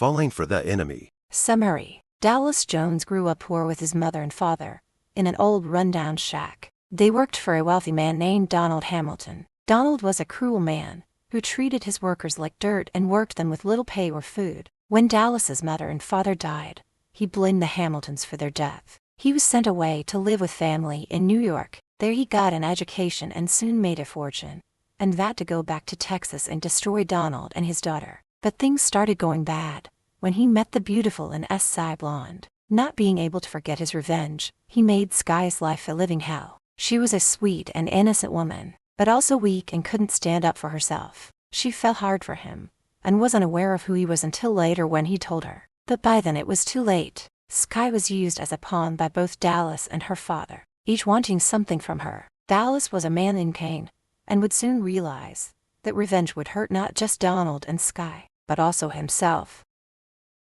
Falling for the enemy. Summary. Dallas Jones grew up poor with his mother and father, in an old rundown shack. They worked for a wealthy man named Donald Hamilton. Donald was a cruel man, who treated his workers like dirt and worked them with little pay or food. When Dallas's mother and father died, he blamed the Hamiltons for their death. He was sent away to live with family in New York. There he got an education and soon made a fortune, and vowed to go back to Texas and destroy Donald and his daughter. But things started going bad when he met the beautiful and Sci blonde. Not being able to forget his revenge, he made Sky's life a living hell. She was a sweet and innocent woman, but also weak and couldn't stand up for herself. She fell hard for him, and was unaware of who he was until later when he told her. But by then it was too late. Sky was used as a pawn by both Dallas and her father, each wanting something from her. Dallas was a man in pain, and would soon realize that revenge would hurt not just Donald and Sky, but also himself.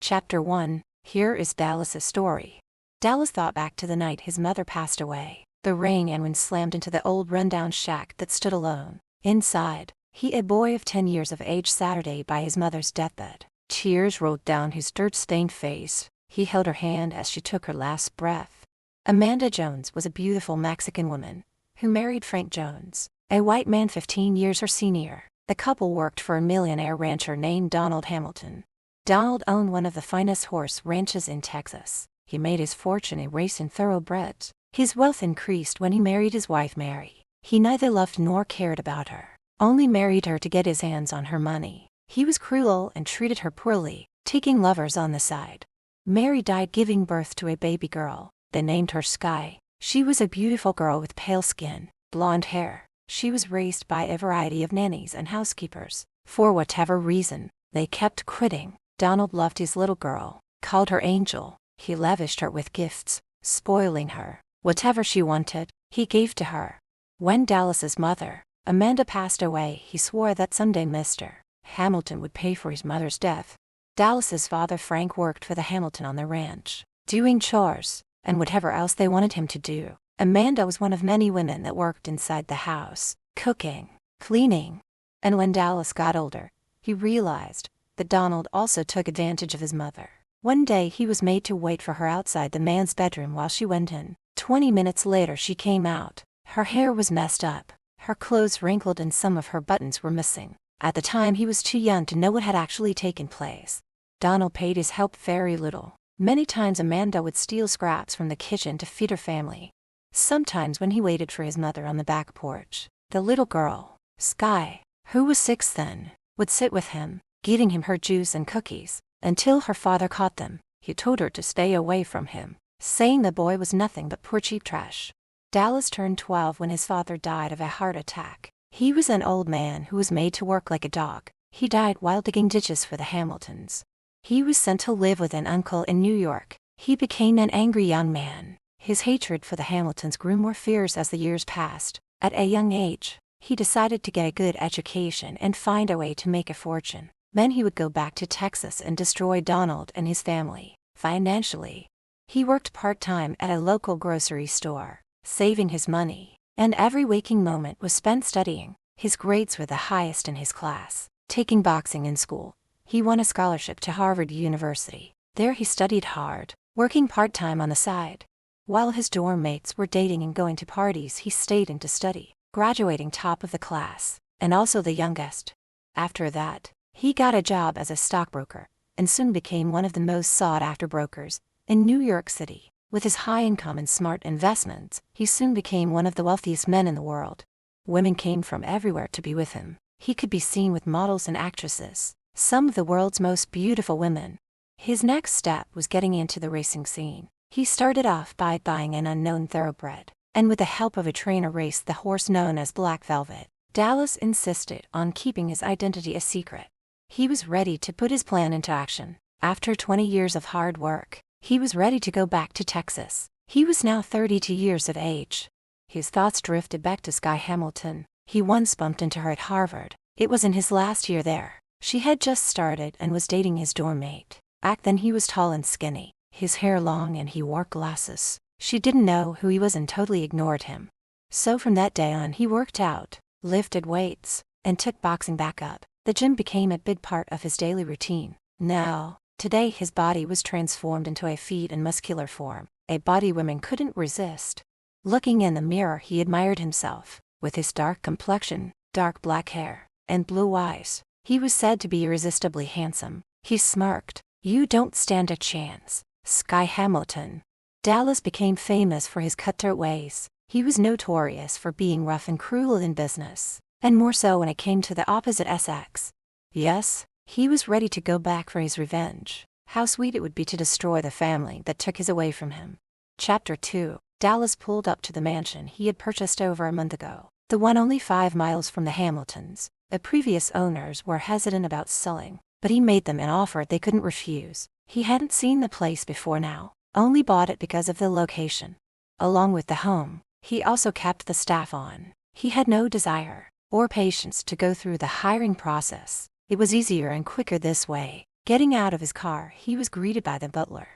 Chapter 1. Here is Dallas's story. Dallas thought back to the night his mother passed away. The rain and wind slammed into the old rundown shack that stood alone. Inside, he, a boy of 10 years of age, Saturday by his mother's deathbed. Tears rolled down his dirt-stained face. He held her hand as she took her last breath. Amanda Jones was a beautiful Mexican woman who married Frank Jones, a white man 15 years her senior. The couple worked for a millionaire rancher named Donald Hamilton. Donald owned one of the finest horse ranches in Texas. He made his fortune in racing thoroughbreds. His wealth increased when he married his wife Mary. He neither loved nor cared about her, only married her to get his hands on her money. He was cruel and treated her poorly, taking lovers on the side. Mary died giving birth to a baby girl. They named her Sky. She was a beautiful girl with pale skin, blonde hair. She was raised by a variety of nannies and housekeepers. For whatever reason, they kept quitting. Donald loved his little girl, called her Angel. He lavished her with gifts, spoiling her. Whatever she wanted, he gave to her. When Dallas's mother, Amanda, passed away, he swore that someday Mr. Hamilton would pay for his mother's death. Dallas's father Frank worked for the Hamilton on the ranch, doing chores and whatever else they wanted him to do. Amanda was one of many women that worked inside the house, cooking, cleaning. And when Dallas got older, he realized that Donald also took advantage of his mother. One day he was made to wait for her outside the man's bedroom while she went in. 20 minutes later she came out. Her hair was messed up, her clothes wrinkled, and some of her buttons were missing. At the time he was too young to know what had actually taken place. Donald paid his help very little. Many times Amanda would steal scraps from the kitchen to feed her family. Sometimes when he waited for his mother on the back porch, the little girl, Sky, who was 6 then, would sit with him, giving him her juice and cookies, until her father caught them. He told her to stay away from him, saying the boy was nothing but poor cheap trash. Dallas turned 12 when his father died of a heart attack. He was an old man who was made to work like a dog. He died while digging ditches for the Hamiltons. He was sent to live with an uncle in New York. He became an angry young man. His hatred for the Hamiltons grew more fierce as the years passed. At a young age, he decided to get a good education and find a way to make a fortune. Then he would go back to Texas and destroy Donald and his family. Financially, he worked part-time at a local grocery store, saving his money, and every waking moment was spent studying. His grades were the highest in his class. Taking boxing in school, he won a scholarship to Harvard University. There he studied hard, working part-time on the side. While his dorm mates were dating and going to parties, he stayed in to study, graduating top of the class, and also the youngest. After that, he got a job as a stockbroker, and soon became one of the most sought-after brokers in New York City. With his high income and smart investments, he soon became one of the wealthiest men in the world. Women came from everywhere to be with him. He could be seen with models and actresses, some of the world's most beautiful women. His next step was getting into the racing scene. He started off by buying an unknown thoroughbred, and with the help of a trainer raced the horse known as Black Velvet. Dallas insisted on keeping his identity a secret. He was ready to put his plan into action. After 20 years of hard work, he was ready to go back to Texas. He was now 32 years of age. His thoughts drifted back to Sky Hamilton. He once bumped into her at Harvard. It was in his last year there. She had just started and was dating his dorm mate. Back then he was tall and skinny, his hair long, and he wore glasses. She didn't know who he was and totally ignored him. So from that day on he worked out, lifted weights, and took boxing back up. The gym became a big part of his daily routine. Now, Today his body was transformed into a fit and muscular form, a body women couldn't resist. Looking in the mirror he admired himself. With his dark complexion, dark black hair, and blue eyes, he was said to be irresistibly handsome. He smirked. "You don't stand a chance, Sky Hamilton." Dallas became famous for his cutthroat ways. He was notorious for being rough and cruel in business, and more so when it came to the opposite sex. Yes, he was ready to go back for his revenge. How sweet it would be to destroy the family that took his away from him. Chapter 2. Dallas pulled up to the mansion he had purchased over a month ago, the one only 5 miles from the Hamiltons. The previous owners were hesitant about selling, but he made them an offer they couldn't refuse. He hadn't seen the place before now, only bought it because of the location. Along with the home, he also kept the staff on. He had no desire or patience to go through the hiring process. It was easier and quicker this way. Getting out of his car, he was greeted by the butler.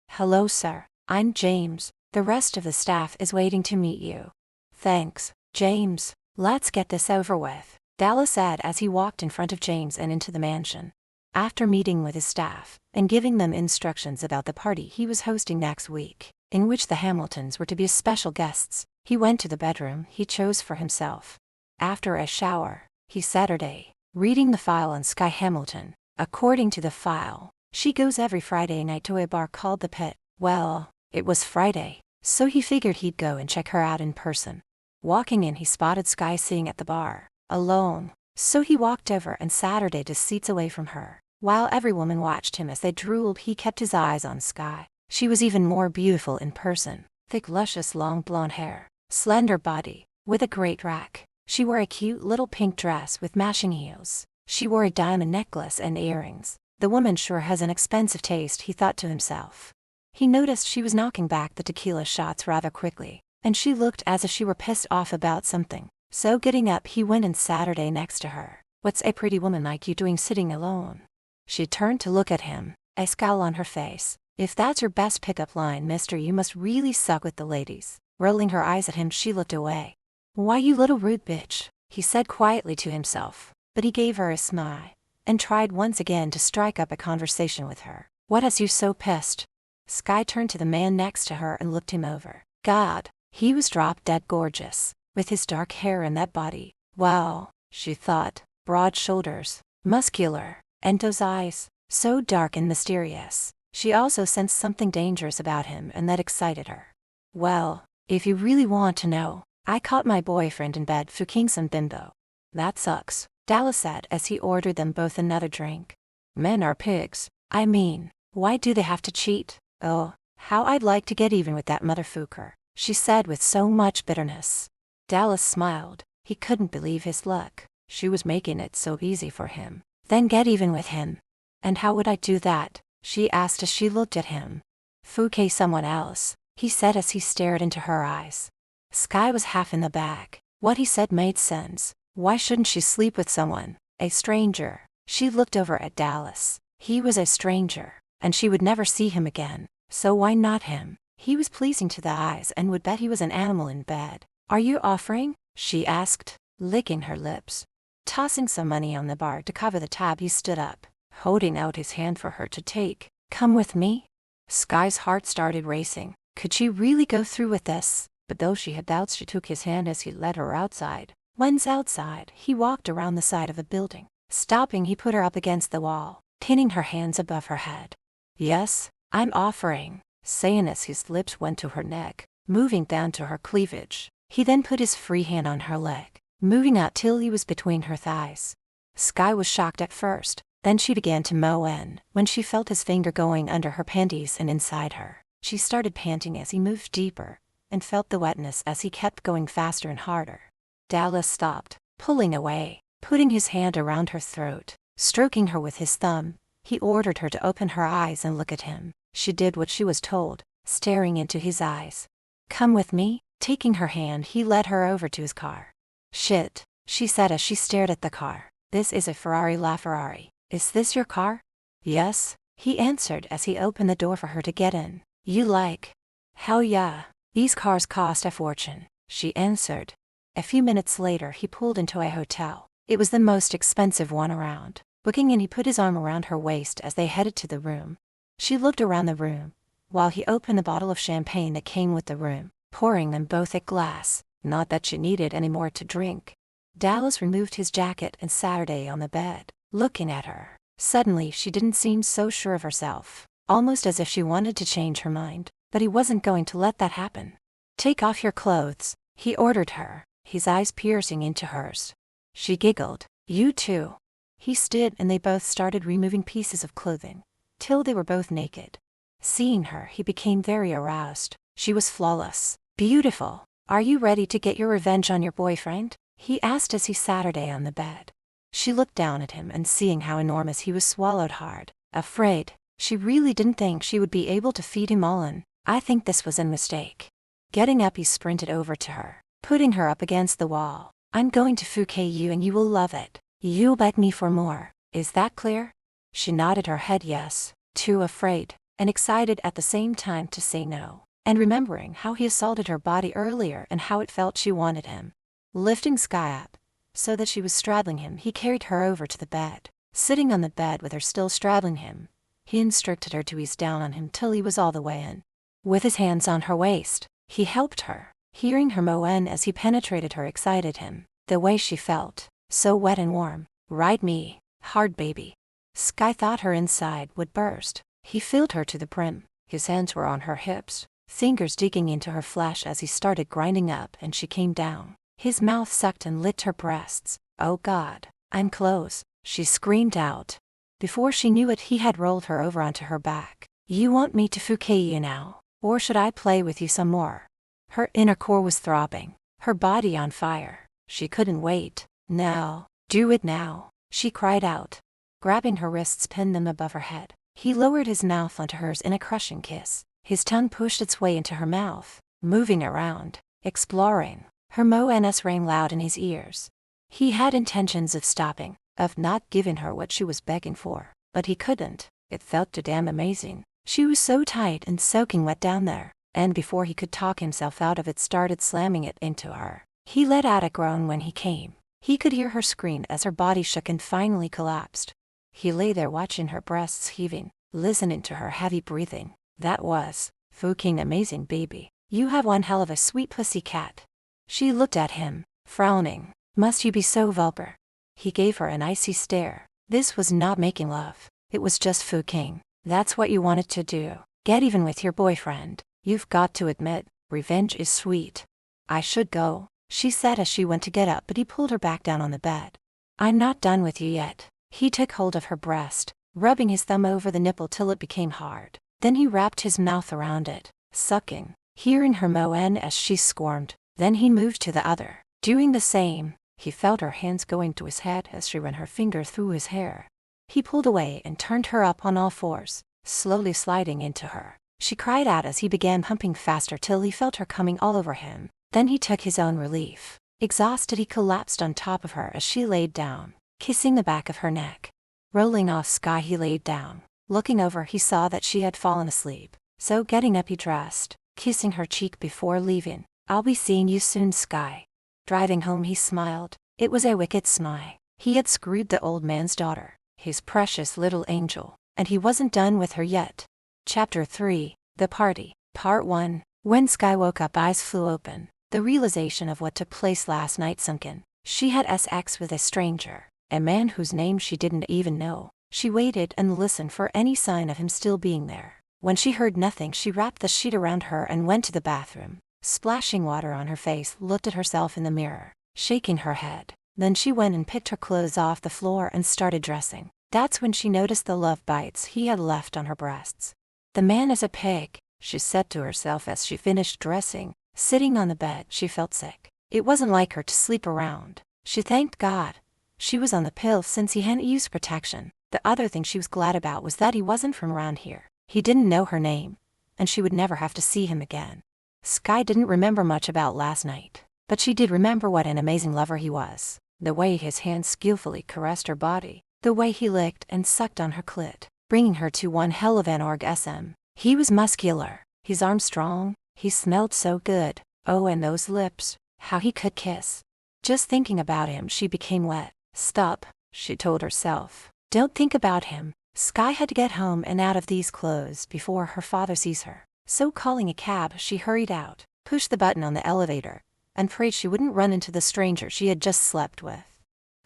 "Hello, sir. I'm James. The rest of the staff is waiting to meet you." "Thanks, James. Let's get this over with," Dallas said as he walked in front of James and into the mansion. After meeting with his staff and giving them instructions about the party he was hosting next week, in which the Hamiltons were to be special guests, he went to the bedroom he chose for himself. After a shower, he Saturday, reading the file on Sky Hamilton. According to the file, she goes every Friday night to a bar called The Pit. Well, it was Friday, so he figured he'd go and check her out in person. Walking in, he spotted Sky sitting at the bar, alone, so he walked over and sat her to seats away from her. While every woman watched him as they drooled, he kept his eyes on Sky. She was even more beautiful in person. Thick, luscious, long blonde hair, slender body, with a great rack. She wore a cute little pink dress with matching heels. She wore a diamond necklace and earrings. The woman sure has an expensive taste, he thought to himself. He noticed she was knocking back the tequila shots rather quickly, and she looked as if she were pissed off about something. So getting up, he went and sat her next to her. "What's a pretty woman like you doing sitting alone?" She turned to look at him, a scowl on her face. "If that's your best pickup line, mister, you must really suck with the ladies." Rolling her eyes at him, she looked away. "Why, you little rude bitch," he said quietly to himself, but he gave her a smile and tried once again to strike up a conversation with her. "What has you so pissed?" Sky turned to the man next to her and looked him over. God, he was drop-dead gorgeous, with his dark hair and that body. Wow, she thought, broad shoulders, muscular, and those eyes, so dark and mysterious. She also sensed something dangerous about him, and that excited her. "Well, if you really want to know, I caught my boyfriend in bed fucking some bimbo." "That sucks," Dallas said as he ordered them both another drink. "Men are pigs. I mean, why do they have to cheat? Oh, how I'd like to get even with that motherfucker," she said with so much bitterness. Dallas smiled. He couldn't believe his luck. She was making it so easy for him. "Then get even with him." "And how would I do that?" she asked as she looked at him. "Fuck someone else," he said as he stared into her eyes. Sky was half in the bag. What he said made sense. Why shouldn't she sleep with someone, a stranger? She looked over at Dallas. He was a stranger, and she would never see him again, so why not him? He was pleasing to the eyes and would bet he was an animal in bed. "Are you offering?" she asked, licking her lips. Tossing some money on the bar to cover the tab, he stood up, holding out his hand for her to take. "Come with me?" Sky's heart started racing. Could she really go through with this? But though she had doubts, she took his hand as he led her outside. Once outside, he walked around the side of a building. Stopping, he put her up against the wall, pinning her hands above her head. "Yes, I'm offering," saying as his lips went to her neck, moving down to her cleavage. He then put his free hand on her leg, moving out till he was between her thighs. Sky was shocked at first, then she began to moan when she felt his finger going under her panties and inside her. She started panting as he moved deeper, and felt the wetness as he kept going faster and harder. Dallas stopped, pulling away, putting his hand around her throat, stroking her with his thumb. He ordered her to open her eyes and look at him. She did what she was told, staring into his eyes. "Come with me." Taking her hand, he led her over to his car. "Shit," she said as she stared at the car. "This is a Ferrari LaFerrari. Is this your car?" "Yes," he answered as he opened the door for her to get in. "You like?" "Hell yeah. These cars cost a fortune," she answered. A few minutes later, he pulled into a hotel. It was the most expensive one around. Looking in, he put his arm around her waist as they headed to the room. She looked around the room, while he opened the bottle of champagne that came with the room, pouring them both a glass, not that she needed any more to drink. Dallas removed his jacket and Saturday on the bed, looking at her. Suddenly she didn't seem so sure of herself, almost as if she wanted to change her mind, but he wasn't going to let that happen. "Take off your clothes," he ordered her, his eyes piercing into hers. She giggled. "You too." He stood and they both started removing pieces of clothing, till they were both naked. Seeing her, he became very aroused. She was flawless, beautiful. "Are you ready to get your revenge on your boyfriend?" he asked as he sat her on the bed. She looked down at him and seeing how enormous he was swallowed hard, afraid. She really didn't think she would be able to feed him all in. "I think this was a mistake." Getting up, he sprinted over to her, putting her up against the wall. "I'm going to fouquet you and you will love it. You'll beg me for more. Is that clear?" She nodded her head yes, too afraid and excited at the same time to say no, and remembering how he assaulted her body earlier and how it felt she wanted him. Lifting Sky up, so that she was straddling him, he carried her over to the bed. Sitting on the bed with her still straddling him, he instructed her to ease down on him till he was all the way in. With his hands on her waist, he helped her. Hearing her moan as he penetrated her excited him. The way she felt, so wet and warm. "Ride me hard, baby." Sky thought her inside would burst. He filled her to the brim. His hands were on her hips, fingers digging into her flesh as he started grinding up and she came down. His mouth sucked and licked her breasts. "Oh God, I'm close," she screamed out. Before she knew it, he had rolled her over onto her back. "You want me to fouquet you now, or should I play with you some more?" Her inner core was throbbing, her body on fire. She couldn't wait. "Now, do it now," she cried out. Grabbing her wrists, pinned them above her head. He lowered his mouth onto hers in a crushing kiss. His tongue pushed its way into her mouth, moving around, exploring. Her moans rang loud in his ears. He had intentions of stopping, of not giving her what she was begging for, but he couldn't. It felt too damn amazing. She was so tight and soaking wet down there, and before he could talk himself out of it, started slamming it into her. He let out a groan when he came. He could hear her scream as her body shook and finally collapsed. He lay there watching her breasts heaving, listening to her heavy breathing. That was fucking amazing, baby. You have one hell of a sweet pussy cat. She looked at him, frowning. "Must you be so vulgar?" He gave her an icy stare. This was not making love. It was just fucking. "That's what you wanted to do. Get even with your boyfriend. You've got to admit, revenge is sweet." "I should go," she said as she went to get up, but he pulled her back down on the bed. "I'm not done with you yet." He took hold of her breast, rubbing his thumb over the nipple till it became hard. Then he wrapped his mouth around it, sucking. Hearing her moan as she squirmed, then he moved to the other, doing the same. He felt her hands going to his head as she ran her finger through his hair. He pulled away and turned her up on all fours, slowly sliding into her. She cried out as he began pumping faster till he felt her coming all over him. Then he took his own relief. Exhausted, he collapsed on top of her as she laid down, kissing the back of her neck. Rolling off Sky, he laid down. Looking over, he saw that she had fallen asleep. So getting up, he dressed, kissing her cheek before leaving. "I'll be seeing you soon, Sky." Driving home, he smiled. It was a wicked smile. He had screwed the old man's daughter, his precious little angel, and he wasn't done with her yet. Chapter 3, The Party, Part 1. When Sky woke up, eyes flew open. The realization of what took place last night sunk in. She had sex with a stranger, a man whose name she didn't even know. She waited and listened for any sign of him still being there. When she heard nothing, she wrapped the sheet around her and went to the bathroom. Splashing water on her face, looked at herself in the mirror, shaking her head. Then she went and picked her clothes off the floor and started dressing. That's when she noticed the love bites he had left on her breasts. "The man is a pig," she said to herself as she finished dressing. Sitting on the bed, she felt sick. It wasn't like her to sleep around. She thanked God she was on the pill since he hadn't used protection. The other thing she was glad about was that he wasn't from around here. He didn't know her name, and she would never have to see him again. Sky didn't remember much about last night, but she did remember what an amazing lover he was. The way his hands skillfully caressed her body, the way he licked and sucked on her clit, bringing her to one hell of an orgasm. He was muscular, his arms strong, he smelled so good. Oh, and those lips, how he could kiss. Just thinking about him, she became wet. "Stop," she told herself. Don't think about him. Sky had to get home and out of these clothes before her father sees her. So calling a cab, she hurried out, pushed the button on the elevator, and prayed she wouldn't run into the stranger she had just slept with.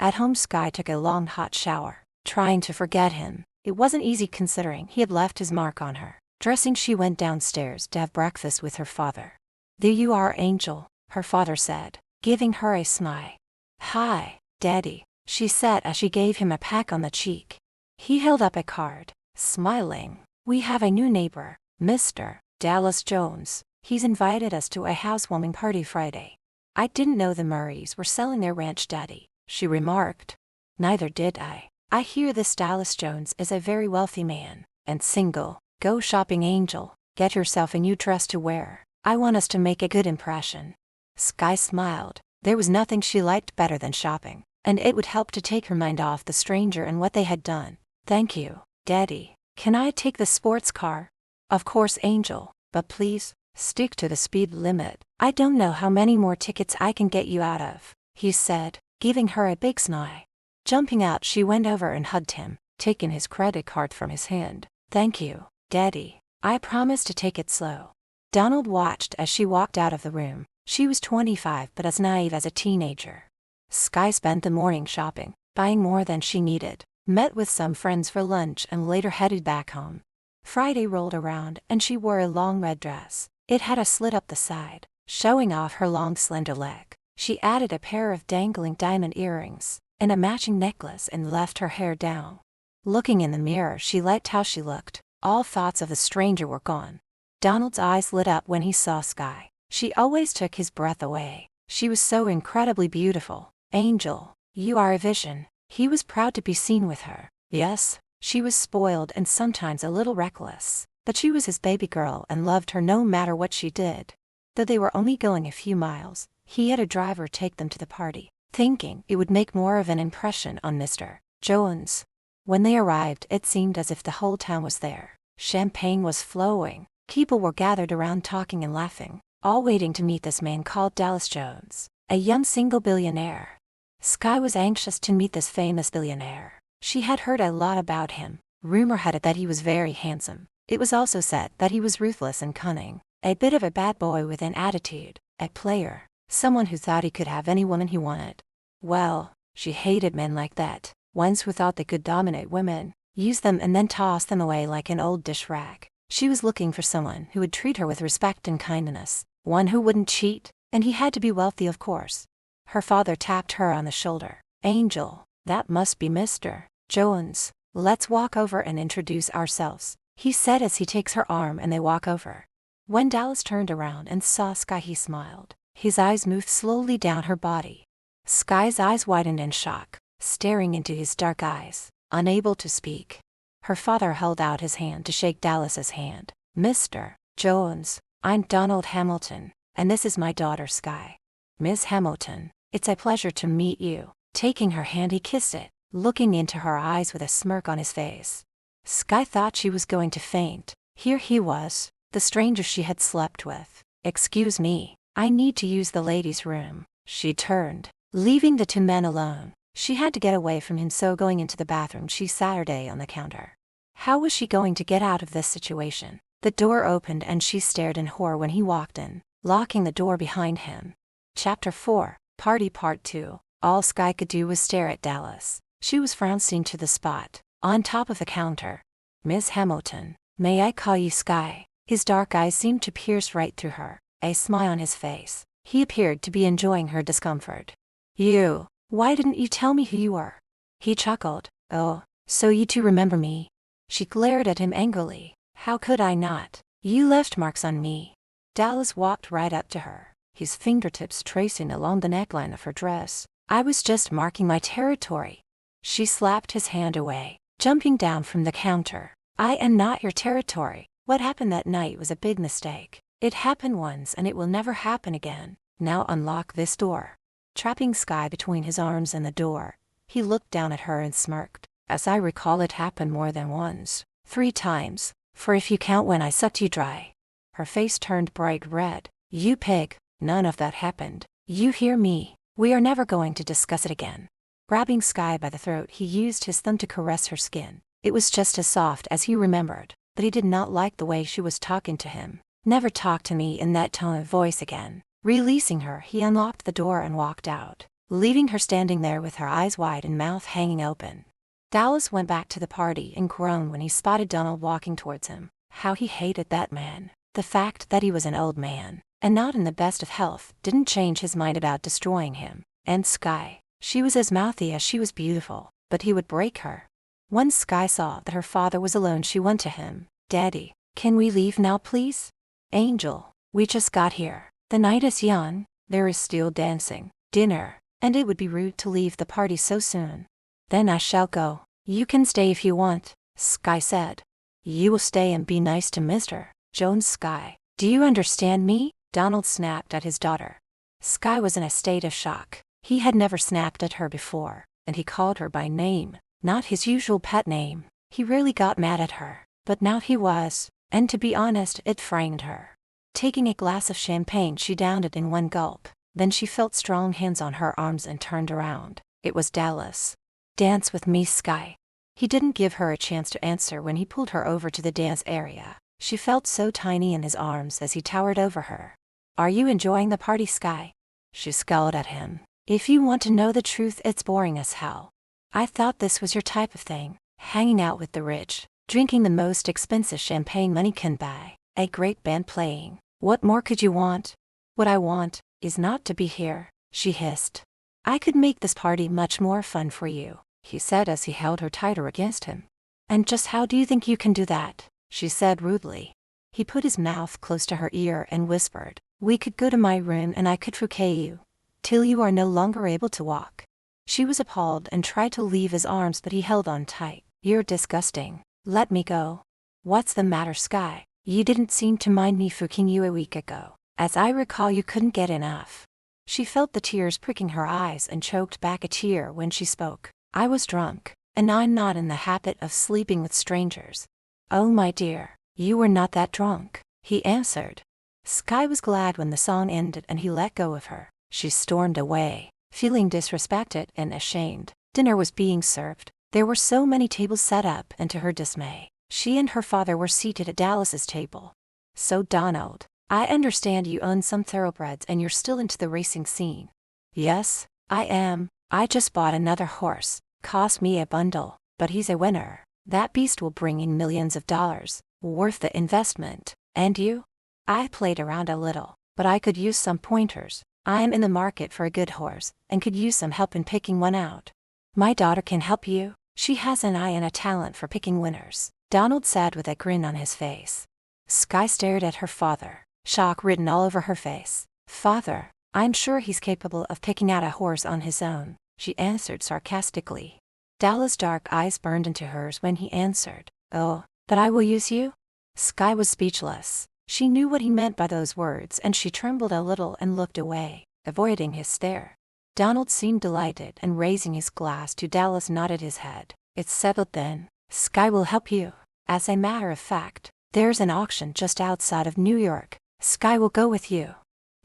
At home, Sky took a long hot shower, trying to forget him. It wasn't easy considering he had left his mark on her. Dressing, she went downstairs to have breakfast with her father. "There you are, Angel," her father said, giving her a smile. "Hi, Daddy," she said as she gave him a peck on the cheek. He held up a card, smiling. "We have a new neighbor, Mr. Dallas Jones. He's invited us to a housewarming party Friday." "I didn't know the Murrays were selling their ranch, Daddy," she remarked. "Neither did I. I hear this Dallas Jones is a very wealthy man, and single. Go shopping, Angel. Get yourself a new dress to wear. I want us to make a good impression." Sky smiled. There was nothing she liked better than shopping, and it would help to take her mind off the stranger and what they had done. "Thank you, Daddy. Can I take the sports car?" "Of course, Angel, but please, stick to the speed limit. I don't know how many more tickets I can get you out of," he said, giving her a big smile. Jumping out, she went over and hugged him, taking his credit card from his hand. "Thank you, Daddy. I promise to take it slow." Donald watched as she walked out of the room. She was 25 but as naive as a teenager. Sky spent the morning shopping, buying more than she needed, met with some friends for lunch and later headed back home. Friday rolled around and she wore a long red dress. It had a slit up the side, showing off her long slender leg. She added a pair of dangling diamond earrings and a matching necklace and left her hair down. Looking in the mirror, she liked how she looked. All thoughts of the stranger were gone. Donald's eyes lit up when he saw Sky. She always took his breath away. She was so incredibly beautiful. "Angel, you are a vision." He was proud to be seen with her. Yes, she was spoiled and sometimes a little reckless, but she was his baby girl and loved her no matter what she did. Though they were only going a few miles, he had a driver take them to the party, thinking it would make more of an impression on Mr. Jones. When they arrived, it seemed as if the whole town was there. Champagne was flowing. People were gathered around talking and laughing, all waiting to meet this man called Dallas Jones, a young single billionaire. Sky was anxious to meet this famous billionaire. She had heard a lot about him. Rumor had it that he was very handsome. It was also said that he was ruthless and cunning, a bit of a bad boy with an attitude, a player, someone who thought he could have any woman he wanted. Well, she hated men like that, ones who thought they could dominate women, use them and then toss them away like an old dish rag. She was looking for someone who would treat her with respect and kindness, one who wouldn't cheat, and he had to be wealthy, of course. Her father tapped her on the shoulder. "Angel, that must be Mr. Jones. Let's walk over and introduce ourselves," he said as he takes her arm and they walk over. When Dallas turned around and saw Sky, he smiled. His eyes moved slowly down her body. Sky's eyes widened in shock, staring into his dark eyes, unable to speak. Her father held out his hand to shake Dallas's hand. "Mr. Jones, I'm Donald Hamilton, and this is my daughter Sky. Miss Hamilton, it's a pleasure to meet you." Taking her hand, he kissed it, looking into her eyes with a smirk on his face. Sky thought she was going to faint. Here he was, the stranger she had slept with. "Excuse me, I need to use the ladies' room." She turned, leaving the two men alone. She had to get away from him, so going into the bathroom, she sat her day on the counter. How was she going to get out of this situation? The door opened and she stared in horror when he walked in, locking the door behind him. Chapter 4, Party Part 2. All Sky could do was stare at Dallas. She was frowned to the spot, on top of the counter. "Miss Hamilton, may I call you Sky?" His dark eyes seemed to pierce right through her, a smile on his face. He appeared to be enjoying her discomfort. "You, why didn't you tell me who you were?" He chuckled. "Oh, so you two remember me?" She glared at him angrily. "How could I not? You left marks on me." Dallas walked right up to her, his fingertips tracing along the neckline of her dress. "I was just marking my territory." She slapped his hand away, jumping down from the counter. "I am not your territory. What happened that night was a big mistake. It happened once and it will never happen again. Now unlock this door." Trapping Sky between his arms and the door, he looked down at her and smirked. "As I recall, it happened more than once. 3 times, for if you count when I sucked you dry." Her face turned bright red. "You pig, none of that happened. You hear me? We are never going to discuss it again." Grabbing Sky by the throat, he used his thumb to caress her skin. It was just as soft as he remembered, but he did not like the way she was talking to him. "Never talk to me in that tone of voice again." Releasing her, he unlocked the door and walked out, leaving her standing there with her eyes wide and mouth hanging open. Dallas went back to the party and groaned when he spotted Donald walking towards him. How he hated that man. The fact that he was an old man, and not in the best of health, didn't change his mind about destroying him. And Sky, she was as mouthy as she was beautiful, but he would break her. Once Sky saw that her father was alone, she went to him. "Daddy, can we leave now please?" "Angel, we just got here. The night is young, there is still dancing, dinner, and it would be rude to leave the party so soon." "Then I shall go. You can stay if you want," Sky said. "You will stay and be nice to Mr. Jones." "Sky, do you understand me?" Donald snapped at his daughter. Sky was in a state of shock. He had never snapped at her before, and he called her by name, not his usual pet name. He rarely got mad at her, but now he was, and to be honest, it frightened her. Taking a glass of champagne, she downed it in one gulp. Then she felt strong hands on her arms and turned around. It was Dallas. "Dance with me, Sky." He didn't give her a chance to answer when he pulled her over to the dance area. She felt so tiny in his arms as he towered over her. "Are you enjoying the party, Sky?" She scowled at him. "If you want to know the truth, it's boring as hell. I thought this was your type of thing. Hanging out with the rich, drinking the most expensive champagne money can buy, a great band playing. What more could you want?" "What I want is not to be here," she hissed. "I could make this party much more fun for you," he said as he held her tighter against him. "And just how do you think you can do that?" she said rudely. He put his mouth close to her ear and whispered, "We could go to my room and I could fouquet you till you are no longer able to walk." She was appalled and tried to leave his arms, but he held on tight. "You're disgusting. Let me go." "What's the matter, Sky? You didn't seem to mind me fucking you a week ago. As I recall, you couldn't get enough." She felt the tears pricking her eyes and choked back a tear when she spoke. "I was drunk, and I'm not in the habit of sleeping with strangers." "Oh my dear, you were not that drunk," he answered. Sky was glad when the song ended and he let go of her. She stormed away, feeling disrespected and ashamed. Dinner was being served. There were so many tables set up, and to her dismay, she and her father were seated at Dallas's table. "So Donald, I understand you own some thoroughbreds and you're still into the racing scene." "Yes, I am. I just bought another horse. Cost me a bundle, but he's a winner. That beast will bring in millions of dollars, worth the investment." "And you?" "I played around a little, but I could use some pointers. I'm in the market for a good horse, and could use some help in picking one out." "My daughter can help you. She has an eye and a talent for picking winners," Donald said with a grin on his face. Sky stared at her father, shock written all over her face. "Father, I'm sure he's capable of picking out a horse on his own," she answered sarcastically. Dallas' dark eyes burned into hers when he answered, "Oh, that I will use you?" Sky was speechless. She knew what he meant by those words, and she trembled a little and looked away, avoiding his stare. Donald seemed delighted, and raising his glass to Dallas nodded his head. "It's settled then. Sky will help you. As a matter of fact, there's an auction just outside of New York. Sky will go with you."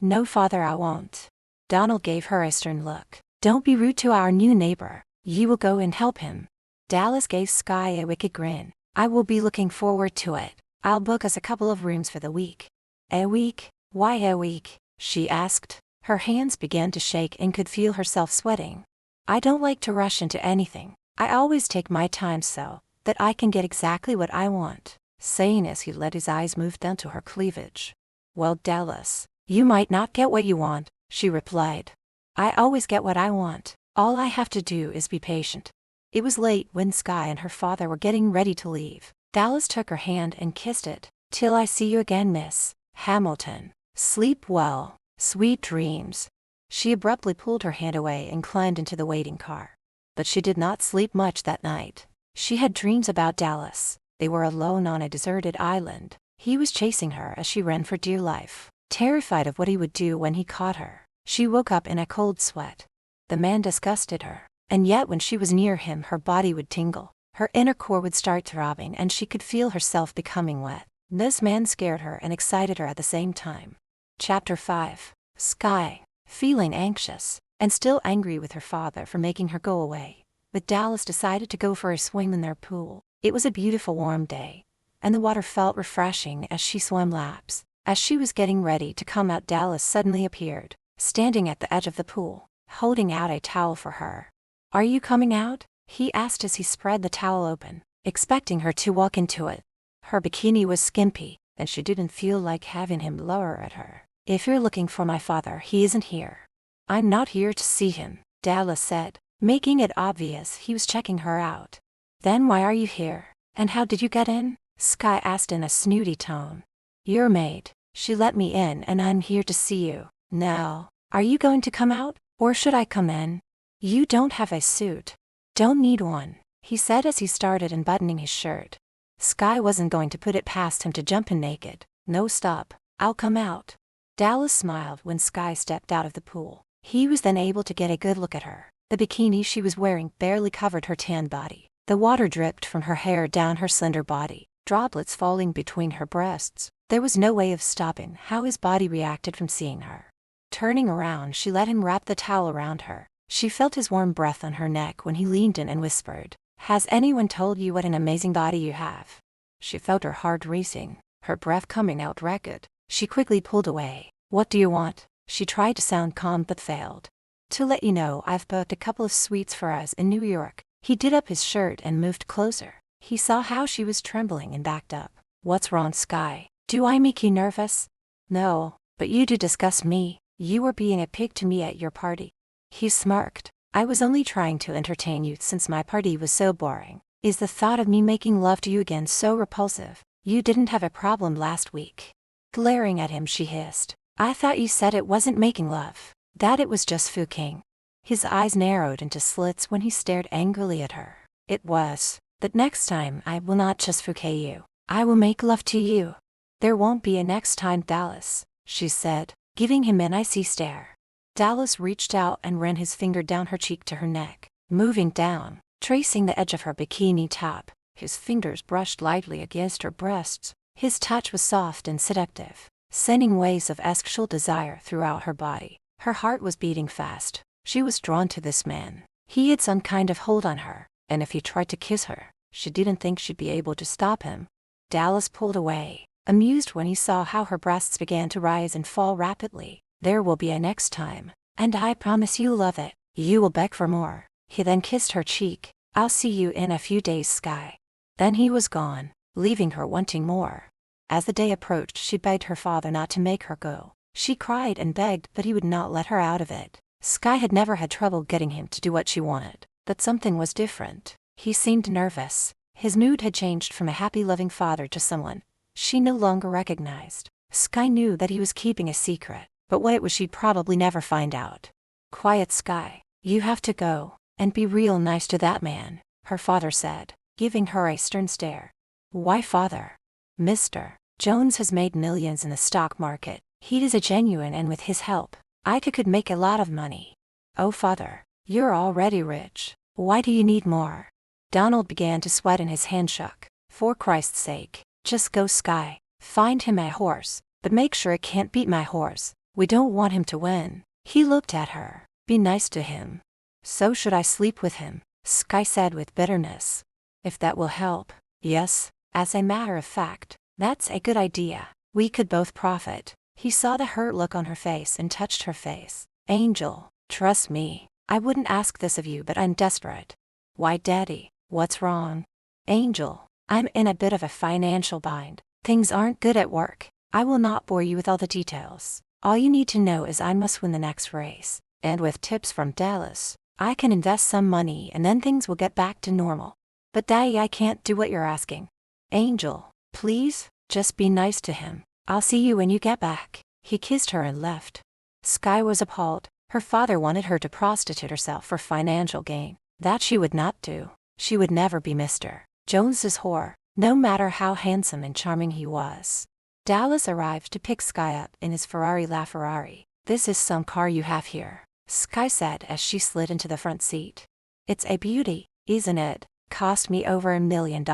"No, father, I won't." Donald gave her a stern look. "Don't be rude to our new neighbor. You will go and help him." Dallas gave Sky a wicked grin. "I will be looking forward to it. I'll book us a couple of rooms for the week." "A week? Why a week?" she asked. Her hands began to shake and could feel herself sweating. "I don't like to rush into anything. I always take my time so that I can get exactly what I want," saying as he let his eyes move down to her cleavage. "Well, Dallas, you might not get what you want," she replied. "I always get what I want. All I have to do is be patient." It was late when Sky and her father were getting ready to leave. Dallas took her hand and kissed it. "Till I see you again, Miss Hamilton. Sleep well. Sweet dreams." She abruptly pulled her hand away and climbed into the waiting car. But she did not sleep much that night. She had dreams about Dallas. They were alone on a deserted island. He was chasing her as she ran for dear life, terrified of what he would do when he caught her. She woke up in a cold sweat. The man disgusted her, and yet when she was near him, her body would tingle. Her inner core would start throbbing, and she could feel herself becoming wet. This man scared her and excited her at the same time. Chapter 5. Sky. Feeling anxious, and still angry with her father for making her go away. But Dallas decided to go for a swim in their pool. It was a beautiful warm day, and the water felt refreshing as she swam laps. As she was getting ready to come out, Dallas suddenly appeared, standing at the edge of the pool, holding out a towel for her. "Are you coming out?" he asked as he spread the towel open, expecting her to walk into it. Her bikini was skimpy, and she didn't feel like having him lower at her. "If you're looking for my father, he isn't here." "I'm not here to see him," Dallas said, making it obvious he was checking her out. "Then why are you here, and how did you get in?" Sky asked in a snooty tone. "Your maid. She let me in and I'm here to see you." "No. Are you going to come out, or should I come in?" "You don't have a suit." "Don't need one," he said as he started unbuttoning his shirt. Sky wasn't going to put it past him to jump in naked. "No, stop. I'll come out." Dallas smiled when Sky stepped out of the pool. He was then able to get a good look at her. The bikini she was wearing barely covered her tan body. The water dripped from her hair down her slender body, droplets falling between her breasts. There was no way of stopping how his body reacted from seeing her. Turning around, she let him wrap the towel around her. She felt his warm breath on her neck when he leaned in and whispered, "Has anyone told you what an amazing body you have?" She felt her heart racing, her breath coming out ragged. She quickly pulled away. "What do you want?" She tried to sound calm but failed. "To let you know, I've booked a couple of suites for us in New York." He did up his shirt and moved closer. He saw how she was trembling and backed up. "What's wrong, Sky? Do I make you nervous?" "No, but you do disgust me. You were being a pig to me at your party." He smirked. "I was only trying to entertain you since my party was so boring. Is the thought of me making love to you again so repulsive? You didn't have a problem last week." Glaring at him, she hissed, "I thought you said it wasn't making love, that it was just fucking." His eyes narrowed into slits when he stared angrily at her. "It was. But next time I will not just fuck you. I will make love to you." "There won't be a next time, Dallas," she said, giving him an icy stare. Dallas reached out and ran his finger down her cheek to her neck, moving down, tracing the edge of her bikini top. His fingers brushed lightly against her breasts. His touch was soft and seductive, sending waves of sexual desire throughout her body. Her heart was beating fast. She was drawn to this man. He had some kind of hold on her, and if he tried to kiss her, she didn't think she'd be able to stop him. Dallas pulled away, amused when he saw how her breasts began to rise and fall rapidly. "There will be a next time, and I promise you'll love it. You will beg for more." He then kissed her cheek. "I'll see you in a few days, Sky." Then he was gone, leaving her wanting more. As the day approached, she begged her father not to make her go. She cried and begged, but he would not let her out of it. Sky had never had trouble getting him to do what she wanted, but something was different. He seemed nervous. His mood had changed from a happy, loving father to someone she no longer recognized. Sky knew that he was keeping a secret, but what it was she'd probably never find out. "Quiet, Sky. You have to go, and be real nice to that man," her father said, giving her a stern stare. "Why, father? Mr. Jones has made millions in the stock market. He is a genuine, and with his help, I could make a lot of money." "Oh, father, you're already rich. Why do you need more?" Donald began to sweat and his hand shook. "For Christ's sake, just go, Sky. Find him a horse, but make sure it can't beat my horse. We don't want him to win." He looked at her. "Be nice to him." "So should I sleep with him?" Sky said with bitterness. "If that will help, yes. As a matter of fact, that's a good idea. We could both profit." He saw the hurt look on her face and touched her face. "Angel, trust me. I wouldn't ask this of you, but I'm desperate." "Why, Daddy, what's wrong?" "Angel, I'm in a bit of a financial bind. Things aren't good at work. I will not bore you with all the details. All you need to know is I must win the next race, and with tips from Dallas, I can invest some money and then things will get back to normal. But Daddy, I can't do what you're asking." "Angel, please, just be nice to him. I'll see you when you get back." He kissed her and left. Sky was appalled. Her father wanted her to prostitute herself for financial gain. That she would not do. She would never be Mr. Jones's whore, no matter how handsome and charming he was. Dallas arrived to pick Sky up in his Ferrari LaFerrari. "This is some car you have here," Sky said as she slid into the front seat. "It's a beauty, isn't it? Cost me over $1 million,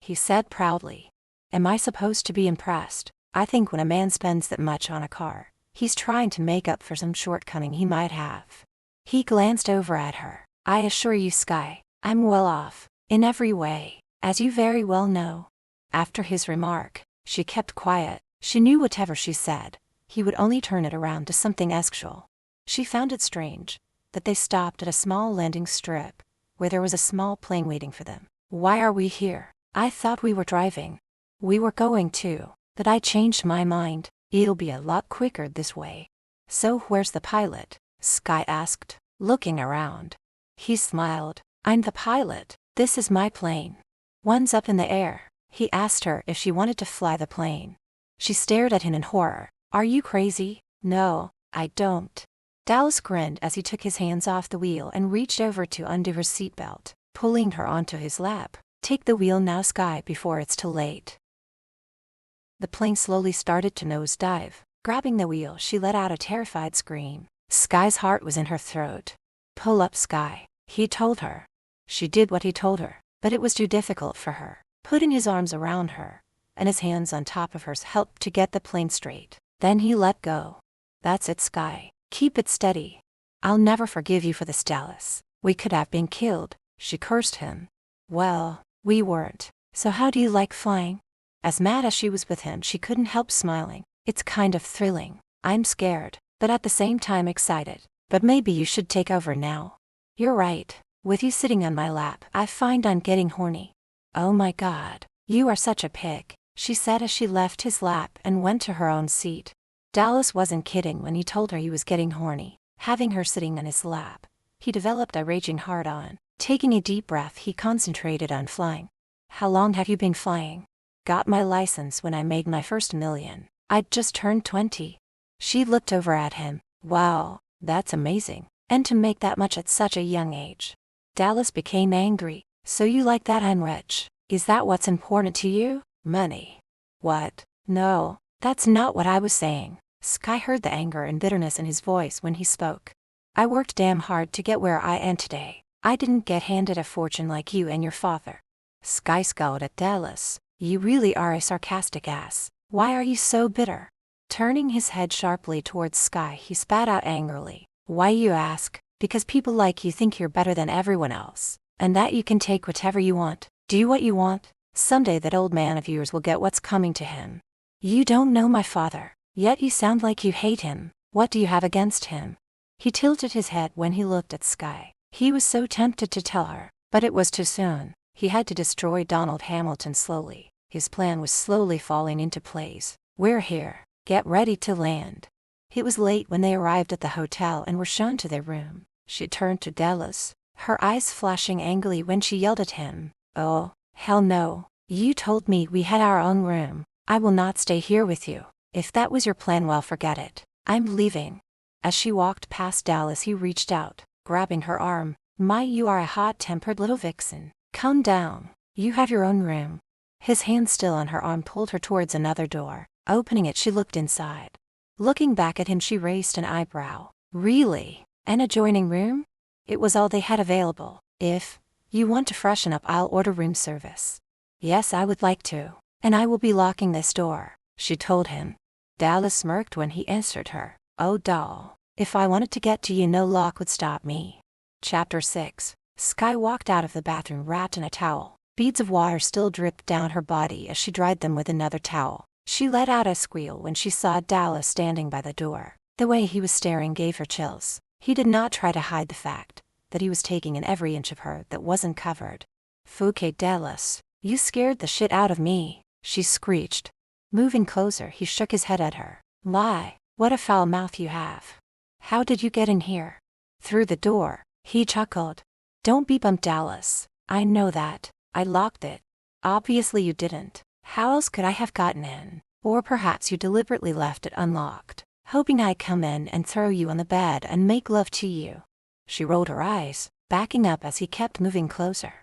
he said proudly. Am I supposed to be impressed? I think when a man spends that much on a car, he's trying to make up for some shortcoming he might have." He glanced over at her. I assure you, Sky, I'm well off, in every way, as you very well know. After his remark, she kept quiet. She knew whatever she said, he would only turn it around to something actual. She found it strange that they stopped at a small landing strip, where there was a small plane waiting for them. Why are we here? I thought we were driving. We were going to, but I changed my mind. It'll be a lot quicker this way. So where's the pilot? Sky asked, looking around. He smiled. I'm the pilot. This is my plane. One's up in the air. He asked her if she wanted to fly the plane. She stared at him in horror. Are you crazy? No, I don't. Dallas grinned as he took his hands off the wheel and reached over to undo her seatbelt, pulling her onto his lap. Take the wheel now, Sky, before it's too late. The plane slowly started to nosedive. Grabbing the wheel, she let out a terrified scream. Sky's heart was in her throat. Pull up, Sky, he told her. She did what he told her, but it was too difficult for her. Putting his arms around her and his hands on top of hers helped to get the plane straight. Then he let go. That's it, Sky. Keep it steady. I'll never forgive you for this, Dallas. We could have been killed. She cursed him. Well, we weren't. So how do you like flying? As mad as she was with him, she couldn't help smiling. It's kind of thrilling. I'm scared, but at the same time excited. But maybe you should take over now. You're right. With you sitting on my lap, I find I'm getting horny. Oh my God, you are such a pig, she said as she left his lap and went to her own seat. Dallas wasn't kidding when he told her he was getting horny. Having her sitting on his lap, he developed a raging hard-on. Taking a deep breath, he concentrated on flying. How long have you been flying? Got my license when I made my first million. I'd just turned 20. She looked over at him. Wow, that's amazing. And to make that much at such a young age. Dallas became angry. So you like that I'm rich? Is that what's important to you? Money. What? No, that's not what I was saying. Sky heard the anger and bitterness in his voice when he spoke. I worked damn hard to get where I am today. I didn't get handed a fortune like you and your father. Sky scowled at Dallas. You really are a sarcastic ass. Why are you so bitter? Turning his head sharply towards Sky, he spat out angrily. Why, you ask? Because people like you think you're better than everyone else, and that you can take whatever you want, do what you want. Someday that old man of yours will get what's coming to him. You don't know my father, yet you sound like you hate him. What do you have against him? He tilted his head when he looked at Sky. He was so tempted to tell her, but it was too soon. He had to destroy Donald Hamilton slowly. His plan was slowly falling into place. We're here. Get ready to land. It was late when they arrived at the hotel and were shown to their room. She turned to Dallas, her eyes flashing angrily when she yelled at him. Oh, hell no. You told me we had our own room. I will not stay here with you. If that was your plan, well, forget it. I'm leaving. As she walked past Dallas, he reached out, grabbing her arm. My, you are a hot-tempered little vixen. Calm down. You have your own room. His hand still on her arm pulled her towards another door. Opening it, she looked inside. Looking back at him, she raised an eyebrow. Really? An adjoining room? It was all they had available. If you want to freshen up, I'll order room service. Yes, I would like to. And I will be locking this door, she told him. Dallas smirked when he answered her. Oh, doll. If I wanted to get to you, no lock would stop me. Chapter 6. Sky walked out of the bathroom wrapped in a towel. Beads of water still dripped down her body as she dried them with another towel. She let out a squeal when she saw Dallas standing by the door. The way he was staring gave her chills. He did not try to hide the fact that he was taking in every inch of her that wasn't covered. Fouquet, Dallas, you scared the shit out of me, she screeched. Moving closer, he shook his head at her. Lie, what a foul mouth you have. How did you get in here? Through the door, he chuckled. Don't be bummed, Dallas. I know that. I locked it. Obviously you didn't. How else could I have gotten in? Or perhaps you deliberately left it unlocked, hoping I'd come in and throw you on the bed and make love to you. She rolled her eyes, backing up as he kept moving closer.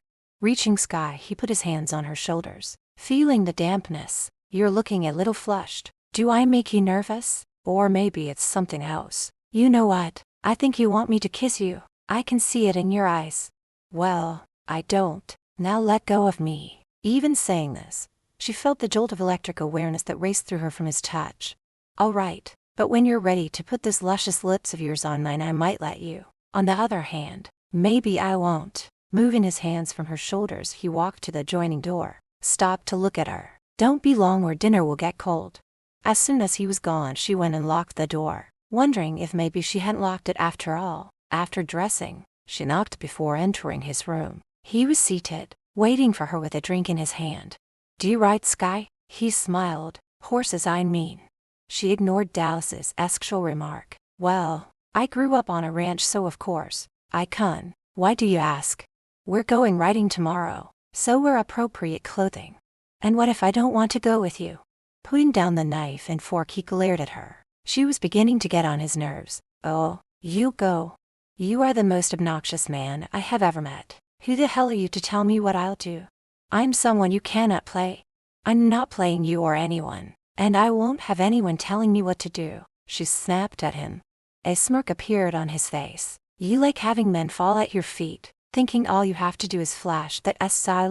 Reaching Sky, he put his hands on her shoulders, feeling the dampness. You're looking a little flushed. Do I make you nervous? Or maybe it's something else. You know what? I think you want me to kiss you. I can see it in your eyes. Well, I don't. Now let go of me. Even saying this, she felt the jolt of electric awareness that raced through her from his touch. All right, but when you're ready to put those luscious lips of yours on mine, I might let you. On the other hand, maybe I won't. Moving his hands from her shoulders, he walked to the adjoining door, stopped to look at her. Don't be long or dinner will get cold. As soon as he was gone, she went and locked the door, wondering if maybe she hadn't locked it after all. After dressing, she knocked before entering his room. He was seated, waiting for her with a drink in his hand. Do you ride, Sky? He smiled. Horses, I mean. She ignored Dallas's actual remark. Well, I grew up on a ranch, so of course, I can. Why do you ask? We're going riding tomorrow, so wear appropriate clothing. And what if I don't want to go with you? Putting down the knife and fork, he glared at her. She was beginning to get on his nerves. Oh, you go. You are the most obnoxious man I have ever met. Who the hell are you to tell me what I'll do? I'm someone you cannot play. I'm not playing you or anyone, and I won't have anyone telling me what to do. She snapped at him. A smirk appeared on his face. You like having men fall at your feet, thinking all you have to do is flash that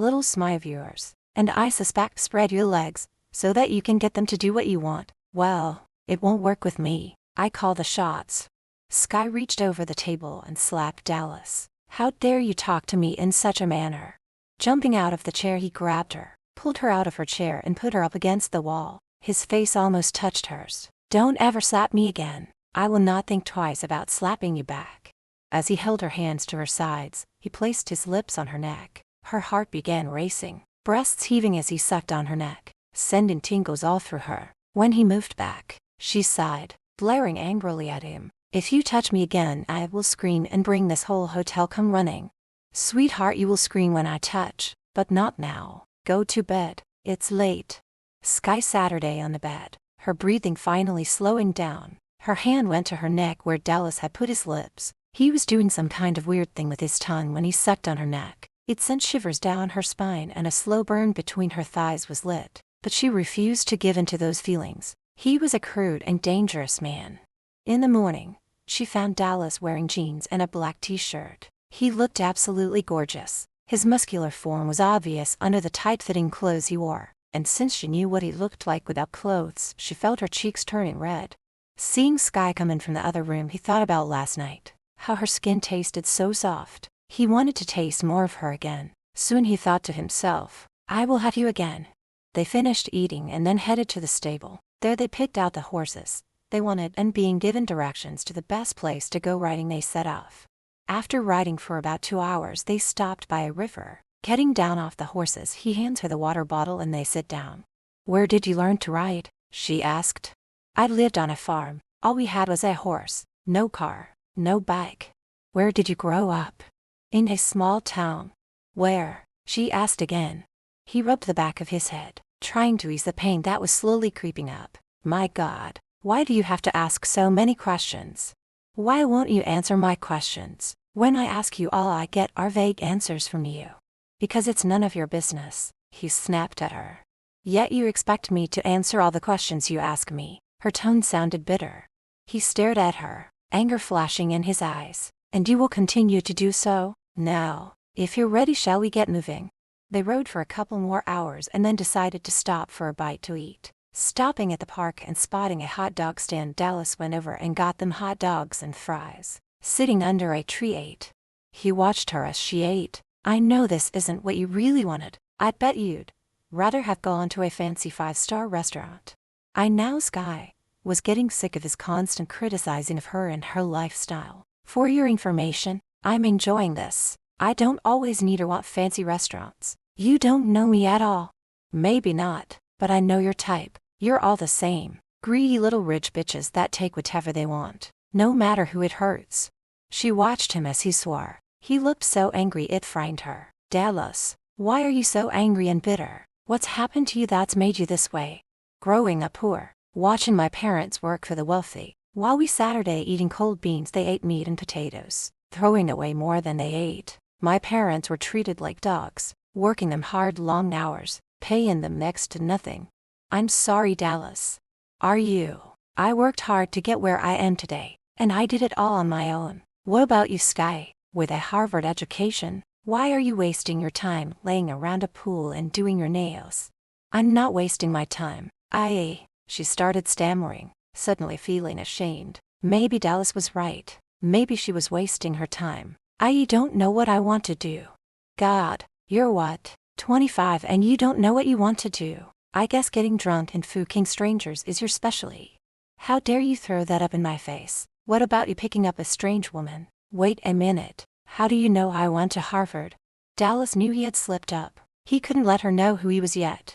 little smile of yours, and I suspect spread your legs, so that you can get them to do what you want. Well, it won't work with me. I call the shots. Sky reached over the table and slapped Dallas. How dare you talk to me in such a manner? Jumping out of the chair, he grabbed her, pulled her out of her chair and put her up against the wall. His face almost touched hers. Don't ever slap me again. I will not think twice about slapping you back. As he held her hands to her sides, he placed his lips on her neck. Her heart began racing, breasts heaving as he sucked on her neck, sending tingles all through her. When he moved back, she sighed, glaring angrily at him. If you touch me again, I will scream and bring this whole hotel come running. Sweetheart, you will scream when I touch, but not now. Go to bed. It's late. Sky Saturday on the bed, her breathing finally slowing down. Her hand went to her neck where Dallas had put his lips. He was doing some kind of weird thing with his tongue when he sucked on her neck. It sent shivers down her spine and a slow burn between her thighs was lit. But she refused to give in to those feelings. He was a crude and dangerous man. In the morning, she found Dallas wearing jeans and a black t-shirt. He looked absolutely gorgeous. His muscular form was obvious under the tight-fitting clothes he wore, and since she knew what he looked like without clothes, she felt her cheeks turning red. Seeing Sky come in from the other room, he thought about last night, how her skin tasted so soft. He wanted to taste more of her again. Soon he thought to himself, I will have you again. They finished eating and then headed to the stable. There they picked out the horses they wanted, and being given directions to the best place to go riding, they set off. After riding for about 2 hours, they stopped by a river. Getting down off the horses, he hands her the water bottle and they sit down. Where did you learn to ride? She asked. I lived on a farm. All we had was a horse. No car. No bike. Where did you grow up? In a small town. Where? She asked again. He rubbed the back of his head, trying to ease the pain that was slowly creeping up. My God, why do you have to ask so many questions? Why won't you answer my questions? When I ask you, all I get are vague answers from you. Because it's none of your business, he snapped at her. Yet you expect me to answer all the questions you ask me. Her tone sounded bitter. He stared at her, anger flashing in his eyes. And you will continue to do so? Now, if you're ready, shall we get moving? They rode for a couple more hours and then decided to stop for a bite to eat. Stopping at the park and spotting a hot dog stand, Dallas went over and got them hot dogs and fries. Sitting under a tree ate. He watched her as she ate. I know this isn't what you really wanted. I'd bet you'd rather have gone to a fancy 5-star restaurant. I now Sky was getting sick of his constant criticizing of her and her lifestyle. For your information, I'm enjoying this. I don't always need or want fancy restaurants. You don't know me at all. Maybe not, but I know your type. You're all the same. Greedy little rich bitches that take whatever they want, no matter who it hurts. She watched him as he swore. He looked so angry it frightened her. Dallas, why are you so angry and bitter? What's happened to you that's made you this way? Growing up poor, watching my parents work for the wealthy, while we Saturday eating cold beans, they ate meat and potatoes, throwing away more than they ate. My parents were treated like dogs, working them hard long hours, paying them next to nothing. I'm sorry, Dallas. Are you? I worked hard to get where I am today, and I did it all on my own. What about you, Sky? With a Harvard education, why are you wasting your time laying around a pool and doing your nails? I'm not wasting my time. She started stammering, suddenly feeling ashamed. Maybe Dallas was right. Maybe she was wasting her time. I don't know what I want to do. God, you're what, 25 and you don't know what you want to do? I guess getting drunk and fucking strangers is your specialty. How dare you throw that up in my face? What about you picking up a strange woman? Wait a minute, how do you know I went to Harvard? Dallas knew he had slipped up. He couldn't let her know who he was yet.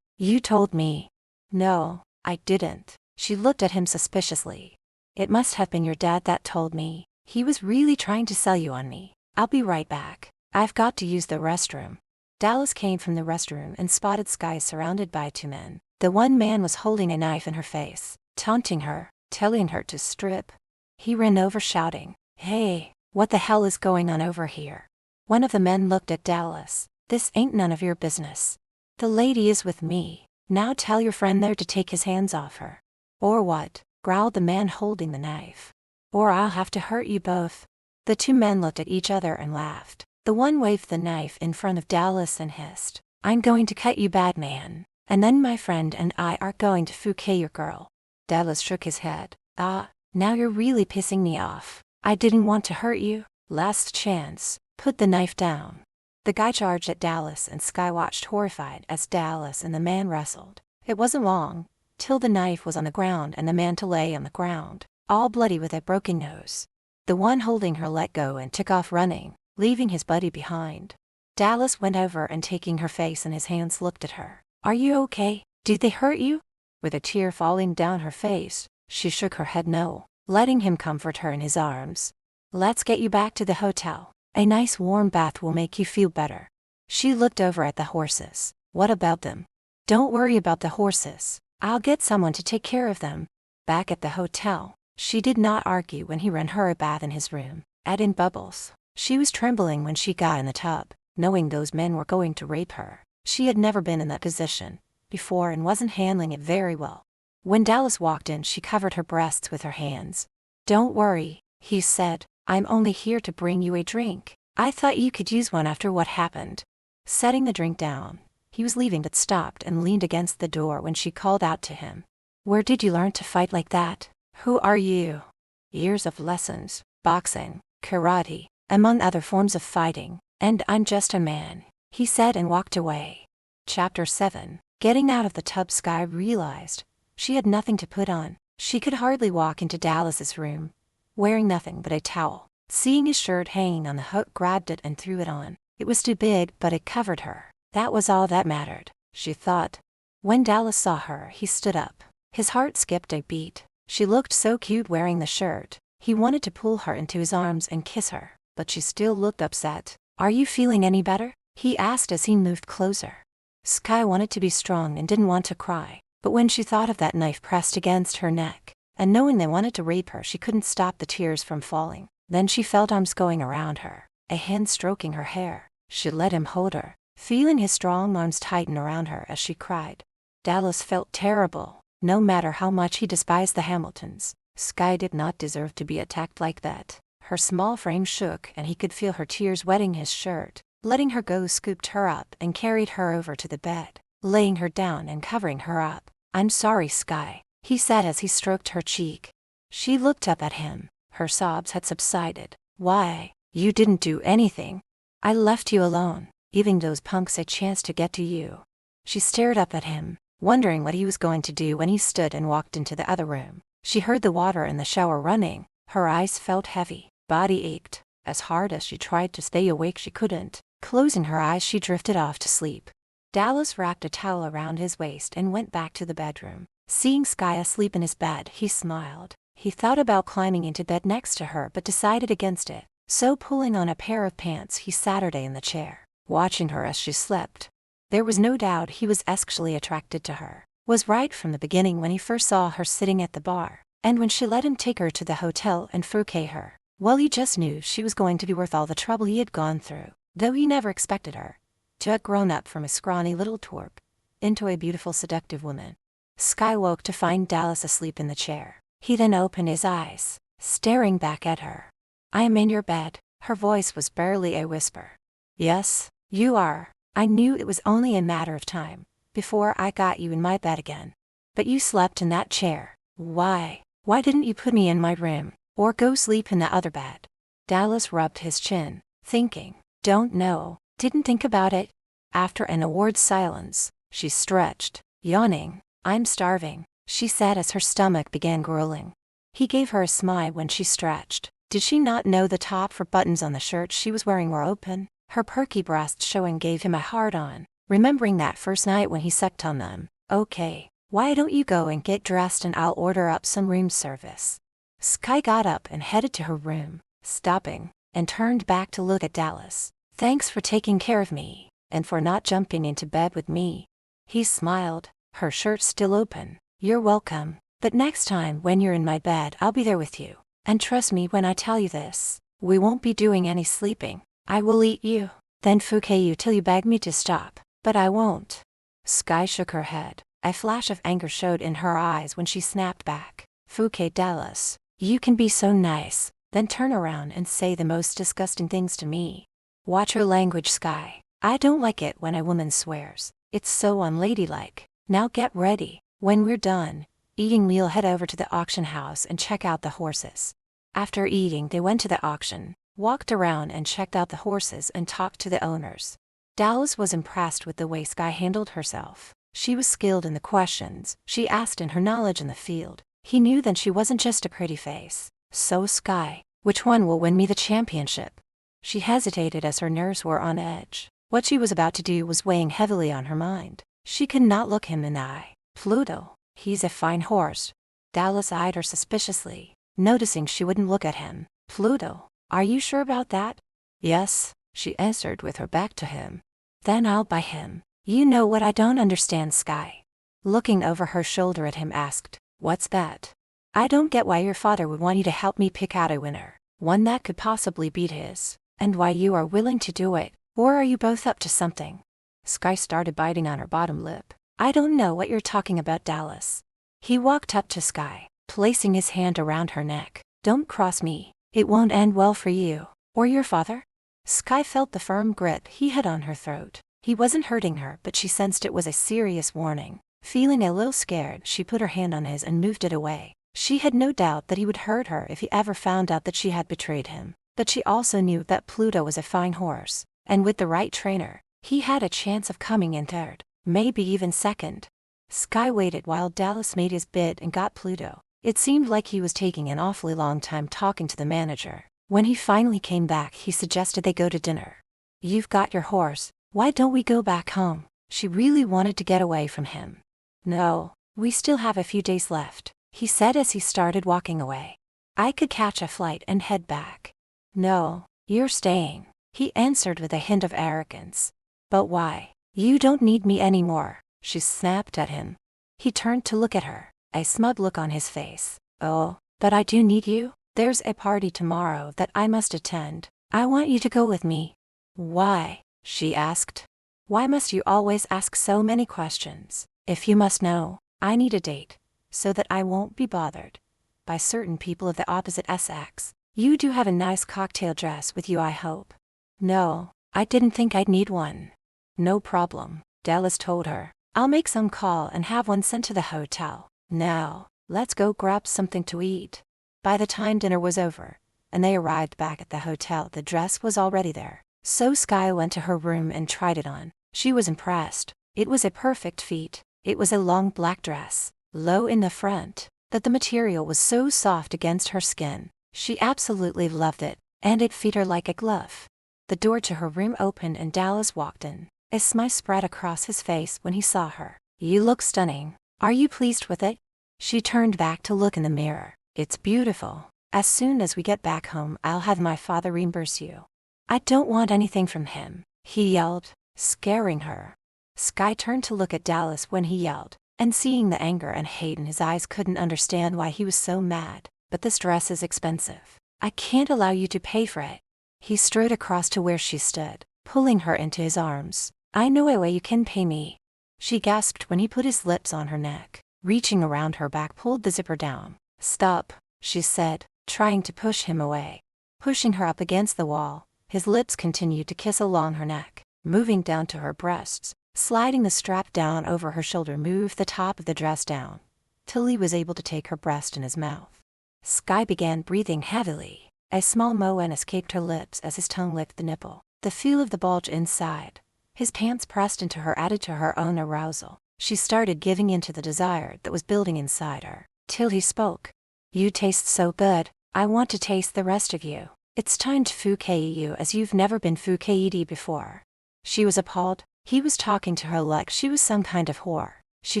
You told me. No, I didn't. She looked at him suspiciously. It must have been your dad that told me. He was really trying to sell you on me. I'll be right back. I've got to use the restroom. Dallas came from the restroom and spotted Sky surrounded by 2 men. The one man was holding a knife in her face, taunting her, telling her to strip. He ran over shouting, "Hey, what the hell is going on over here?" One of the men looked at Dallas. "This ain't none of your business. The lady is with me. Now tell your friend there to take his hands off her." "Or what?" growled the man holding the knife. "Or I'll have to hurt you both." The 2 men looked at each other and laughed. The one waved the knife in front of Dallas and hissed, "I'm going to cut you bad, man. And then my friend and I are going to fouquet your girl." Dallas shook his head. Now you're really pissing me off. I didn't want to hurt you. Last chance. Put the knife down." The guy charged at Dallas and Sky watched horrified as Dallas and the man wrestled. It wasn't long till the knife was on the ground and the man lay on the ground, all bloody with a broken nose. The one holding her let go and took off running, leaving his buddy behind. Dallas went over and taking her face in his hands looked at her. "Are you okay? Did they hurt you?" With a tear falling down her face, she shook her head no, letting him comfort her in his arms. "Let's get you back to the hotel. A nice warm bath will make you feel better." She looked over at the horses. "What about them?" "Don't worry about the horses. I'll get someone to take care of them." Back at the hotel, she did not argue when he ran her a bath in his room, adding bubbles. She was trembling when she got in the tub, knowing those men were going to rape her. She had never been in that position before and wasn't handling it very well. When Dallas walked in, she covered her breasts with her hands. "Don't worry," he said. "I'm only here to bring you a drink. I thought you could use one after what happened." Setting the drink down, he was leaving but stopped and leaned against the door when she called out to him. "Where did you learn to fight like that? Who are you?" "Years of lessons, boxing, karate, among other forms of fighting, and I'm just a man," he said and walked away. Chapter 7. Getting out of the tub, Sky realized she had nothing to put on. She could hardly walk into Dallas's room, wearing nothing but a towel. Seeing his shirt hanging on the hook, grabbed it and threw it on. It was too big, but it covered her. That was all that mattered, she thought. When Dallas saw her, he stood up. His heart skipped a beat. She looked so cute wearing the shirt. He wanted to pull her into his arms and kiss her, but she still looked upset. "Are you feeling any better?" he asked as he moved closer. Sky wanted to be strong and didn't want to cry, but when she thought of that knife pressed against her neck, and knowing they wanted to rape her, she couldn't stop the tears from falling. Then she felt arms going around her, a hand stroking her hair. She let him hold her, feeling his strong arms tighten around her as she cried. Dallas felt terrible. No matter how much he despised the Hamiltons, Sky did not deserve to be attacked like that. Her small frame shook and he could feel her tears wetting his shirt. Letting her go, scooped her up and carried her over to the bed, laying her down and covering her up. "I'm sorry, Sky," he said as he stroked her cheek. She looked up at him. Her sobs had subsided. "Why? You didn't do anything. I left you alone, giving those punks a chance to get to you." She stared up at him, wondering what he was going to do when he stood and walked into the other room. She heard the water in the shower running. Her eyes felt heavy, body ached. As hard as she tried to stay awake, she couldn't. Closing her eyes, she drifted off to sleep. Dallas wrapped a towel around his waist and went back to the bedroom. Seeing Sky asleep in his bed, he smiled. He thought about climbing into bed next to her but decided against it. So pulling on a pair of pants, he sat her in the chair, watching her as she slept. There was no doubt he was sexually attracted to her. Was right from the beginning when he first saw her sitting at the bar, and when she let him take her to the hotel and fouquet her. Well, he just knew she was going to be worth all the trouble he had gone through, though he never expected her to have grown up from a scrawny little twerp into a beautiful, seductive woman. Sky woke to find Dallas asleep in the chair. He then opened his eyes, staring back at her. "I am in your bed." Her voice was barely a whisper. "Yes, you are. I knew it was only a matter of time before I got you in my bed again. But you slept in that chair. Why didn't you put me in my room? or go sleep in the other bed? Dallas rubbed his chin, thinking, don't know, didn't think about it. After an awkward silence, she stretched, yawning. I'm starving, she said as her stomach began growling. He gave her a smile when she stretched. Did she not know the top 4 buttons on the shirt she was wearing were open? Her perky breasts showing gave him a hard-on, remembering that first night when he sucked on them. Okay, why don't you go and get dressed and I'll order up some room service. Sky got up and headed to her room, stopping, and turned back to look at Dallas. Thanks for taking care of me, and for not jumping into bed with me. He smiled, her shirt still open. You're welcome, but next time when you're in my bed I'll be there with you. And trust me when I tell you this, we won't be doing any sleeping. I will eat you, then fuck you till you beg me to stop, but I won't. Sky shook her head. A flash of anger showed in her eyes when she snapped back. Fuck Dallas, you can be so nice, then turn around and say the most disgusting things to me. Watch your language, Sky. I don't like it when a woman swears. It's so unladylike. Now get ready. When we're done eating, we'll head over to the auction house and check out the horses. After eating, they went to the auction, walked around and checked out the horses and talked to the owners. Dallas was impressed with the way Sky handled herself. She was skilled in the questions she asked and her knowledge in the field. He knew then she wasn't just a pretty face. So Sky, which one will win me the championship? She hesitated as her nerves were on edge. What she was about to do was weighing heavily on her mind. She could not look him in the eye. Pluto, he's a fine horse. Dallas eyed her suspiciously, noticing she wouldn't look at him. Pluto, are you sure about that? Yes, she answered with her back to him. Then I'll buy him. You know what I don't understand, Sky. Looking over her shoulder at him asked, what's that? I don't get why your father would want you to help me pick out a winner, one that could possibly beat his, and why you are willing to do it, or are you both up to something? Sky started biting on her bottom lip. I don't know what you're talking about, Dallas. He walked up to Sky, placing his hand around her neck. Don't cross me. It won't end well for you, or your father. Sky felt the firm grip he had on her throat. He wasn't hurting her, but she sensed it was a serious warning. Feeling a little scared, she put her hand on his and moved it away. She had no doubt that he would hurt her if he ever found out that she had betrayed him, but she also knew that Pluto was a fine horse, and with the right trainer, he had a chance of coming in third, maybe even second. Sky waited while Dallas made his bid and got Pluto. It seemed like he was taking an awfully long time talking to the manager. When he finally came back, he suggested they go to dinner. You've got your horse, why don't we go back home? She really wanted to get away from him. No, we still have a few days left, he said as he started walking away. I could catch a flight and head back. No, you're staying, he answered with a hint of arrogance. But why? You don't need me anymore, she snapped at him. He turned to look at her, a smug look on his face. Oh, but I do need you. There's a party tomorrow that I must attend. I want you to go with me. Why? She asked. Why must you always ask so many questions? If you must know, I need a date, so that I won't be bothered by certain people of the opposite sex. You do have a nice cocktail dress with you, I hope. No, I didn't think I'd need one. No problem, Dallas told her. I'll make some call and have one sent to the hotel. Now, let's go grab something to eat. By the time dinner was over, and they arrived back at the hotel, the dress was already there. So Sky went to her room and tried it on. She was impressed. It was a perfect fit. It was a long black dress, low in the front, that the material was so soft against her skin. She absolutely loved it, and it fit her like a glove. The door to her room opened and Dallas walked in. A smile spread across his face when he saw her. You look stunning. Are you pleased with it? She turned back to look in the mirror. It's beautiful. As soon as we get back home, I'll have my father reimburse you. I don't want anything from him, he yelled, scaring her. Sky turned to look at Dallas when he yelled, and seeing the anger and hate in his eyes couldn't understand why he was so mad. But this dress is expensive. I can't allow you to pay for it. He strode across to where she stood, pulling her into his arms. I know a way you can pay me. She gasped when he put his lips on her neck, reaching around her back, pulled the zipper down. Stop, she said, trying to push him away. Pushing her up against the wall, his lips continued to kiss along her neck, moving down to her breasts, sliding the strap down over her shoulder, moved the top of the dress down, till he was able to take her breast in his mouth. Sky began breathing heavily. A small moan escaped her lips as his tongue licked the nipple. The feel of the bulge inside his pants pressed into her added to her own arousal. She started giving in to the desire that was building inside her, till he spoke. You taste so good, I want to taste the rest of you. It's time to fukai you as you've never been fukaidi before. She was appalled. He was talking to her like she was some kind of whore. She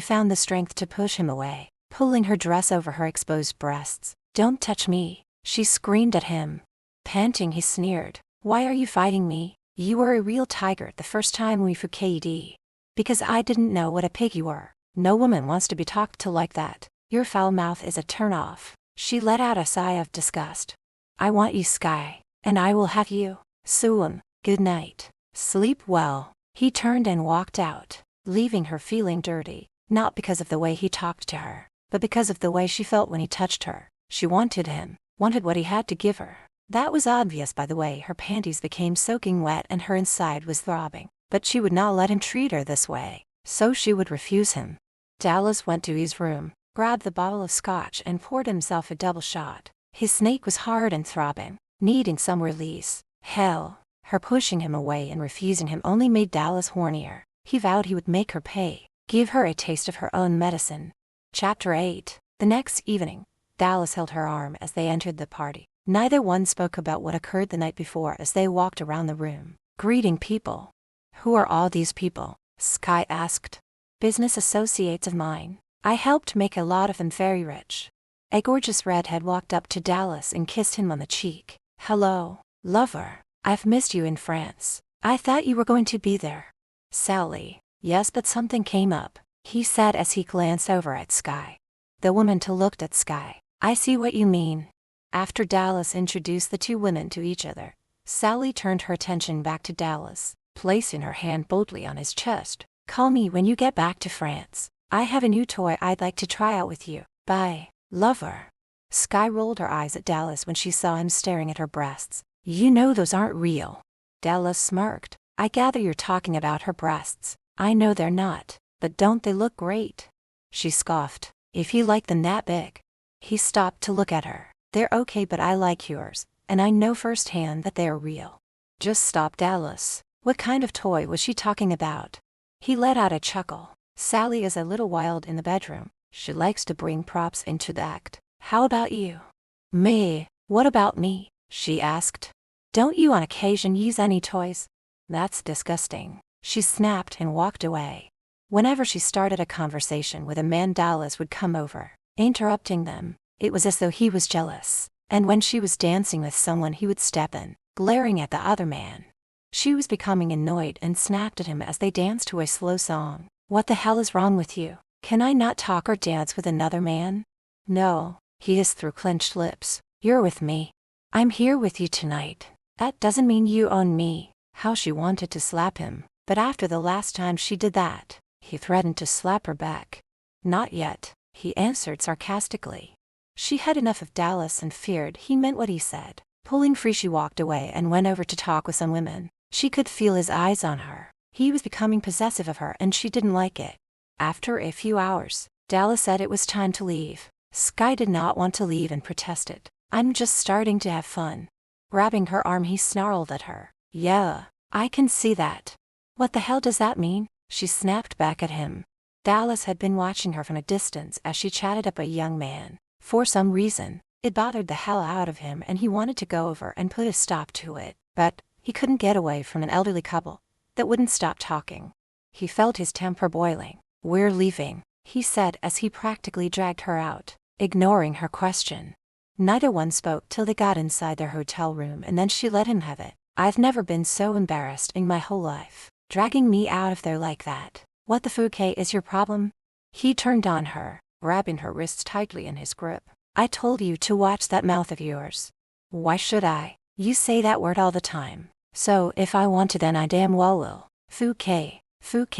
found the strength to push him away, pulling her dress over her exposed breasts. Don't touch me, she screamed at him. Panting, he sneered. Why are you fighting me? You were a real tiger the first time we fukaidi. Because I didn't know what a pig you were. No woman wants to be talked to like that. Your foul mouth is a turn-off. She let out a sigh of disgust. I want you, Sky, and I will have you soon. Good night. Sleep well. He turned and walked out, leaving her feeling dirty, not because of the way he talked to her, but because of the way she felt when he touched her. She wanted him, wanted what he had to give her. That was obvious by the way her panties became soaking wet and her inside was throbbing, but she would not let him treat her this way, so she would refuse him. Dallas went to his room, grabbed the bottle of scotch and poured himself a double shot. His snake was hard and throbbing, needing some release. Hell, her pushing him away and refusing him only made Dallas hornier. He vowed he would make her pay, give her a taste of her own medicine. Chapter 8. The next evening, Dallas held her arm as they entered the party. Neither one spoke about what occurred the night before as they walked around the room, greeting people. Who are all these people? Sky asked. Business associates of mine. I helped make a lot of them very rich. A gorgeous redhead walked up to Dallas and kissed him on the cheek. Hello, lover. I've missed you in France. I thought you were going to be there. Sally. Yes, but something came up, he said as he glanced over at Sky. The woman looked at Sky. I see what you mean. After Dallas introduced the two women to each other, Sally turned her attention back to Dallas, placing her hand boldly on his chest. Call me when you get back to France. I have a new toy I'd like to try out with you. Bye, lover. Sky rolled her eyes at Dallas when she saw him staring at her breasts. You know those aren't real. Dallas smirked. I gather you're talking about her breasts. I know they're not, but don't they look great? She scoffed. If you like them that big. He stopped to look at her. They're okay, but I like yours, and I know firsthand that they are real. Just stop, Dallas. What kind of toy was she talking about? He let out a chuckle. Sally is a little wild in the bedroom. She likes to bring props into the act. How about you? Me? What about me? She asked. Don't you on occasion use any toys? That's disgusting. She snapped and walked away. Whenever she started a conversation with a man, Dallas would come over, interrupting them. It was as though he was jealous, and when she was dancing with someone he would step in, glaring at the other man. She was becoming annoyed and snapped at him as they danced to a slow song. What the hell is wrong with you? Can I not talk or dance with another man? No, he hissed through clenched lips. You're with me. I'm here with you tonight. That doesn't mean you own me. How she wanted to slap him, but after the last time she did that, he threatened to slap her back. Not yet, he answered sarcastically. She had enough of Dallas and feared he meant what he said. Pulling free, she walked away and went over to talk with some women. She could feel his eyes on her. He was becoming possessive of her and she didn't like it. After a few hours, Dallas said it was time to leave. Sky did not want to leave and protested. I'm just starting to have fun. Grabbing her arm, he snarled at her. Yeah, I can see that. What the hell does that mean? She snapped back at him. Dallas had been watching her from a distance as she chatted up a young man. For some reason, it bothered the hell out of him and he wanted to go over and put a stop to it, but he couldn't get away from an elderly couple that wouldn't stop talking. He felt his temper boiling. We're leaving, he said as he practically dragged her out, ignoring her question. Neither one spoke till they got inside their hotel room and then she let him have it. I've never been so embarrassed in my whole life. Dragging me out of there like that. What the fuck is your problem? He turned on her, grabbing her wrists tightly in his grip. I told you to watch that mouth of yours. Why should I? You say that word all the time. So if I want to, then I damn well will. Fuck, fuck,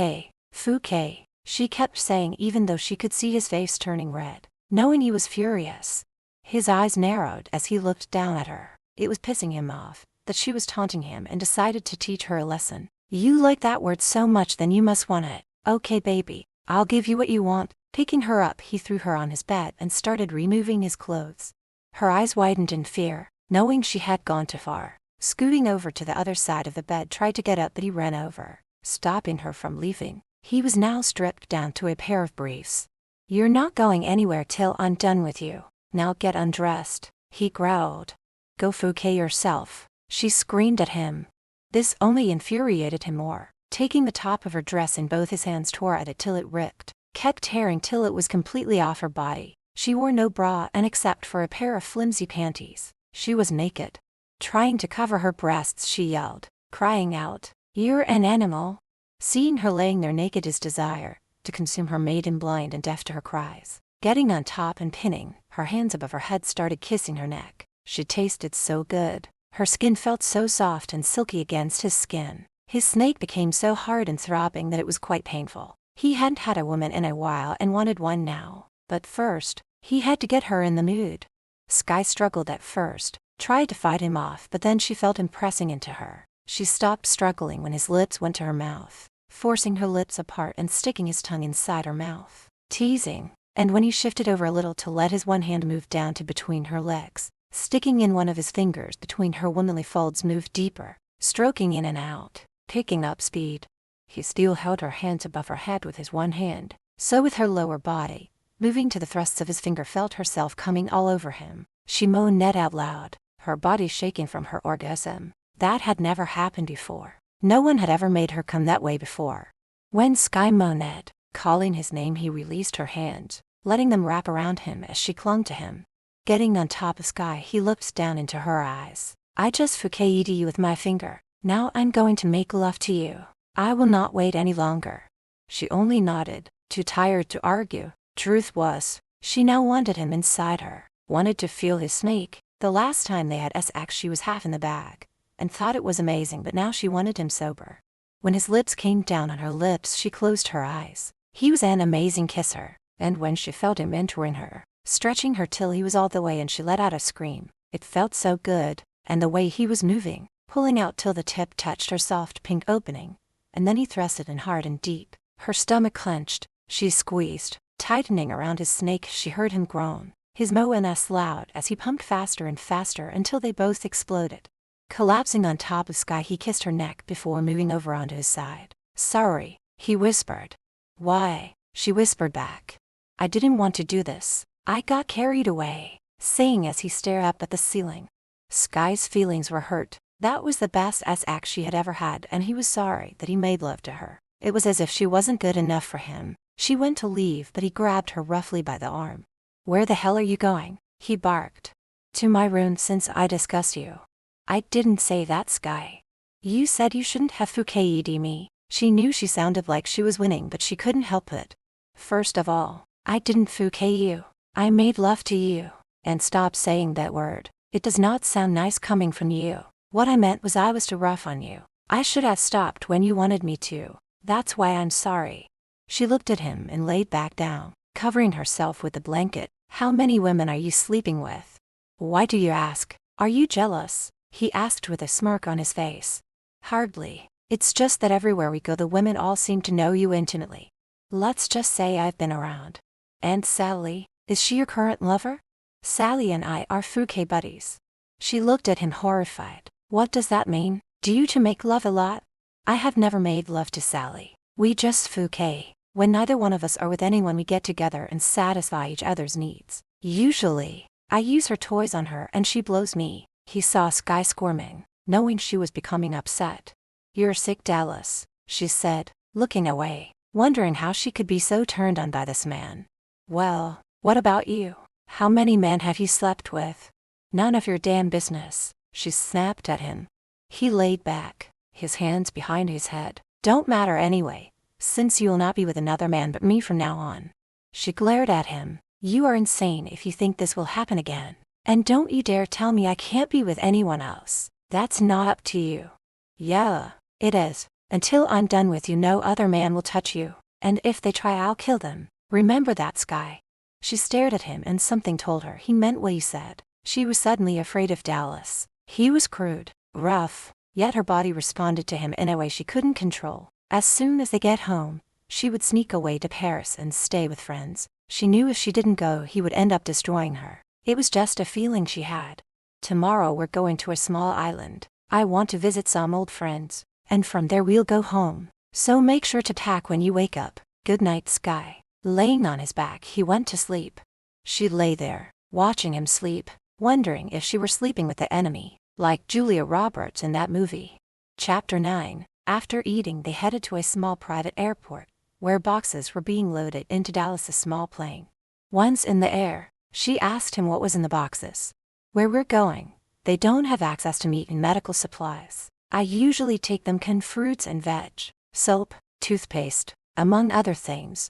fuck. She kept saying even though she could see his face turning red, knowing he was furious. His eyes narrowed as he looked down at her. It was pissing him off that she was taunting him and decided to teach her a lesson. You like that word so much, then you must want it. Okay, baby, I'll give you what you want. Picking her up, he threw her on his bed and started removing his clothes. Her eyes widened in fear, knowing she had gone too far. Scooting over to the other side of the bed, tried to get up, but he ran over, stopping her from leaving. He was now stripped down to a pair of briefs. "You're not going anywhere till I'm done with you. Now get undressed," he growled. "Go fouquet yourself," she screamed at him. This only infuriated him more. Taking the top of her dress in both his hands, tore at it till it ripped, kept tearing till it was completely off her body. She wore no bra, and except for a pair of flimsy panties, she was naked. Trying to cover her breasts, she yelled, crying out, "You're an animal!" Seeing her laying there naked, his desire to consume her made him blind and deaf to her cries. Getting on top and pinning her hands above her head, started kissing her neck. She tasted so good. Her skin felt so soft and silky against his skin. His snake became so hard and throbbing that it was quite painful. He hadn't had a woman in a while and wanted one now. But first, he had to get her in the mood. Sky struggled at first, tried to fight him off, but then she felt him pressing into her. She stopped struggling when his lips went to her mouth, forcing her lips apart and sticking his tongue inside her mouth, teasing. And when he shifted over a little to let his one hand move down to between her legs, sticking in one of his fingers between her womanly folds, moved deeper, stroking in and out, picking up speed. He still held her hands above her head with his one hand, so with her lower body, moving to the thrusts of his finger, felt herself coming all over him. She moaned out loud, her body shaking from her orgasm. That had never happened before. No one had ever made her come that way before. When Sky moaned, calling his name, he released her hands, letting them wrap around him as she clung to him. Getting on top of Sky, he looked down into her eyes. "I just fouqueted you with my finger. Now I'm going to make love to you. I will not wait any longer." She only nodded, too tired to argue. Truth was, she now wanted him inside her, wanted to feel his snake. The last time they had sex, she was half in the bag, and thought it was amazing, but now she wanted him sober. When his lips came down on her lips, she closed her eyes. He was an amazing kisser, and when she felt him entering her, stretching her till he was all the way, and she let out a scream. It felt so good, and the way he was moving, pulling out till the tip touched her soft pink opening, and then he thrust it in hard and deep. Her stomach clenched, she squeezed, tightening around his snake. She heard him groan, his moans loud as he pumped faster and faster until they both exploded. Collapsing on top of Sky, he kissed her neck before moving over onto his side. "Sorry," he whispered. "Why?" she whispered back. "I didn't want to do this. I got carried away," saying as he stared up at the ceiling. Sky's feelings were hurt. That was the best sex she had ever had, and he was sorry that he made love to her. It was as if she wasn't good enough for him. She went to leave, but he grabbed her roughly by the arm. "Where the hell are you going?" he barked. "To my room, since I discussed you." "I didn't say that, Sky. You said you shouldn't have fouqueted me." She knew she sounded like she was winning, but she couldn't help it. "First of all, I didn't fouquet you. I made love to you." "And stop saying that word. It does not sound nice coming from you. What I meant was I was too rough on you. I should have stopped when you wanted me to. That's why I'm sorry." She looked at him and laid back down, covering herself with the blanket. "How many women are you sleeping with?" "Why do you ask? Are you jealous?" he asked with a smirk on his face. "Hardly. It's just that everywhere we go, the women all seem to know you intimately. Let's just say I've been around." "And Sally, is she your current lover?" "Sally and I are fouquet buddies." She looked at him horrified. "What does that mean? Do you two make love a lot?" "I have never made love to Sally. We just fouquet. When neither one of us are with anyone, we get together and satisfy each other's needs. Usually, I use her toys on her and she blows me." He saw Sky squirming, knowing she was becoming upset. "You're sick, Dallas," she said, looking away, wondering how she could be so turned on by this man. "Well, what about you? How many men have you slept with?" "None of your damn business," she snapped at him. He laid back, his hands behind his head. "Don't matter anyway, since you'll not be with another man but me from now on." She glared at him. "You are insane if you think this will happen again. And don't you dare tell me I can't be with anyone else. That's not up to you." "Yeah, it is. Until I'm done with you, no other man will touch you. And if they try, I'll kill them. Remember that, Sky." She stared at him, and something told her he meant what he said. She was suddenly afraid of Dallas. He was crude, rough, yet her body responded to him in a way she couldn't control. As soon as they get home, she would sneak away to Paris and stay with friends. She knew if she didn't go, he would end up destroying her. It was just a feeling she had. Tomorrow we're going to a small island. I want to visit some old friends, and from there we'll go home. So make sure to pack when you wake up. Good night, Sky. Laying on his back, he went to sleep. She lay there, watching him sleep, wondering if she were sleeping with the enemy, like Julia Roberts in that movie. Chapter 9. After eating, they headed to a small private airport, where boxes were being loaded into Dallas's small plane. Once in the air, she asked him what was in the boxes. Where we're going, they don't have access to meat and medical supplies. I usually take them canned fruits and veg, soap, toothpaste, among other things.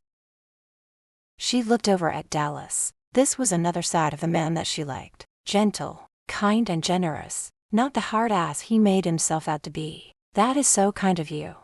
She looked over at Dallas. This was another side of the man that she liked. Gentle, kind and generous, not the hard ass he made himself out to be. That is so kind of you.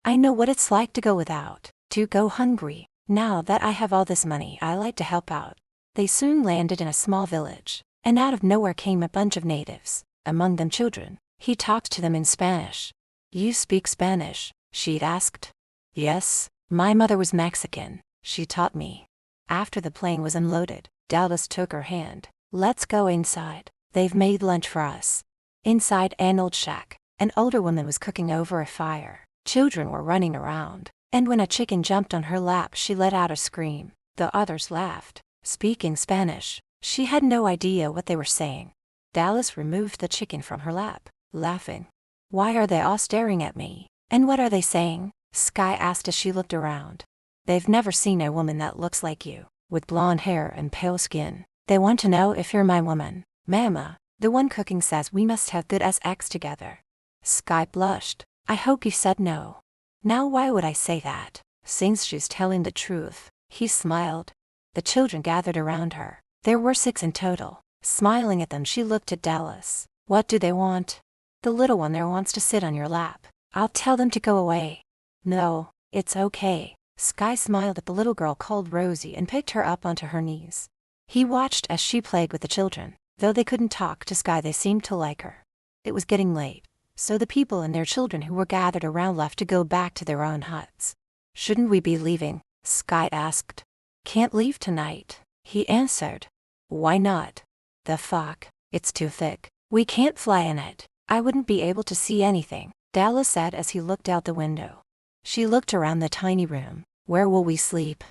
I know what it's like to go without, to go hungry. Now that I have all this money, I like to help out. They soon landed in a small village, and out of nowhere came a bunch of natives, among them children. He talked to them in Spanish. You speak Spanish? She asked. Yes, my mother was Mexican. She taught me. After the plane was unloaded, Dallas took her hand. Let's go inside. They've made lunch for us. Inside an old shack, an older woman was cooking over a fire. Children were running around, and when a chicken jumped on her lap, she let out a scream. The others laughed. Speaking Spanish, she had no idea what they were saying. Dallas removed the chicken from her lap, laughing. Why are they all staring at me? And what are they saying? Sky asked as she looked around. They've never seen a woman that looks like you, with blonde hair and pale skin. They want to know if you're my woman. Mama, the one cooking says we must have good sex together. Sky blushed. I hope you said no. Now why would I say that? Since she's telling the truth. He smiled. The children gathered around her. There were 6 in total. Smiling at them, she looked at Dallas. What do they want? The little one there wants to sit on your lap. I'll tell them to go away. No, it's okay. Sky smiled at the little girl called Rosie and picked her up onto her knees. He watched as she played with the children. Though they couldn't talk to Sky, they seemed to like her. It was getting late, so the people and their children who were gathered around left to go back to their own huts. Shouldn't we be leaving? Sky asked. Can't leave tonight, he answered. Why not? The fog, it's too thick. We can't fly in it. I wouldn't be able to see anything, Dallas said as he looked out the window. She looked around the tiny room. Where will we sleep?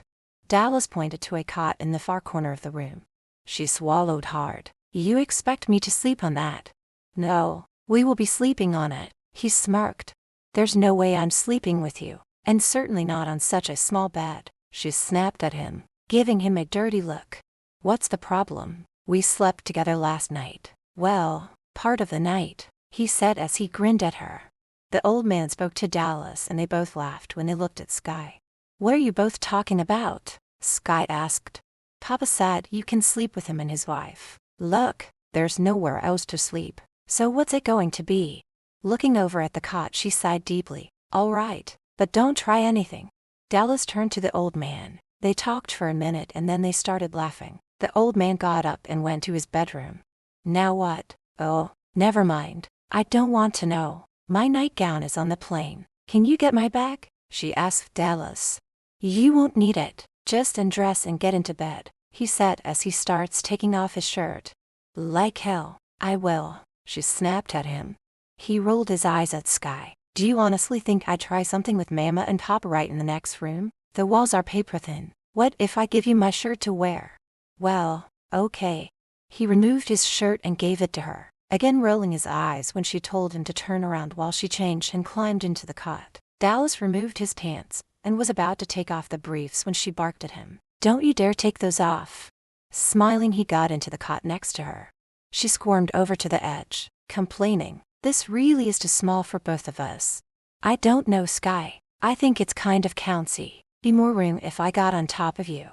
Dallas pointed to a cot in the far corner of the room. She swallowed hard. You expect me to sleep on that? No, we will be sleeping on it, he smirked. There's no way I'm sleeping with you, and certainly not on such a small bed. She snapped at him, giving him a dirty look. What's the problem? We slept together last night. Well, part of the night, he said as he grinned at her. The old man spoke to Dallas and they both laughed when they looked at Sky. What are you both talking about? Sky asked. Papa said you can sleep with him and his wife. Look, there's nowhere else to sleep, so what's it going to be? Looking over at the cot, she sighed deeply. All right, but don't try anything. Dallas turned to the old man. They talked for a minute and then they started laughing. The old man got up and went to his bedroom. Now what? Oh, never mind. I don't want to know. My nightgown is on the plane. Can you get my bag? She asked Dallas. You won't need it. Just undress and get into bed, he said as he starts taking off his shirt. Like hell, I will, she snapped at him. He rolled his eyes at Sky. Do you honestly think I'd try something with Mama and Papa right in the next room? The walls are paper thin. What if I give you my shirt to wear? Well, okay. He removed his shirt and gave it to her, again rolling his eyes when she told him to turn around while she changed and climbed into the cot. Dallas removed his pants and was about to take off the briefs when she barked at him. Don't you dare take those off. Smiling, he got into the cot next to her. She squirmed over to the edge, complaining, this really is too small for both of us. I don't know, Sky. I think it's kind of county. Be more room if I got on top of you.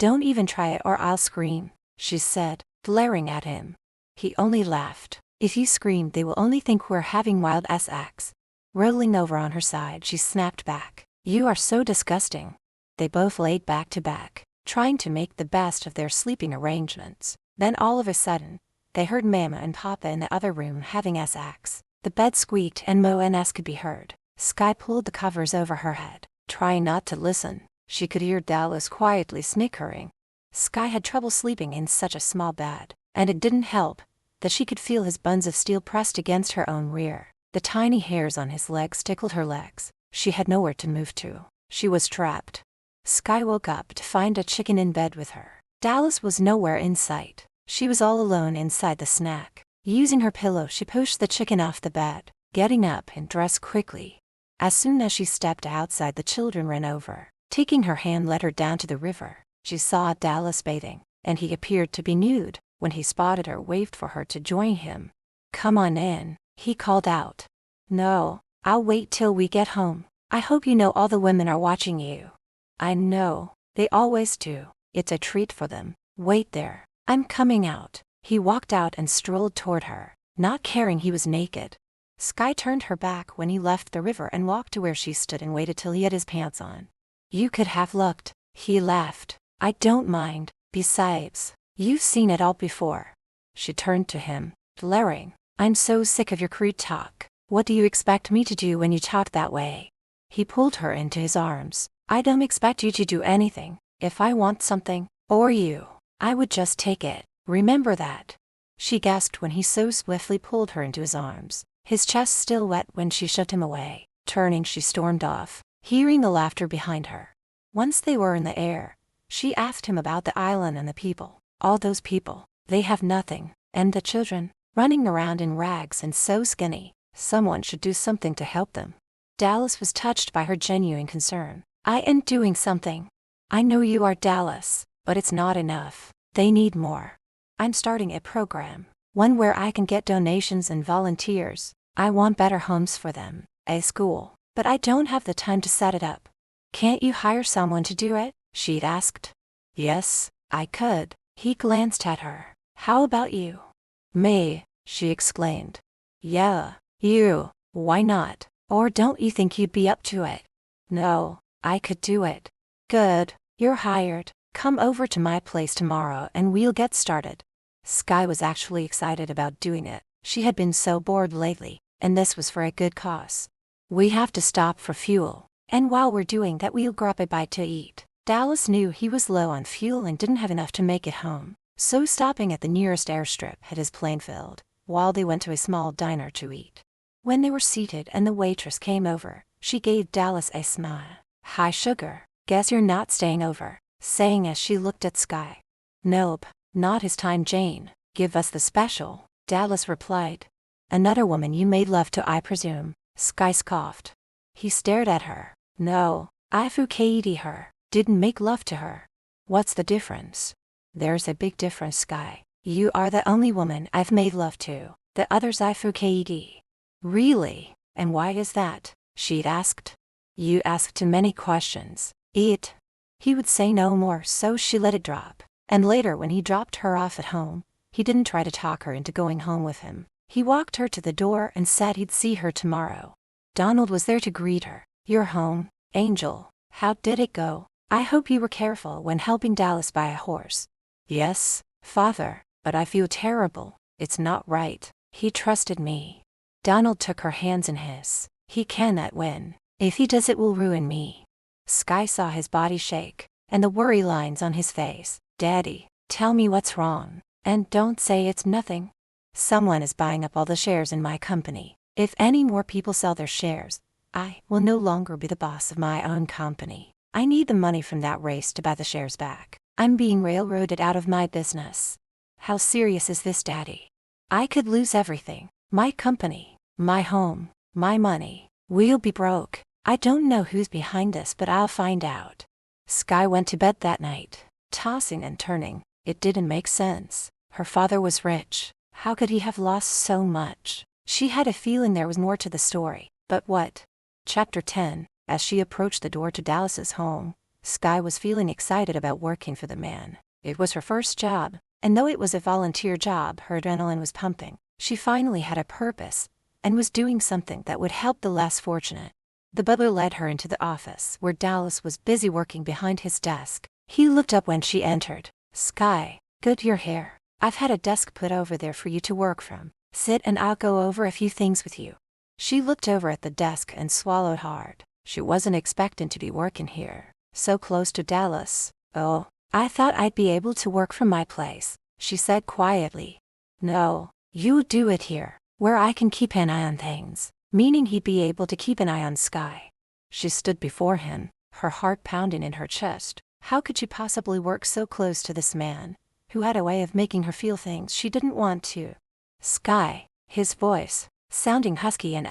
Don't even try it or I'll scream, she said, glaring at him. He only laughed. If you scream, they will only think we're having wild sex. Rolling over on her side, she snapped back. You are so disgusting. They both laid back to back, trying to make the best of their sleeping arrangements. Then all of a sudden, they heard Mama and Papa in the other room having sex. The bed squeaked and Moa's could be heard. Sky pulled the covers over her head, trying not to listen. She could hear Dallas quietly snickering. Sky had trouble sleeping in such a small bed, And it didn't help that she could feel his buns of steel pressed against her own rear. The tiny hairs on his legs tickled her legs. She had nowhere to move to. She was trapped. Skye woke up to find a chicken in bed with her. Dallas was nowhere in sight. She was all alone inside the snack. Using her pillow, she pushed the chicken off the bed, getting up and dressed quickly. As soon as she stepped outside, the children ran over. Taking her hand led her down to the river. She saw Dallas bathing, and he appeared to be nude. When he spotted her, waved for her to join him. "Come on in," he called out. "No, I'll wait till we get home. I hope you know all the women are watching you." "I know, they always do. It's a treat for them. Wait there. I'm coming out." He walked out and strolled toward her, not caring he was naked. Skye turned her back when he left the river and walked to where she stood and waited till he had his pants on. "You could have looked," he laughed. "I don't mind. Besides, you've seen it all before." She turned to him, glaring. "I'm so sick of your crude talk. What do you expect me to do when you talk that way?" He pulled her into his arms. "I don't expect you to do anything. If I want something, or you, I would just take it. Remember that." She gasped when he so swiftly pulled her into his arms, his chest still wet when she shoved him away. Turning, she stormed off, hearing the laughter behind her. Once they were in the air, she asked him about the island and the people. "All those people, they have nothing. And the children, running around in rags and so skinny. Someone should do something to help them." Dallas was touched by her genuine concern. "I am doing something. I know you are, Dallas, but it's not enough. They need more. I'm starting a program, one where I can get donations and volunteers. I want better homes for them, a school, but I don't have the time to set it up." "Can't you hire someone to do it?" she'd asked. "Yes, I could." He glanced at her. "How about you?" "Me?" she exclaimed. "Yeah, you. Why not? Or don't you think you'd be up to it?" "No, I could do it." "Good, you're hired. Come over to my place tomorrow and we'll get started." Skye was actually excited about doing it. She had been so bored lately, and this was for a good cause. "We have to stop for fuel, and while we're doing that we'll grab a bite to eat." Dallas knew he was low on fuel and didn't have enough to make it home, so stopping at the nearest airstrip had his plane filled, while they went to a small diner to eat. When they were seated and the waitress came over, she gave Dallas a smile. "Hi, sugar. Guess you're not staying over," saying as she looked at Skye. "Nope, not his time, Jane. Give us the special," Dallas replied. "Another woman you made love to, I presume," Skye scoffed. He stared at her. "No, I fukated her. Didn't make love to her." "What's the difference?" "There's a big difference, Skye. You are the only woman I've made love to. The others I fukated." "Really? And why is that?" she'd asked. "You ask too many questions. Eat." He would say no more, so she let it drop. And later, when he dropped her off at home, he didn't try to talk her into going home with him. He walked her to the door and said he'd see her tomorrow. Donald was there to greet her. "You're home, Angel. How did it go? I hope you were careful when helping Dallas buy a horse." "Yes, Father, but I feel terrible. It's not right. He trusted me." Donald took her hands in his. "He cannot win. If he does, it will ruin me." Skye saw his body shake, and the worry lines on his face. "Daddy, tell me what's wrong, and don't say it's nothing." "Someone is buying up all the shares in my company. If any more people sell their shares, I will no longer be the boss of my own company. I need the money from that race to buy the shares back. I'm being railroaded out of my business." "How serious is this, Daddy?" "I could lose everything. My company, my home, my money. We'll be broke. I don't know who's behind this, but I'll find out." Skye went to bed that night, tossing and turning. It didn't make sense. Her father was rich. How could he have lost so much? She had a feeling there was more to the story, but what? Chapter 10. As she approached the door to Dallas's home, Skye was feeling excited about working for the man. It was her first job, and though it was a volunteer job, her adrenaline was pumping. She finally had a purpose, and was doing something that would help the less fortunate. The butler led her into the office, where Dallas was busy working behind his desk. He looked up when she entered. "Skye, good, you're here. I've had a desk put over there for you to work from. Sit and I'll go over a few things with you." She looked over at the desk and swallowed hard. She wasn't expecting to be working here, so close to Dallas. "Oh, I thought I'd be able to work from my place." she said quietly. No, you do it here, where I can keep an eye on things, meaning he'd be able to keep an eye on Sky. She stood before him, her heart pounding in her chest. How could she possibly work so close to this man, who had a way of making her feel things she didn't want to? Sky, his voice, sounding husky and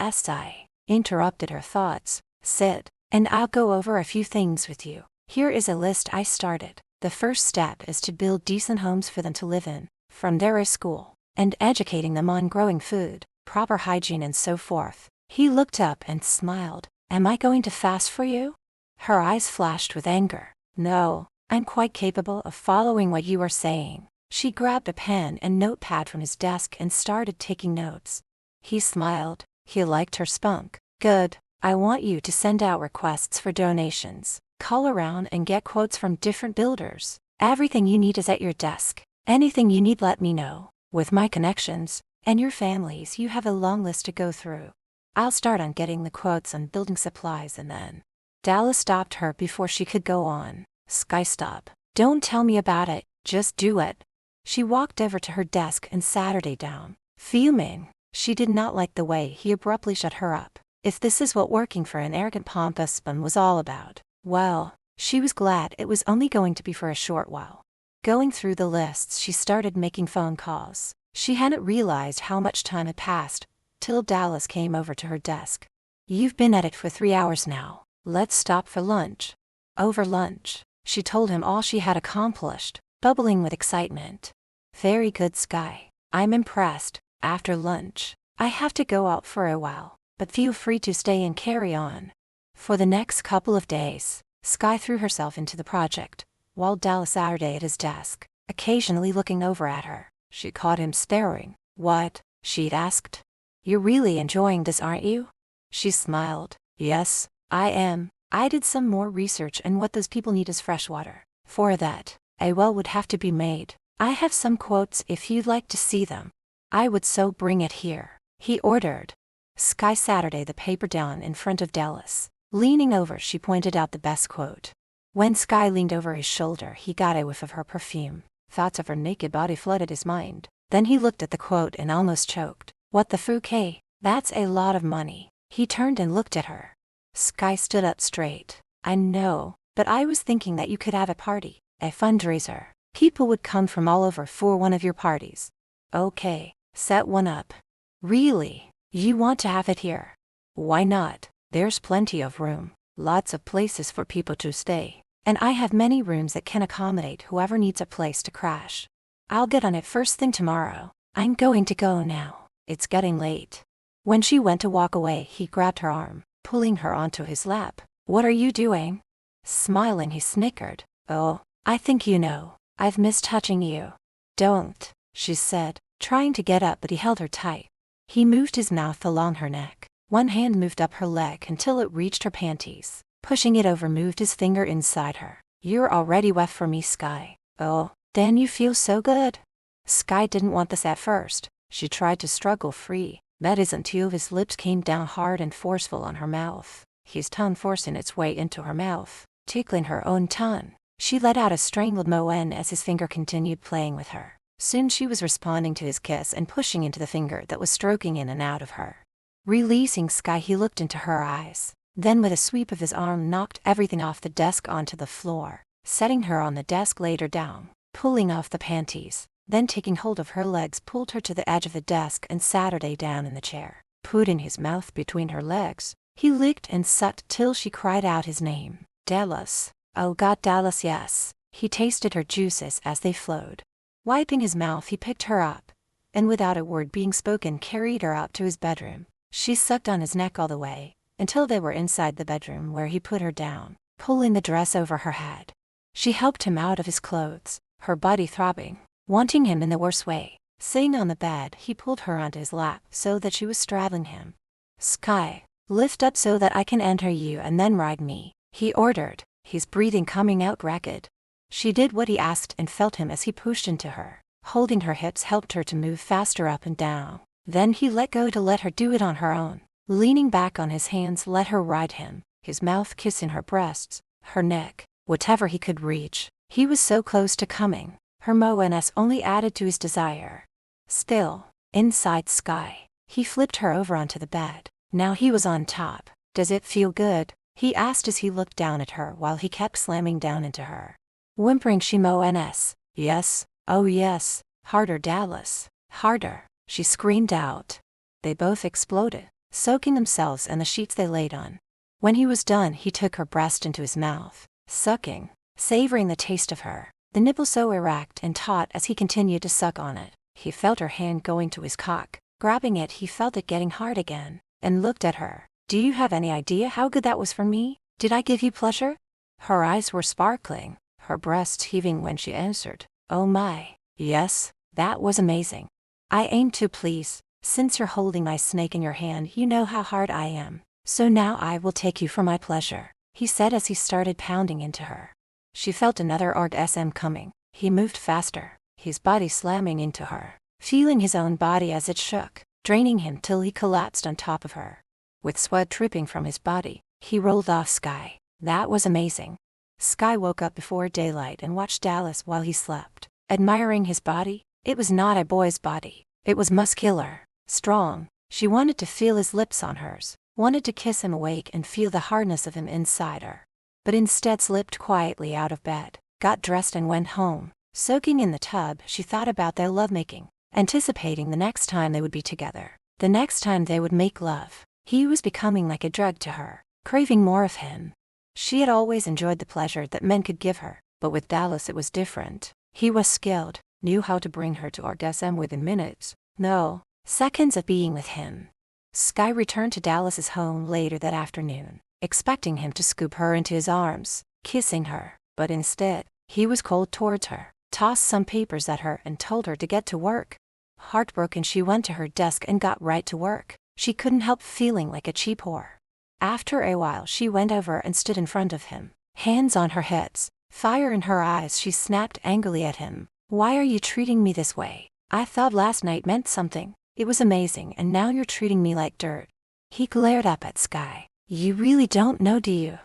interrupted her thoughts. Sit, and I'll go over a few things with you. Here is a list I started. The first step is to build decent homes for them to live in. From there is school, and educating them on growing food, proper hygiene and so forth. He looked up and smiled. Am I going to fast for you? Her eyes flashed with anger. No, I'm quite capable of following what you are saying. She grabbed a pen and notepad from his desk and started taking notes. He smiled. He liked her spunk. Good. I want you to send out requests for donations. Call around and get quotes from different builders. Everything you need is at your desk. Anything you need, let me know. With my connections and your families, you have a long list to go through. I'll start on getting the quotes on building supplies and then. Dallas stopped her before she could go on. Sky, stop. Don't tell me about it, just do it. She walked over to her desk and sat her down. Fuming, she did not like the way he abruptly shut her up. If this is what working for an arrogant pompous bum was all about, well, she was glad it was only going to be for a short while. Going through the lists, she started making phone calls. She hadn't realized how much time had passed till Dallas came over to her desk. You've been at it for 3 hours now. Let's stop for lunch. Over lunch, she told him all she had accomplished, bubbling with excitement. Very good, Sky. I'm impressed. After lunch, I have to go out for a while, but feel free to stay and carry on. For the next couple of days, Sky threw herself into the project, while Dallas sat at his desk, occasionally looking over at her. She caught him staring. What? She'd asked. You're really enjoying this, aren't you? She smiled. Yes, I am. I did some more research, and what those people need is fresh water. For that, a well would have to be made. I have some quotes if you'd like to see them. I would so bring it here, he ordered. Sky sat the paper down in front of Dallas. Leaning over, she pointed out the best quote. When Sky leaned over his shoulder, he got a whiff of her perfume. Thoughts of her naked body flooded his mind. Then he looked at the quote and almost choked. What the fuck, hey? That's a lot of money. He turned and looked at her. Sky stood up straight. I know, but I was thinking that you could have a party, a fundraiser. People would come from all over for one of your parties. Okay, set one up. Really? You want to have it here? Why not? There's plenty of room, lots of places for people to stay, and I have many rooms that can accommodate whoever needs a place to crash. I'll get on it first thing tomorrow. I'm going to go now. It's getting late. When she went to walk away, he grabbed her arm, pulling her onto his lap. What are you doing? Smiling, he snickered. Oh, I think you know. I've missed touching you. Don't, she said, trying to get up, but he held her tight. He moved his mouth along her neck. One hand moved up her leg until it reached her panties. Pushing it over, moved his finger inside her. You're already wet for me, Sky. Oh, then you feel so good. Sky didn't want this at first. She tried to struggle free. That is until his lips came down hard and forceful on her mouth, his tongue forcing its way into her mouth, tickling her own tongue. She let out a strangled moan as his finger continued playing with her. Soon she was responding to his kiss and pushing into the finger that was stroking in and out of her. Releasing Sky, he looked into her eyes. Then with a sweep of his arm knocked everything off the desk onto the floor. Setting her on the desk, laid her down, pulling off the panties. Then taking hold of her legs, pulled her to the edge of the desk and sat her down in the chair. Putting his mouth between her legs, he licked and sucked till she cried out his name. Dallas. Oh God, Dallas, yes. He tasted her juices as they flowed. Wiping his mouth, he picked her up, and without a word being spoken, carried her out to his bedroom. She sucked on his neck all the way, until they were inside the bedroom, where he put her down, pulling the dress over her head. She helped him out of his clothes, her body throbbing, wanting him in the worst way. Sitting on the bed, he pulled her onto his lap so that she was straddling him. Sky, lift up so that I can enter you and then ride me, he ordered, his breathing coming out ragged. She did what he asked and felt him as he pushed into her. Holding her hips helped her to move faster up and down. Then he let go to let her do it on her own. Leaning back on his hands, let her ride him, his mouth kissing her breasts, her neck, whatever he could reach. He was so close to coming. Her moans only added to his desire. Still, inside Sky, he flipped her over onto the bed. Now he was on top. "Does it feel good?" he asked as he looked down at her while he kept slamming down into her. Whimpering, she moans, "Yes, oh yes, harder Dallas, harder," she screamed out. They both exploded, soaking themselves in the sheets they laid on. When he was done, he took her breast into his mouth, sucking, savoring the taste of her, the nipple so erect and taut as he continued to suck on it. He felt her hand going to his cock. Grabbing it, he felt it getting hard again, and looked at her. "Do you have any idea how good that was for me? Did I give you pleasure?" Her eyes were sparkling, her breasts heaving when she answered, "Oh my, yes, that was amazing. I aim to please. Since you're holding my snake in your hand, you know how hard I am. So now I will take you for my pleasure," he said as he started pounding into her. She felt another orgasm coming. He moved faster, his body slamming into her, feeling his own body as it shook, draining him till he collapsed on top of her. With sweat dripping from his body, he rolled off Sky. That was amazing. Sky woke up before daylight and watched Dallas while he slept, admiring his body. It was not a boy's body. It was muscular, strong. She wanted to feel his lips on hers, wanted to kiss him awake and feel the hardness of him inside her. But instead slipped quietly out of bed, got dressed and went home. Soaking in the tub, she thought about their lovemaking, anticipating the next time they would be together, the next time they would make love. He was becoming like a drug to her, craving more of him. She had always enjoyed the pleasure that men could give her, but with Dallas it was different. He was skilled, knew how to bring her to orgasm within minutes, no, seconds of being with him. Sky returned to Dallas's home later that afternoon, expecting him to scoop her into his arms, kissing her, but instead, he was cold towards her, tossed some papers at her and told her to get to work. Heartbroken, she went to her desk and got right to work. She couldn't help feeling like a cheap whore. After a while, she went over and stood in front of him, hands on her hips, fire in her eyes. She snapped angrily at him. "Why are you treating me this way? I thought last night meant something. It was amazing, and now you're treating me like dirt." He glared up at Sky. "You really don't know, do you?"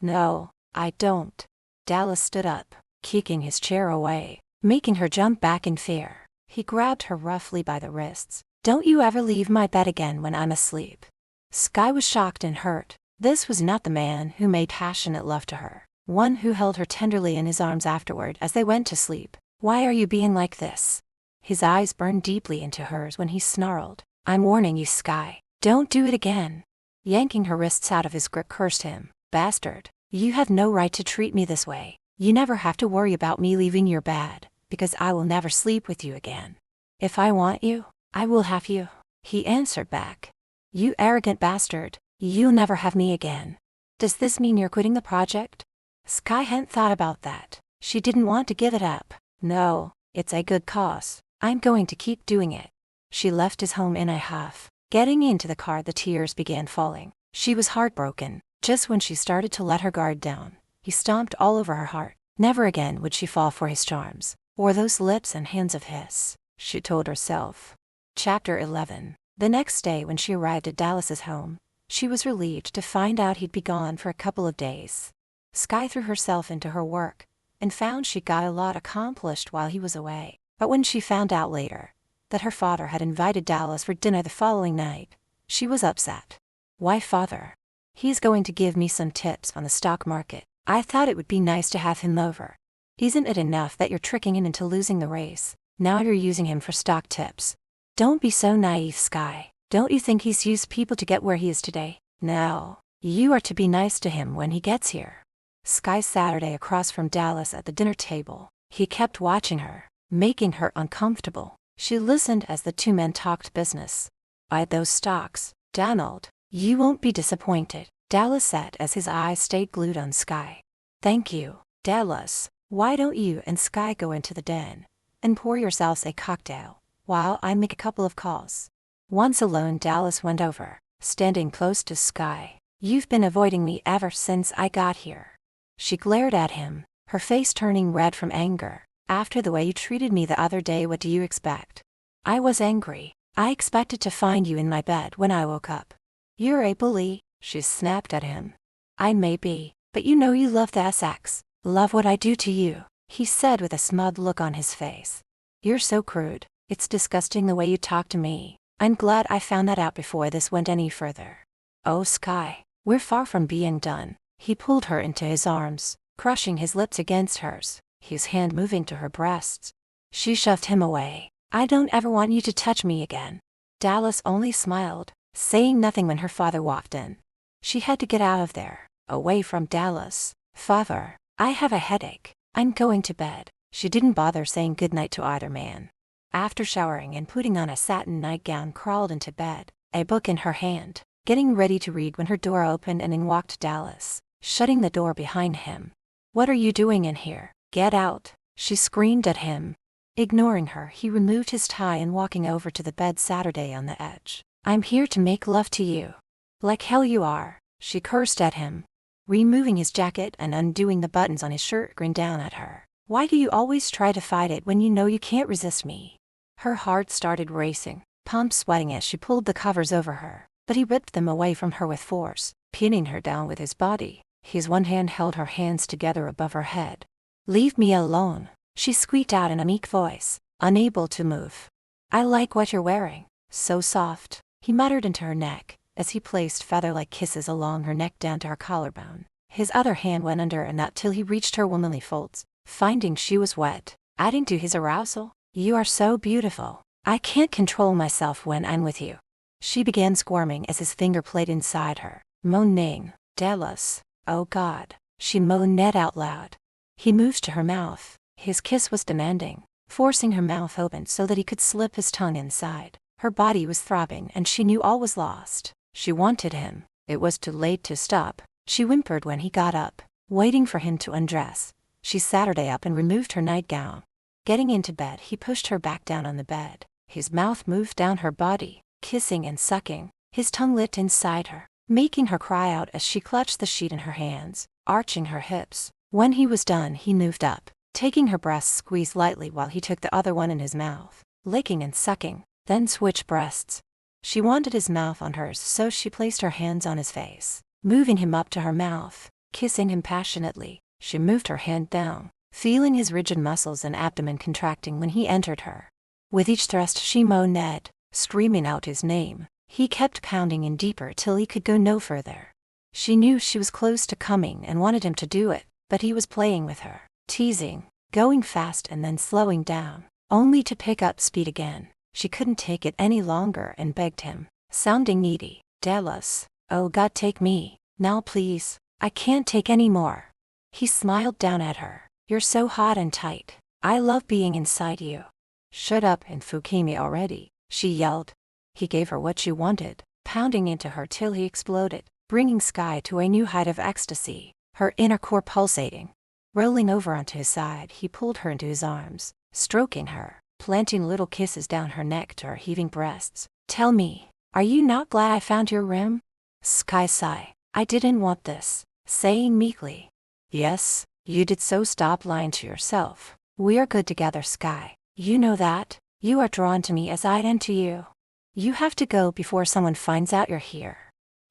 "No, I don't." Dallas stood up, kicking his chair away, making her jump back in fear. He grabbed her roughly by the wrists. "Don't you ever leave my bed again when I'm asleep." Sky was shocked and hurt. This was not the man who made passionate love to her, one who held her tenderly in his arms afterward as they went to sleep. "Why are you being like this?" His eyes burned deeply into hers when he snarled, "I'm warning you, Sky. Don't do it again." Yanking her wrists out of his grip, cursed him. "Bastard. You have no right to treat me this way. You never have to worry about me leaving your bed, because I will never sleep with you again. If I want you, I will have you," he answered back. "You arrogant bastard, you'll never have me again. Does this mean you're quitting the project?" Sky hadn't thought about that. She didn't want to give it up. "No, it's a good cause. I'm going to keep doing it." She left his home in a huff. Getting into the car, the tears began falling. She was heartbroken. Just when she started to let her guard down, he stomped all over her heart. Never again would she fall for his charms, or those lips and hands of his, she told herself. Chapter 11. The next day when she arrived at Dallas's home, she was relieved to find out he'd be gone for a couple of days. Sky threw herself into her work, and found she got a lot accomplished while he was away. But when she found out later that her father had invited Dallas for dinner the following night, she was upset. "Why, father? He's going to give me some tips on the stock market. I thought it would be nice to have him over. Isn't it enough that you're tricking him into losing the race? Now you're using him for stock tips. Don't be so naive, Sky. Don't you think he's used people to get where he is today? No, you are to be nice to him when he gets here." Sky Saturday across from Dallas at the dinner table. He kept watching her, making her uncomfortable. She listened as the two men talked business. "Buy those stocks, Donald. You won't be disappointed," Dallas said as his eyes stayed glued on Sky. "Thank you, Dallas. Why don't you and Sky go into the den and pour yourselves a cocktail while I make a couple of calls?" Once alone, Dallas went over, standing close to Sky. "You've been avoiding me ever since I got here." She glared at him, her face turning red from anger. "After the way you treated me the other day, what do you expect?" "I was angry. I expected to find you in my bed when I woke up." "You're a bully," she snapped at him. "I may be, but you know you love the sex. Love what I do to you. he said with a smug look on his face. You're so crude. It's disgusting the way you talk to me. I'm glad I found that out before this went any further. Oh, Sky, we're far from being done. He pulled her into his arms, crushing his lips against hers, his hand moving to her breasts. She shoved him away. I don't ever want you to touch me again. Dallas only smiled, saying nothing when her father walked in. She had to get out of there, away from Dallas. Father, I have a headache. I'm going to bed. She didn't bother saying goodnight to either man. After showering and putting on a satin nightgown, crawled into bed, a book in her hand, getting ready to read when her door opened and in walked Dallas, shutting the door behind him. What are you doing in here? Get out, she screamed at him. Ignoring her, he removed his tie and walking over to the bed Saturday on the edge. I'm here to make love to you. Like hell you are, she cursed at him. Removing his jacket and undoing the buttons on his shirt, grinned down at her. Why do you always try to fight it when you know you can't resist me? Her heart started racing, palms sweating as she pulled the covers over her, but he ripped them away from her with force, pinning her down with his body. His one hand held her hands together above her head. Leave me alone, she squeaked out in a meek voice, unable to move. I like what you're wearing, so soft, he muttered into her neck, as he placed feather-like kisses along her neck down to her collarbone. His other hand went under and up till he reached her womanly folds, finding she was wet, adding to his arousal. You are so beautiful. I can't control myself when I'm with you. She began squirming as his finger played inside her, moaning. Dallas, oh God, she moaned out loud. He moved to her mouth. His kiss was demanding, forcing her mouth open so that he could slip his tongue inside. Her body was throbbing and she knew all was lost. She wanted him. It was too late to stop. She whimpered when he got up, waiting for him to undress. She sat up and removed her nightgown. Getting into bed, he pushed her back down on the bed. His mouth moved down her body, kissing and sucking. His tongue lit inside her, making her cry out as she clutched the sheet in her hands, arching her hips. When he was done, he moved up, taking her breasts squeezed lightly while he took the other one in his mouth, licking and sucking, then switched breasts. She wanted his mouth on hers, so she placed her hands on his face, moving him up to her mouth, kissing him passionately. She moved her hand down, feeling his rigid muscles and abdomen contracting when he entered her. With each thrust she moaned, screaming out his name. He kept pounding in deeper till he could go no further. She knew she was close to coming and wanted him to do it, but he was playing with her, teasing, going fast and then slowing down, only to pick up speed again. She couldn't take it any longer and begged him, sounding needy. Dallas, oh God, take me, now please, I can't take any more. He smiled down at her. You're so hot and tight. I love being inside you. Shut up and fuck me already, she yelled. He gave her what she wanted, pounding into her till he exploded, bringing Sky to a new height of ecstasy, her inner core pulsating. Rolling over onto his side, he pulled her into his arms, stroking her, planting little kisses down her neck to her heaving breasts. Tell me, are you not glad I found your room? Sky sighed. I didn't want this, saying meekly. Yes, you did, so stop lying to yourself. We are good together, Sky. You know that. You are drawn to me as I am to you. You have to go before someone finds out you're here.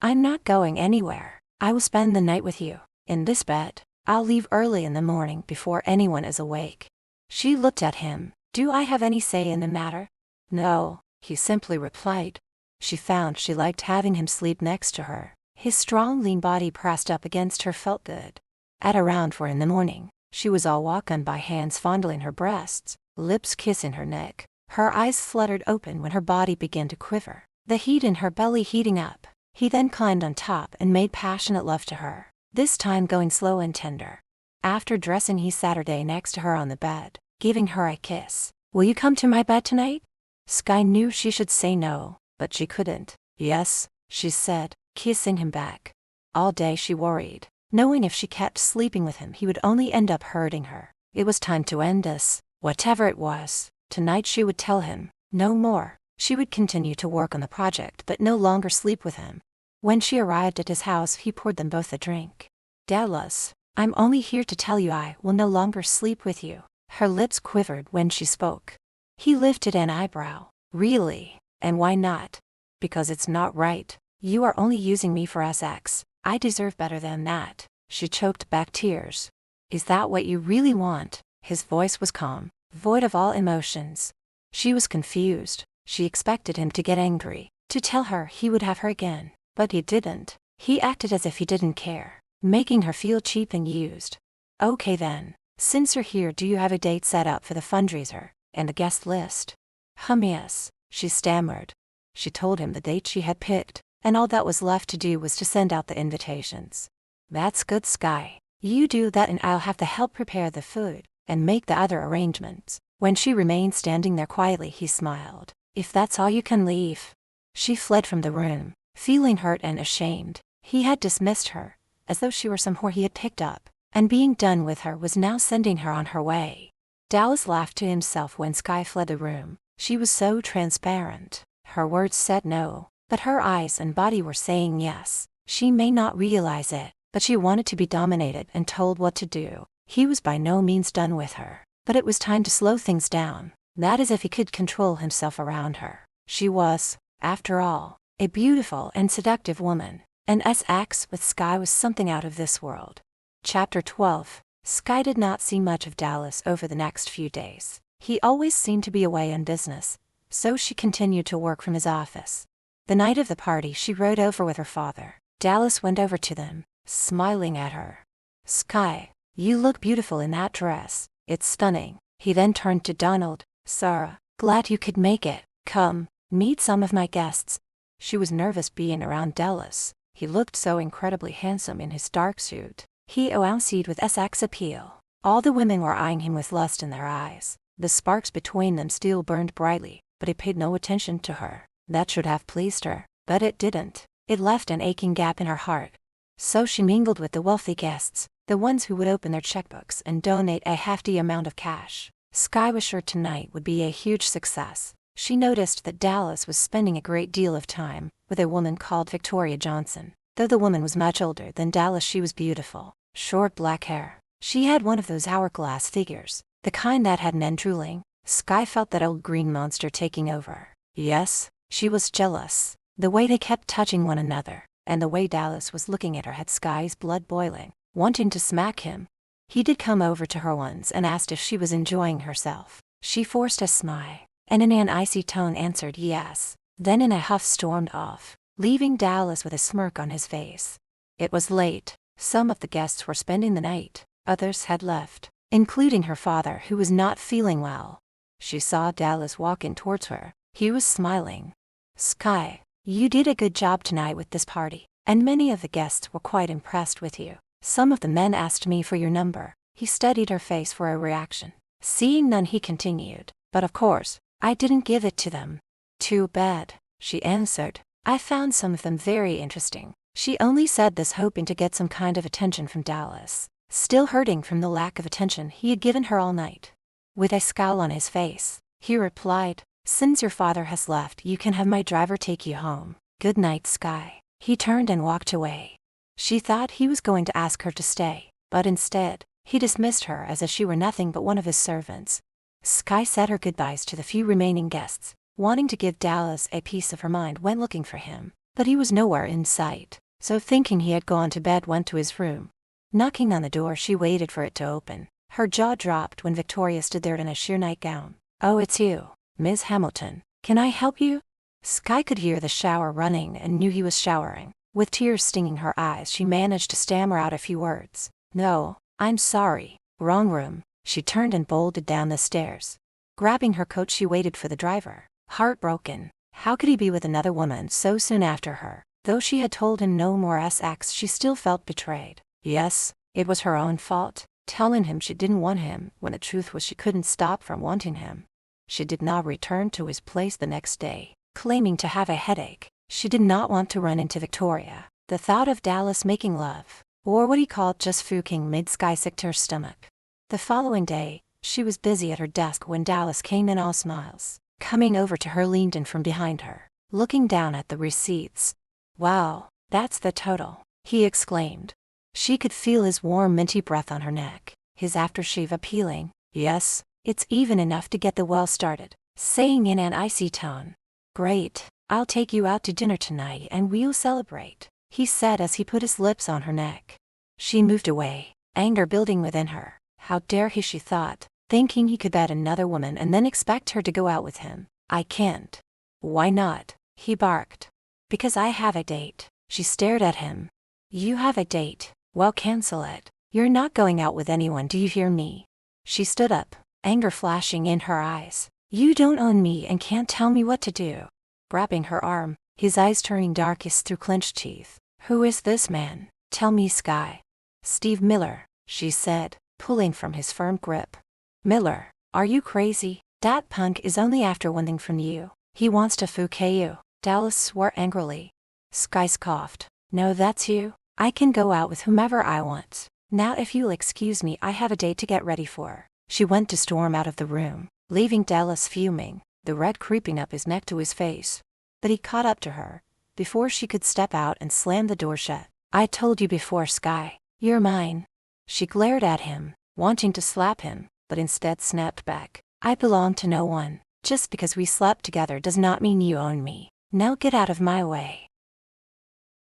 I'm not going anywhere. I will spend the night with you, in this bed. I'll leave early in the morning before anyone is awake. She looked at him. Do I have any say in the matter? No, he simply replied. She found she liked having him sleep next to her. His strong, lean body pressed up against her felt good. At around 4 in the morning, she was all woken by hands fondling her breasts, lips kissing her neck. Her eyes fluttered open when her body began to quiver, the heat in her belly heating up. He then climbed on top and made passionate love to her, this time going slow and tender. After dressing, he sat her next to her on the bed, giving her a kiss. Will you come to my bed tonight? Sky knew she should say no, but she couldn't. Yes, she said, kissing him back. All day she worried, knowing if she kept sleeping with him he would only end up hurting her. It was time to end this, whatever it was. Tonight she would tell him, no more. She would continue to work on the project but no longer sleep with him. When she arrived at his house, he poured them both a drink. Dallas, I'm only here to tell you I will no longer sleep with you. Her lips quivered when she spoke. He lifted an eyebrow. Really? And why not? Because it's not right. You are only using me for sex. I deserve better than that. She choked back tears. Is that what you really want? His voice was calm, void of all emotions. She was confused. She expected him to get angry, to tell her he would have her again, but he didn't. He acted as if he didn't care, making her feel cheap and used. Okay then, since you're here, do you have a date set up for the fundraiser and the guest list? Yes, she stammered. She told him the date she had picked, and all that was left to do was to send out the invitations. That's good, Sky. You do that and I'll have to help prepare the food and make the other arrangements. When she remained standing there quietly, he smiled. If that's all, you can leave. She fled from the room, feeling hurt and ashamed. He had dismissed her, as though she were some whore he had picked up, and being done with her was now sending her on her way. Dallas laughed to himself when Sky fled the room. She was so transparent. Her words said no, but her eyes and body were saying yes. She may not realize it, but she wanted to be dominated and told what to do. He was by no means done with her, but it was time to slow things down. That is, if he could control himself around her. She was, after all, a beautiful and seductive woman, and sex with Sky was something out of this world. Chapter 12. Sky did not see much of Dallas over the next few days. He always seemed to be away on business, so she continued to work from his office. The night of the party, she rode over with her father. Dallas went over to them, smiling at her. Sky, you look beautiful in that dress. It's stunning. He then turned to Donald. Sarah, glad you could make it. Come, meet some of my guests. She was nervous being around Dallas. He looked so incredibly handsome in his dark suit. He outsied with sex appeal. All the women were eyeing him with lust in their eyes. The sparks between them still burned brightly, but he paid no attention to her. That should have pleased her, but it didn't. It left an aching gap in her heart. So she mingled with the wealthy guests, the ones who would open their checkbooks and donate a hefty amount of cash. Sky was sure tonight would be a huge success. She noticed that Dallas was spending a great deal of time with a woman called Victoria Johnson. Though the woman was much older than Dallas, she was beautiful. Short black hair. She had one of those hourglass figures, the kind that had men drooling. Sky felt that old green monster taking over. Yes, she was jealous. The way they kept touching one another, and the way Dallas was looking at her had Sky's blood boiling, wanting to smack him. He did come over to her once and asked if she was enjoying herself. She forced a smile, and in an icy tone answered yes, then in a huff stormed off, leaving Dallas with a smirk on his face. It was late. Some of the guests were spending the night, others had left, including her father, who was not feeling well. She saw Dallas walking towards her. He was smiling. Sky, you did a good job tonight with this party, and many of the guests were quite impressed with you. Some of the men asked me for your number. He studied her face for a reaction. Seeing none, he continued, but of course, I didn't give it to them. Too bad, she answered. I found some of them very interesting. She only said this hoping to get some kind of attention from Dallas, still hurting from the lack of attention he had given her all night. With a scowl on his face, he replied, since your father has left, you can have my driver take you home. Good night, Sky. He turned and walked away. She thought he was going to ask her to stay, but instead, he dismissed her as if she were nothing but one of his servants. Sky said her goodbyes to the few remaining guests, wanting to give Dallas a piece of her mind when looking for him, but he was nowhere in sight. So thinking he had gone to bed, went to his room. Knocking on the door, she waited for it to open. Her jaw dropped when Victoria stood there in a sheer nightgown. Oh, it's you, Ms. Hamilton. Can I help you? Sky could hear the shower running and knew he was showering. With tears stinging her eyes, she managed to stammer out a few words. No, I'm sorry. Wrong room. She turned and bolted down the stairs. Grabbing her coat, she waited for the driver. Heartbroken. How could he be with another woman so soon after her? Though she had told him no more sex, she still felt betrayed. Yes, it was her own fault, telling him she didn't want him when the truth was she couldn't stop from wanting him. She did not return to his place the next day, claiming to have a headache. She did not want to run into Victoria. The thought of Dallas making love, or what he called just fucking, made Sky sick to her stomach. The following day, she was busy at her desk when Dallas came in all smiles. Coming over to her, leaned in from behind her, looking down at the receipts. Wow, that's the total, he exclaimed. She could feel his warm minty breath on her neck, his aftershave appealing. Yes, it's even enough to get the well started, saying in an icy tone. Great, I'll take you out to dinner tonight and we'll celebrate, he said as he put his lips on her neck. She moved away, anger building within her. How dare he, she thought. thinking he could bet another woman and then expect her to go out with him. I can't. Why not? He barked. Because I have a date. She stared at him. You have a date? Well, cancel it. You're not going out with anyone, do you hear me? She stood up, anger flashing in her eyes. You don't own me and can't tell me what to do. Grabbing her arm, his eyes turning darkest through clenched teeth. Who is this man? Tell me, Sky. Steve Miller, she said, pulling from his firm grip. Miller, are you crazy? Dat punk is only after one thing from you. He wants to fuck you. Dallas swore angrily. Sky coughed. No, that's you. I can go out with whomever I want. Now if you'll excuse me, I have a date to get ready for. She went to storm out of the room, leaving Dallas fuming, the red creeping up his neck to his face. But he caught up to her, before she could step out and slam the door shut. I told you before, Sky. You're mine. She glared at him, wanting to slap him, but instead snapped back. I belong to no one. Just because we slept together does not mean you own me. Now get out of my way.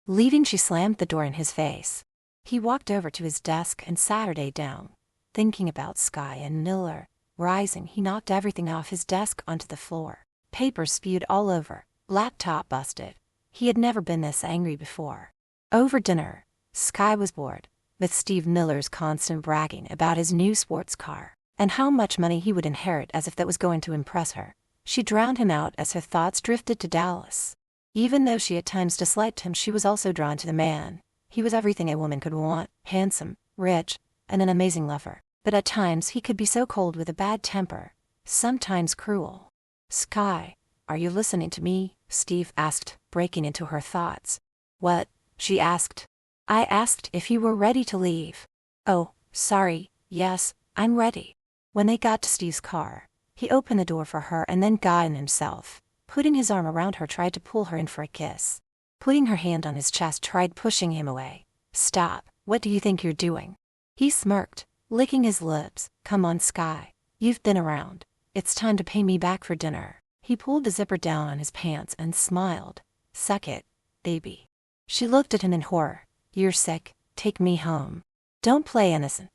Leaving, she slammed the door in his face. He walked over to his desk and sat down, thinking about Sky and Miller. Rising, he knocked everything off his desk onto the floor. Papers spewed all over, laptop busted. He had never been this angry before. Over dinner, Sky was bored with Steve Miller's constant bragging about his new sports car, and how much money he would inherit, as if that was going to impress her. She drowned him out as her thoughts drifted to Dallas. Even though she at times disliked him, she was also drawn to the man. He was everything a woman could want, handsome, rich, and an amazing lover. But at times he could be so cold with a bad temper, sometimes cruel. Sky, are you listening to me? Steve asked, breaking into her thoughts. What? She asked. I asked if you were ready to leave. Oh, sorry, yes, I'm ready. When they got to Steve's car, he opened the door for her and then got in himself. Putting his arm around her, tried to pull her in for a kiss. Putting her hand on his chest, tried pushing him away. Stop, what do you think you're doing? He smirked, licking his lips. Come on, Sky. You've been around. It's time to pay me back for dinner. He pulled the zipper down on his pants and smiled. Suck it, baby. She looked at him in horror. You're sick, take me home. Don't play innocent.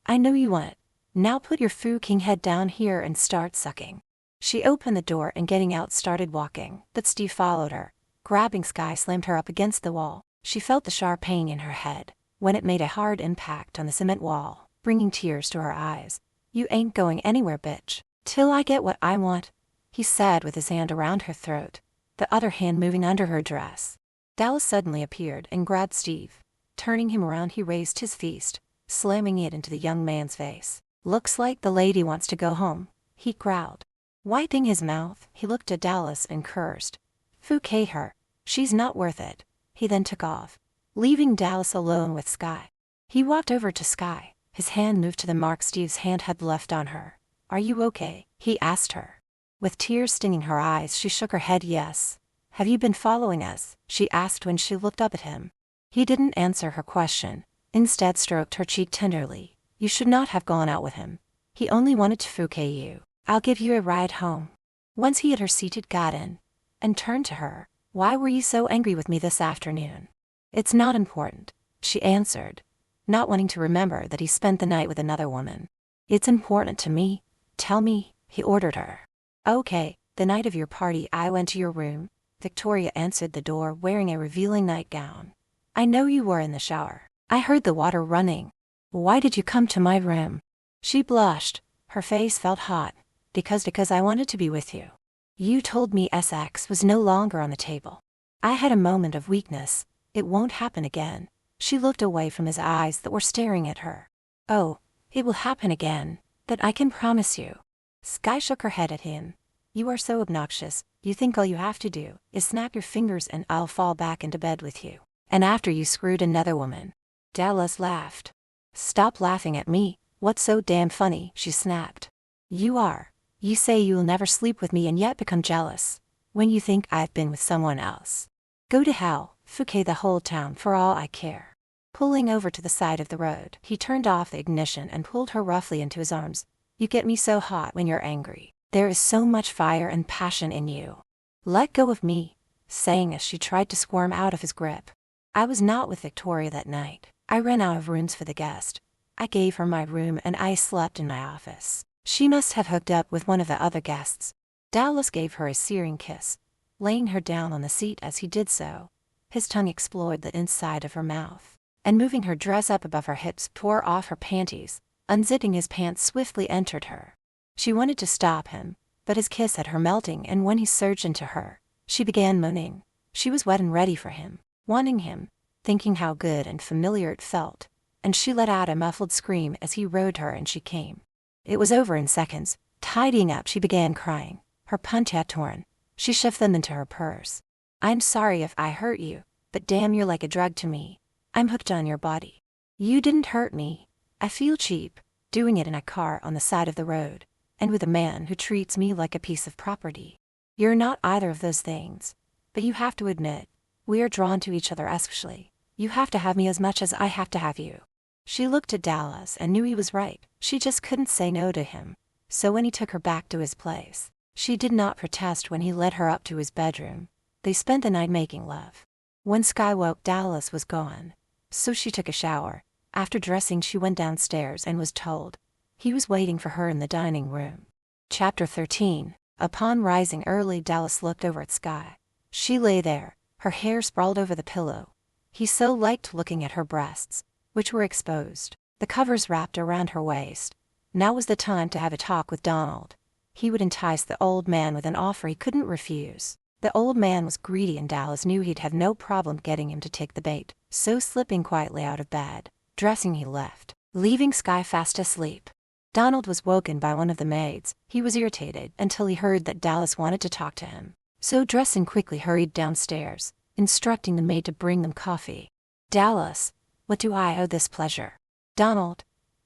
I know you want it. Now put your fucking head down here and start sucking. She opened the door and getting out started walking, but Steve followed her. Grabbing Sky, slammed her up against the wall. She felt the sharp pain in her head when it made a hard impact on the cement wall, bringing tears to her eyes. You ain't going anywhere, bitch, till I get what I want, he said with his hand around her throat, the other hand moving under her dress. Dallas suddenly appeared and grabbed Steve. Turning him around, he raised his fist, slamming it into the young man's face. Looks like the lady wants to go home, he growled. Wiping his mouth, he looked at Dallas and cursed. Fuck her. She's not worth it. He then took off, leaving Dallas alone with Sky. He walked over to Sky. His hand moved to the mark Steve's hand had left on her. Are you okay? He asked her. With tears stinging her eyes, she shook her head yes. Have you been following us? She asked when she looked up at him. He didn't answer her question, instead stroked her cheek tenderly. You should not have gone out with him. He only wanted to fuck you. I'll give you a ride home. Once he had her seated, got in, and turned to her. Why were you so angry with me this afternoon? It's not important, she answered, not wanting to remember that he spent the night with another woman. It's important to me. Tell me, he ordered her. Okay, the night of your party I went to your room. Victoria answered the door wearing a revealing nightgown. I know you were in the shower. I heard the water running. Why did you come to my room? She blushed. Her face felt hot. Because I wanted to be with you. You told me sex was no longer on the table. I had a moment of weakness. It won't happen again. She looked away from his eyes that were staring at her. Oh, it will happen again. That I can promise you. Sky shook her head at him. You are so obnoxious. You think all you have to do is snap your fingers and I'll fall back into bed with you. And after you screwed another woman. Dallas laughed. Stop laughing at me. What's so damn funny? She snapped. You are. You say you'll never sleep with me and yet become jealous when you think I've been with someone else. Go to hell, fuck the whole town for all I care. Pulling over to the side of the road, he turned off the ignition and pulled her roughly into his arms. You get me so hot when you're angry. There is so much fire and passion in you. Let go of me, saying as she tried to squirm out of his grip. I was not with Victoria that night. I ran out of rooms for the guest. I gave her my room and I slept in my office. She must have hooked up with one of the other guests. Dallas gave her a searing kiss, laying her down on the seat as he did so. His tongue explored the inside of her mouth, and moving her dress up above her hips tore off her panties. Unzipping his pants swiftly entered her. She wanted to stop him, but his kiss had her melting, and when he surged into her, she began moaning. She was wet and ready for him, wanting him, thinking how good and familiar it felt, and she let out a muffled scream as he rode her and she came. It was over in seconds. Tidying up, she began crying, her punchettes torn. She shoved them into her purse. "I'm sorry if I hurt you, but damn, you're like a drug to me. I'm hooked on your body. You didn't hurt me. I feel cheap, doing it in a car on the side of the road, and with a man who treats me like a piece of property. You're not either of those things, but you have to admit, we are drawn to each other sexually. You have to have me as much as I have to have you." She looked at Dallas and knew he was right. She just couldn't say no to him. So when he took her back to his place, she did not protest when he led her up to his bedroom. They spent the night making love. When Sky woke, Dallas was gone, so she took a shower. After dressing, she went downstairs and was told he was waiting for her in the dining room. Chapter 13. Upon rising early, Dallas looked over at Sky. She lay there, her hair sprawled over the pillow. He so liked looking at her breasts, which were exposed, the covers wrapped around her waist. Now was the time to have a talk with Donald. He would entice the old man with an offer he couldn't refuse. The old man was greedy, and Dallas knew he'd have no problem getting him to take the bait. So slipping quietly out of bed, dressing, he left, leaving Sky fast asleep. Donald was woken by one of the maids. He was irritated until he heard that Dallas wanted to talk to him. So dressing quickly, hurried downstairs, instructing the maid to bring them coffee. "Dallas, what do I owe this pleasure?" "Donald,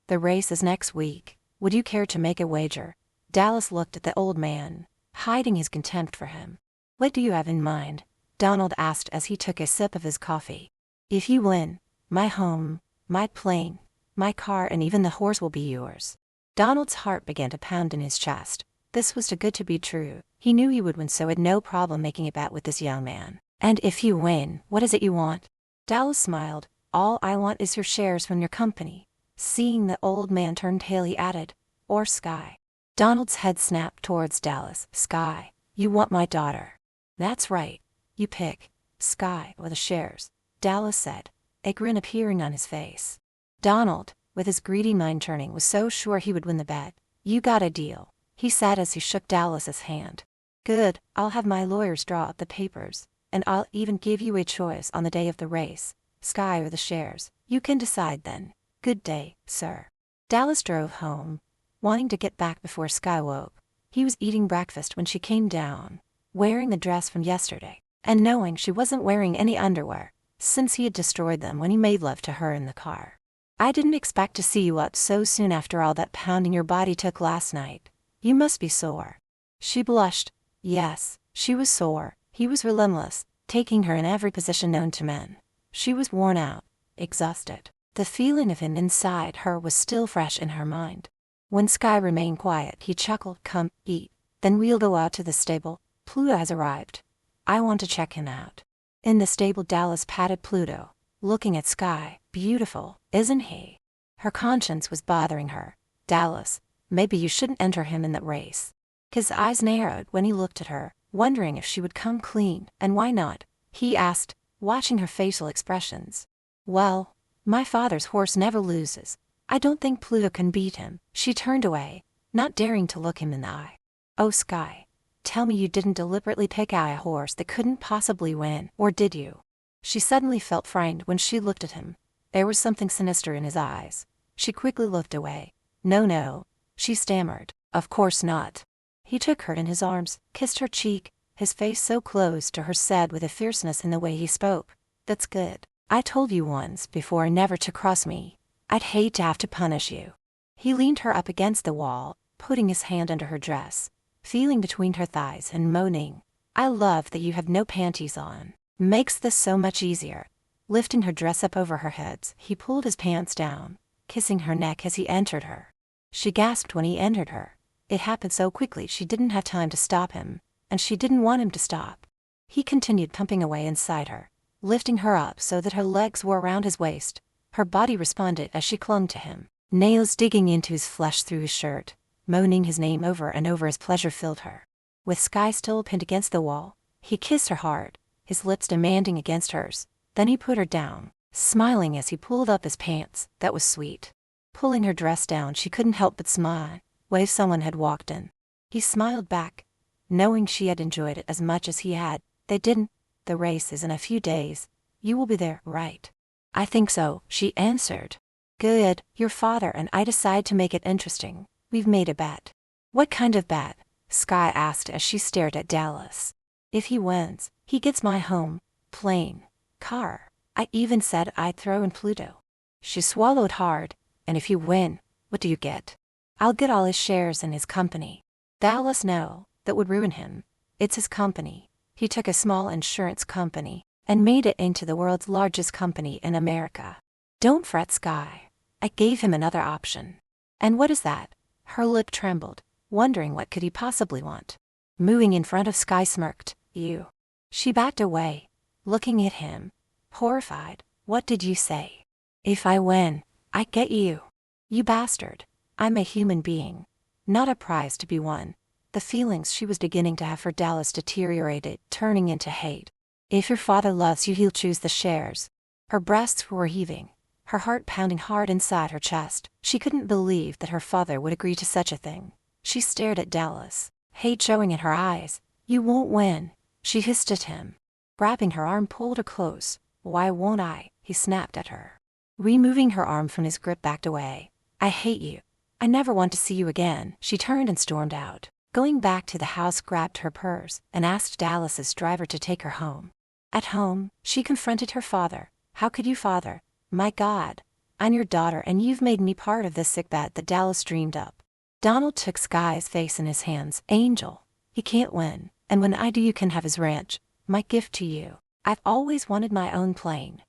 the race is next week. Would you care to make a wager?" Dallas looked at the old man, hiding his contempt for him. "What do you have in mind?" Donald asked as he took a sip of his coffee. "If you win, my home, my plane, my car, and even the horse will be yours." Donald's heart began to pound in his chest. This was too good to be true. He knew he would win, so had no problem making a bet with this young man. "And if you win, what is it you want?" Dallas smiled. "All I want is your shares from your company." Seeing the old man turn pale, he added, "Or Sky." Donald's head snapped towards Dallas. "Sky, you want my daughter." "That's right. You pick Sky or the shares," Dallas said, a grin appearing on his face. Donald, with his greedy mind churning, was so sure he would win the bet. "You got a deal," he said as he shook Dallas's hand. "Good, I'll have my lawyers draw up the papers, and I'll even give you a choice on the day of the race, Sky or the shares. You can decide then. Good day, sir." Dallas drove home, wanting to get back before Sky woke. He was eating breakfast when she came down, wearing the dress from yesterday, and knowing she wasn't wearing any underwear, since he had destroyed them when he made love to her in the car. "I didn't expect to see you up so soon after all that pounding your body took last night. You must be sore." She blushed. Yes, she was sore. He was relentless, taking her in every position known to men. She was worn out, exhausted. The feeling of him inside her was still fresh in her mind. When Sky remained quiet, he chuckled. "Come, eat. Then we'll go out to the stable. Pluto has arrived. I want to check him out." In the stable, Dallas patted Pluto, looking at Sky. "Beautiful, isn't he?" Her conscience was bothering her. "Dallas, maybe you shouldn't enter him in that race." His eyes narrowed when he looked at her, wondering if she would come clean. "And why not?" he asked, watching her facial expressions. "Well, my father's horse never loses. I don't think Pluto can beat him." She turned away, not daring to look him in the eye. "Oh, Sky, tell me you didn't deliberately pick out a horse that couldn't possibly win, or did you?" She suddenly felt frightened when she looked at him. There was something sinister in his eyes. She quickly looked away. No, she stammered. "Of course not." He took her in his arms, kissed her cheek, his face so close to her, said with a fierceness in the way he spoke, "That's good. I told you once before never to cross me. I'd hate to have to punish you." He leaned her up against the wall, putting his hand under her dress, feeling between her thighs and moaning, "I love that you have no panties on. Makes this so much easier." Lifting her dress up over her head, he pulled his pants down, kissing her neck as he entered her. She gasped when he entered her. It happened so quickly she didn't have time to stop him, and she didn't want him to stop. He continued pumping away inside her, lifting her up so that her legs were around his waist. Her body responded as she clung to him, nails digging into his flesh through his shirt. moaning his name over and over as pleasure filled her. With Sky still pinned against the wall, he kissed her hard, his lips demanding against hers. Then he put her down, smiling as he pulled up his pants. That was sweet. Pulling her dress down, she couldn't help but smile, wave someone had walked in. He smiled back, knowing she had enjoyed it as much as he had. They didn't. The race is in a few days. You will be there, right? I think so, she answered. Good, your father and I decide to make it interesting. We've made a bet. What kind of bet? Sky asked as she stared at Dallas. If he wins, he gets my home, plane, car. I even said I'd throw in Pluto. She swallowed hard. And if you win, what do you get? I'll get all his shares in his company. Dallas, no, that would ruin him. It's his company. He took a small insurance company and made it into the world's largest company in America. Don't fret, Sky. I gave him another option. And what is that? Her lip trembled, wondering what could he possibly want. Moving in front of Sky smirked. You. She backed away, looking at him, horrified. What did you say? If I win, I get you. You bastard. I'm a human being, not a prize to be won. The feelings she was beginning to have for Dallas deteriorated, turning into hate. If your father loves you, he'll choose the shares. Her breasts were heaving, her heart pounding hard inside her chest. She couldn't believe that her father would agree to such a thing. She stared at Dallas, hate showing in her eyes. You won't win, she hissed at him. Grabbing her arm, pulled her close. Why won't I? He snapped at her. Removing her arm from his grip, backed away. I hate you. I never want to see you again. She turned and stormed out. Going back to the house, grabbed her purse and asked Dallas's driver to take her home. At home, she confronted her father. How could you, father? My God. I'm your daughter and you've made me part of this sick bet that Dallas dreamed up. Donald took Sky's face in his hands. Angel. He can't win. And when I do, you can have his ranch. My gift to you. I've always wanted my own plane.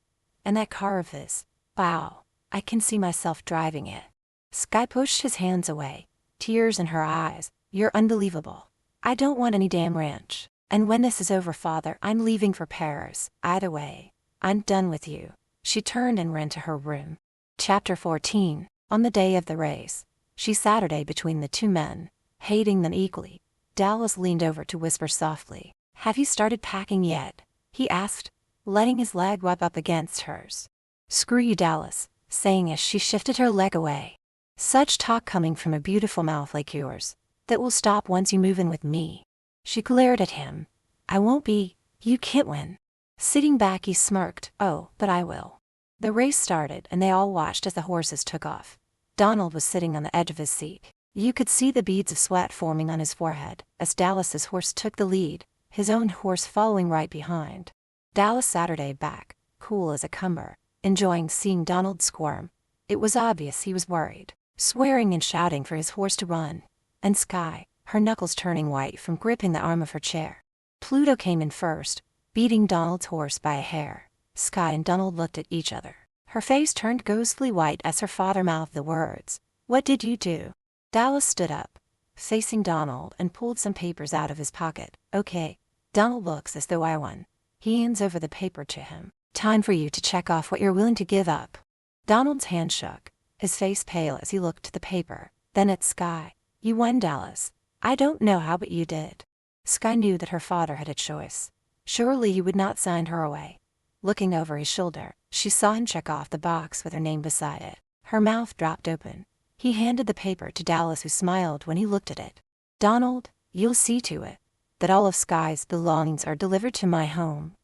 And that car of his. Wow. I can see myself driving it. Sky pushed his hands away, tears in her eyes. You're unbelievable. I don't want any damn ranch. And when this is over, father, I'm leaving for Paris. Either way, I'm done with you. She turned and ran to her room. Chapter 14. On the day of the race, she Saturday between the two men, hating them equally. Dallas leaned over to whisper softly. Have you started packing yet? He asked, letting his leg rub up against hers. Screw you, Dallas, saying as she shifted her leg away. Such talk coming from a beautiful mouth like yours. That will stop once you move in with me. She glared at him. I won't be. You can't win. Sitting back, he smirked. Oh, but I will. The race started and they all watched as the horses took off. Donald was sitting on the edge of his seat. You could see the beads of sweat forming on his forehead as Dallas's horse took the lead, his own horse following right behind. Dallas Saturday back, cool as a cucumber, enjoying seeing Donald squirm. It was obvious he was worried, swearing and shouting for his horse to run. And Sky, her knuckles turning white from gripping the arm of her chair. Pluto came in first, beating Donald's horse by a hair. Sky and Donald looked at each other. Her face turned ghostly white as her father mouthed the words. What did you do? Dallas stood up, facing Donald, and pulled some papers out of his pocket. Okay. Donald looks as though I won. He hands over the paper to him. Time for you to check off what you're willing to give up. Donald's hand shook, his face pale as he looked at the paper, then at Sky. You won, Dallas. I don't know how, but you did. Sky knew that her father had a choice. Surely he would not sign her away. Looking over his shoulder, she saw him check off the box with her name beside it. Her mouth dropped open. He handed the paper to Dallas, who smiled when he looked at it. Donald, you'll see to it that all of Sky's belongings are delivered to my home.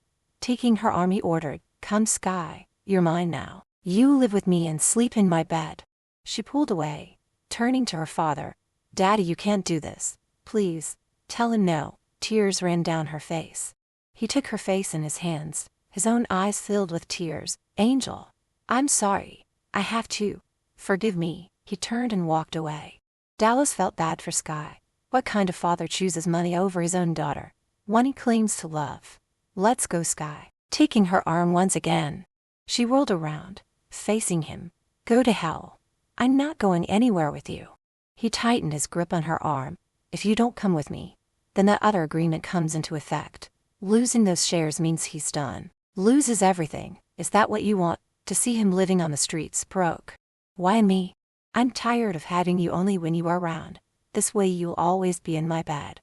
Taking her arm, he ordered, Come, Sky, you're mine now. You live with me and sleep in my bed. She pulled away, turning to her father. Daddy, you can't do this. Please, tell him no. Tears ran down her face. He took her face in his hands, his own eyes filled with tears. Angel, I'm sorry. I have to. Forgive me. He turned and walked away. Dallas felt bad for Sky. What kind of father chooses money over his own daughter? One he claims to love. Let's go, Sky. Taking her arm once again, she whirled around, facing him. Go to hell. I'm not going anywhere with you. He tightened his grip on her arm. If you don't come with me, then that other agreement comes into effect. Losing those shares means he's done. Loses everything. Is that what you want? To see him living on the streets, broke? Why me? I'm tired of having you only when you are around. This way you'll always be in my bed.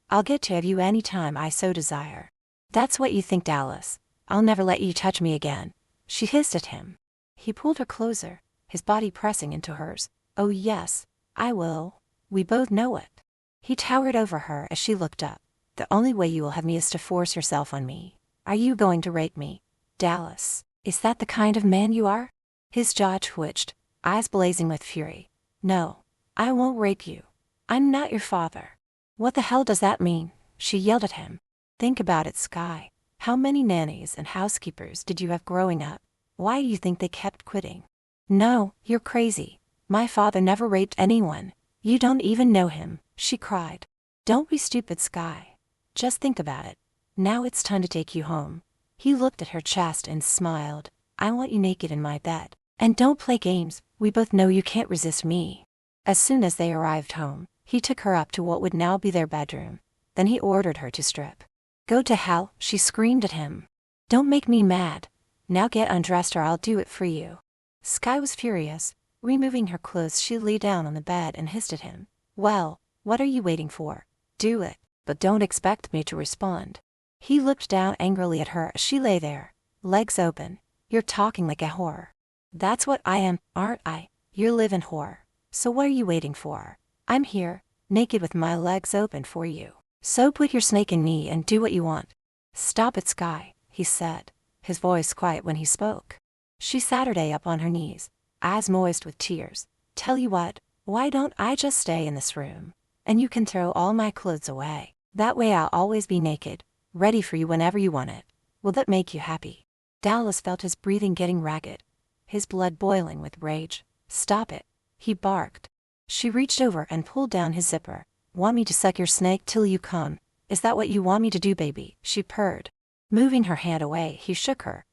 I'll get to have you any time I so desire. That's what you think, Dallas. I'll never let you touch me again, she hissed at him. He pulled her closer, his body pressing into hers. Oh yes, I will. We both know it. He towered over her as she looked up. The only way you will have me is to force yourself on me. Are you going to rape me? Dallas, is that the kind of man you are? His jaw twitched, eyes blazing with fury. No, I won't rape you. I'm not your father. What the hell does that mean? She yelled at him. Think about it, Sky. How many nannies and housekeepers did you have growing up? Why do you think they kept quitting? No, you're crazy. My father never raped anyone. You don't even know him, she cried. Don't be stupid, Sky. Just think about it. Now it's time to take you home. He looked at her chest and smiled. I want you naked in my bed. And don't play games, we both know you can't resist me. As soon as they arrived home, he took her up to what would now be their bedroom. Then he ordered her to strip. Go to hell, she screamed at him. Don't make me mad. Now get undressed or I'll do it for you. Sky was furious. Removing her clothes, she lay down on the bed and hissed at him. Well, what are you waiting for? Do it, but don't expect me to respond. He looked down angrily at her as she lay there, legs open. You're talking like a whore. That's what I am, aren't I? You're living whore. So what are you waiting for? I'm here, naked with my legs open for you. So put your snake in me and do what you want. Stop it, Sky, he said, his voice quiet when he spoke. She sat her day up on her knees, eyes moist with tears. Tell you what, why don't I just stay in this room? And you can throw all my clothes away. That way I'll always be naked, ready for you whenever you want it. Will that make you happy? Dallas felt his breathing getting ragged, his blood boiling with rage. Stop it, he barked. She reached over and pulled down his zipper. Want me to suck your snake till you come? Is that what you want me to do, baby? She purred. Moving her hand away, he shook her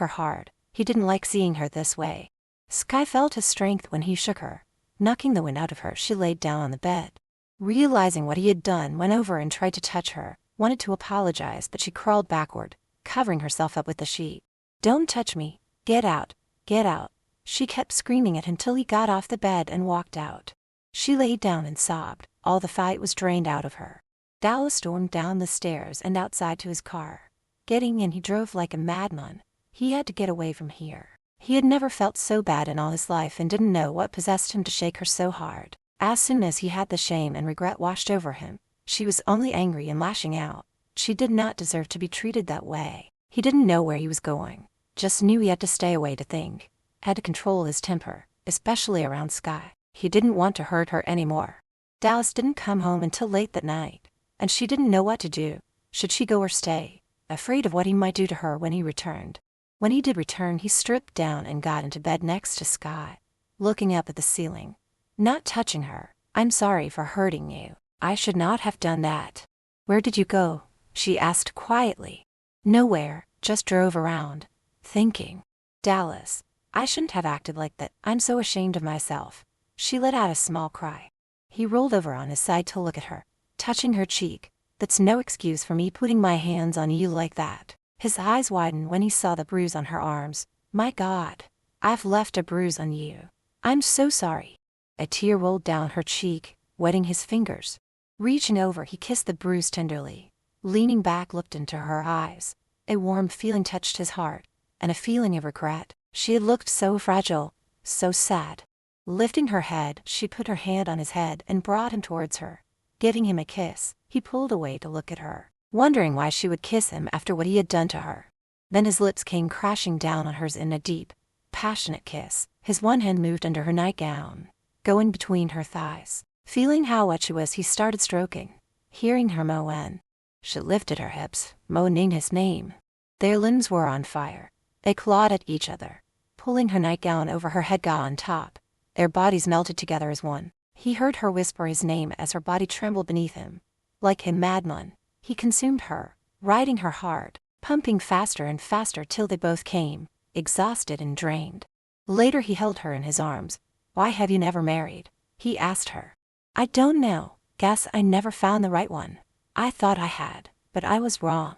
hard. He didn't like seeing her this way. Sky felt his strength when he shook her. Knocking the wind out of her, she laid down on the bed. Realizing what he had done, went over and tried to touch her, wanted to apologize, but she crawled backward, covering herself up with the sheet. Don't touch me. Get out. Get out. She kept screaming at him till he got off the bed and walked out. She laid down and sobbed. All the fight was drained out of her. Dallas stormed down the stairs and outside to his car. Getting in, he drove like a madman. He had to get away from here. He had never felt so bad in all his life and didn't know what possessed him to shake her so hard. As soon as he had the shame and regret washed over him, she was only angry and lashing out. She did not deserve to be treated that way. He didn't know where he was going. Just knew he had to stay away to think. Had to control his temper, especially around Sky. He didn't want to hurt her anymore. Dallas didn't come home until late that night, and she didn't know what to do. Should she go or stay? Afraid of what he might do to her when he returned. When he did return, he stripped down and got into bed next to Sky, looking up at the ceiling. Not touching her. I'm sorry for hurting you. I should not have done that. Where did you go? She asked quietly. Nowhere, just drove around. Thinking. Dallas, I shouldn't have acted like that. I'm so ashamed of myself. She let out a small cry. He rolled over on his side to look at her, touching her cheek. That's no excuse for me putting my hands on you like that. His eyes widened when he saw the bruise on her arms. My God, I've left a bruise on you. I'm so sorry. A tear rolled down her cheek, wetting his fingers. Reaching over, he kissed the bruise tenderly. Leaning back, looked into her eyes. A warm feeling touched his heart, and a feeling of regret. She had looked so fragile, so sad. Lifting her head, she put her hand on his head and brought him towards her. Giving him a kiss, he pulled away to look at her, wondering why she would kiss him after what he had done to her. Then his lips came crashing down on hers in a deep, passionate kiss. His one hand moved under her nightgown, going between her thighs. Feeling how wet she was, he started stroking. Hearing her moan, she lifted her hips, moaning his name. Their limbs were on fire. They clawed at each other, pulling her nightgown over her head on top. Their bodies melted together as one. He heard her whisper his name as her body trembled beneath him. Like a madman, he consumed her, riding her hard, pumping faster and faster till they both came, exhausted and drained. Later he held her in his arms. Why have you never married? He asked her. I don't know. Guess I never found the right one. I thought I had, but I was wrong.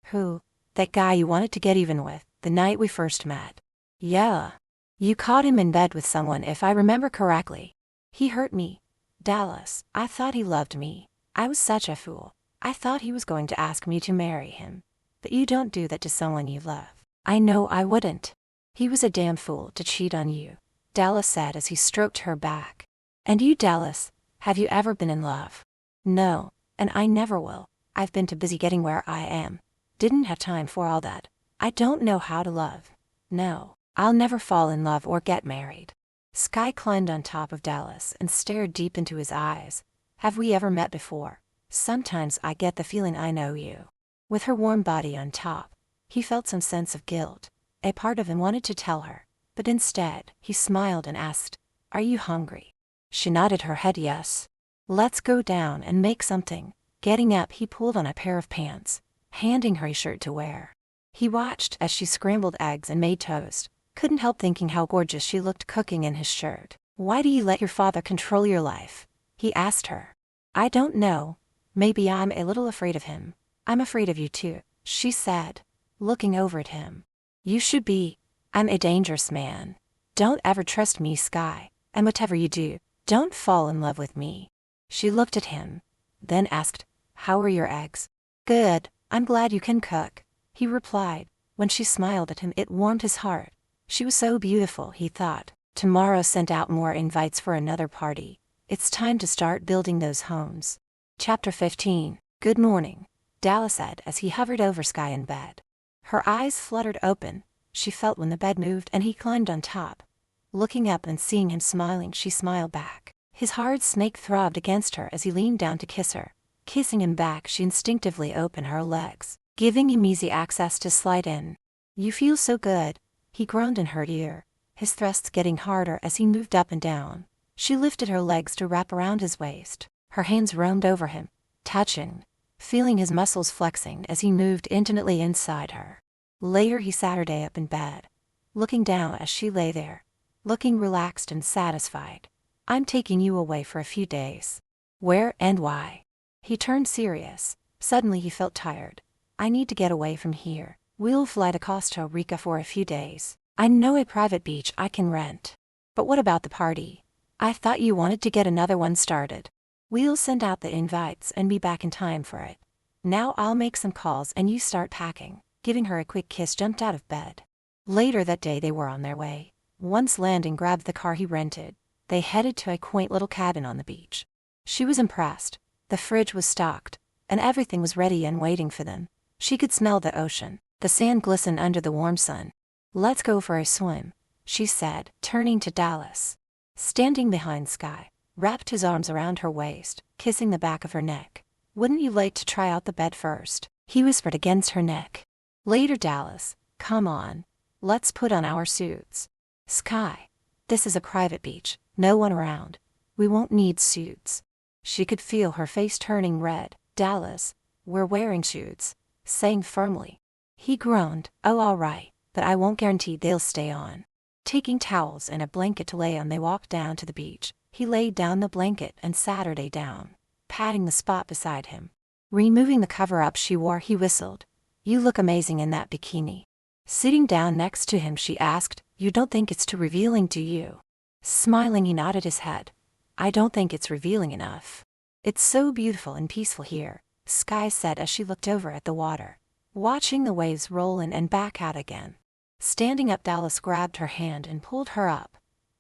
Who? That guy you wanted to get even with, the night we first met. Yeah. You caught him in bed with someone, if I remember correctly. He hurt me. Dallas, I thought he loved me. I was such a fool. I thought he was going to ask me to marry him. But you don't do that to someone you love. I know I wouldn't. He was a damn fool to cheat on you, Dallas said as he stroked her back. And you, Dallas, have you ever been in love? No, and I never will. I've been too busy getting where I am. Didn't have time for all that. I don't know how to love. No, I'll never fall in love or get married. Sky climbed on top of Dallas and stared deep into his eyes. Have we ever met before? Sometimes I get the feeling I know you. With her warm body on top, he felt some sense of guilt. A part of him wanted to tell her, but instead, he smiled and asked, "Are you hungry?" She nodded her head yes. "Let's go down and make something." Getting up, he pulled on a pair of pants, handing her a shirt to wear. He watched as she scrambled eggs and made toast. Couldn't help thinking how gorgeous she looked cooking in his shirt. "Why do you let your father control your life?" he asked her. "I don't know. Maybe I'm a little afraid of him." "I'm afraid of you too," she said, looking over at him. "You should be. I'm a dangerous man. Don't ever trust me, Sky, and whatever you do, don't fall in love with me." She looked at him, then asked, "How are your eggs?" "Good, I'm glad you can cook," he replied. When she smiled at him, it warmed his heart. She was so beautiful, he thought. Tomorrow sent out more invites for another party. It's time to start building those homes. Chapter 15. Good morning, Dallas said as he hovered over Sky in bed. Her eyes fluttered open. She felt when the bed moved and he climbed on top. Looking up and seeing him smiling, she smiled back. His hard snake throbbed against her as he leaned down to kiss her. Kissing him back, she instinctively opened her legs, giving him easy access to slide in. "You feel so good," he groaned in her ear, his thrusts getting harder as he moved up and down. She lifted her legs to wrap around his waist. Her hands roamed over him, touching, feeling his muscles flexing as he moved intimately inside her. Later he sat her up in bed, looking down as she lay there, looking relaxed and satisfied. "I'm taking you away for a few days." "Where and why?" He turned serious. Suddenly he felt tired. "I need to get away from here. We'll fly to Costa Rica for a few days. I know a private beach I can rent." "But what about the party? I thought you wanted to get another one started." "We'll send out the invites and be back in time for it. Now I'll make some calls and you start packing." Giving her a quick kiss, jumped out of bed. Later that day they were on their way. Once landing, grabbed the car he rented. They headed to a quaint little cabin on the beach. She was impressed. The fridge was stocked, and everything was ready and waiting for them. She could smell the ocean. The sand glistened under the warm sun. "Let's go for a swim," she said, turning to Dallas. Standing behind Sky, wrapped his arms around her waist, kissing the back of her neck. "Wouldn't you like to try out the bed first?" he whispered against her neck. Later, "Dallas, come on. Let's put on our suits." "Sky, this is a private beach, no one around. We won't need suits." She could feel her face turning red. "Dallas, we're wearing suits," saying firmly. He groaned. "Oh, all right, but I won't guarantee they'll stay on." Taking towels and a blanket to lay on, they walked down to the beach. He laid down the blanket and sat her down, patting the spot beside him. Removing the cover-up she wore, he whistled. "You look amazing in that bikini." Sitting down next to him, she asked, "You don't think it's too revealing, do you?" Smiling, he nodded his head. "I don't think it's revealing enough. It's so beautiful and peaceful here," Sky said as she looked over at the water, watching the waves roll in and back out again. Standing up, Dallas grabbed her hand and pulled her up.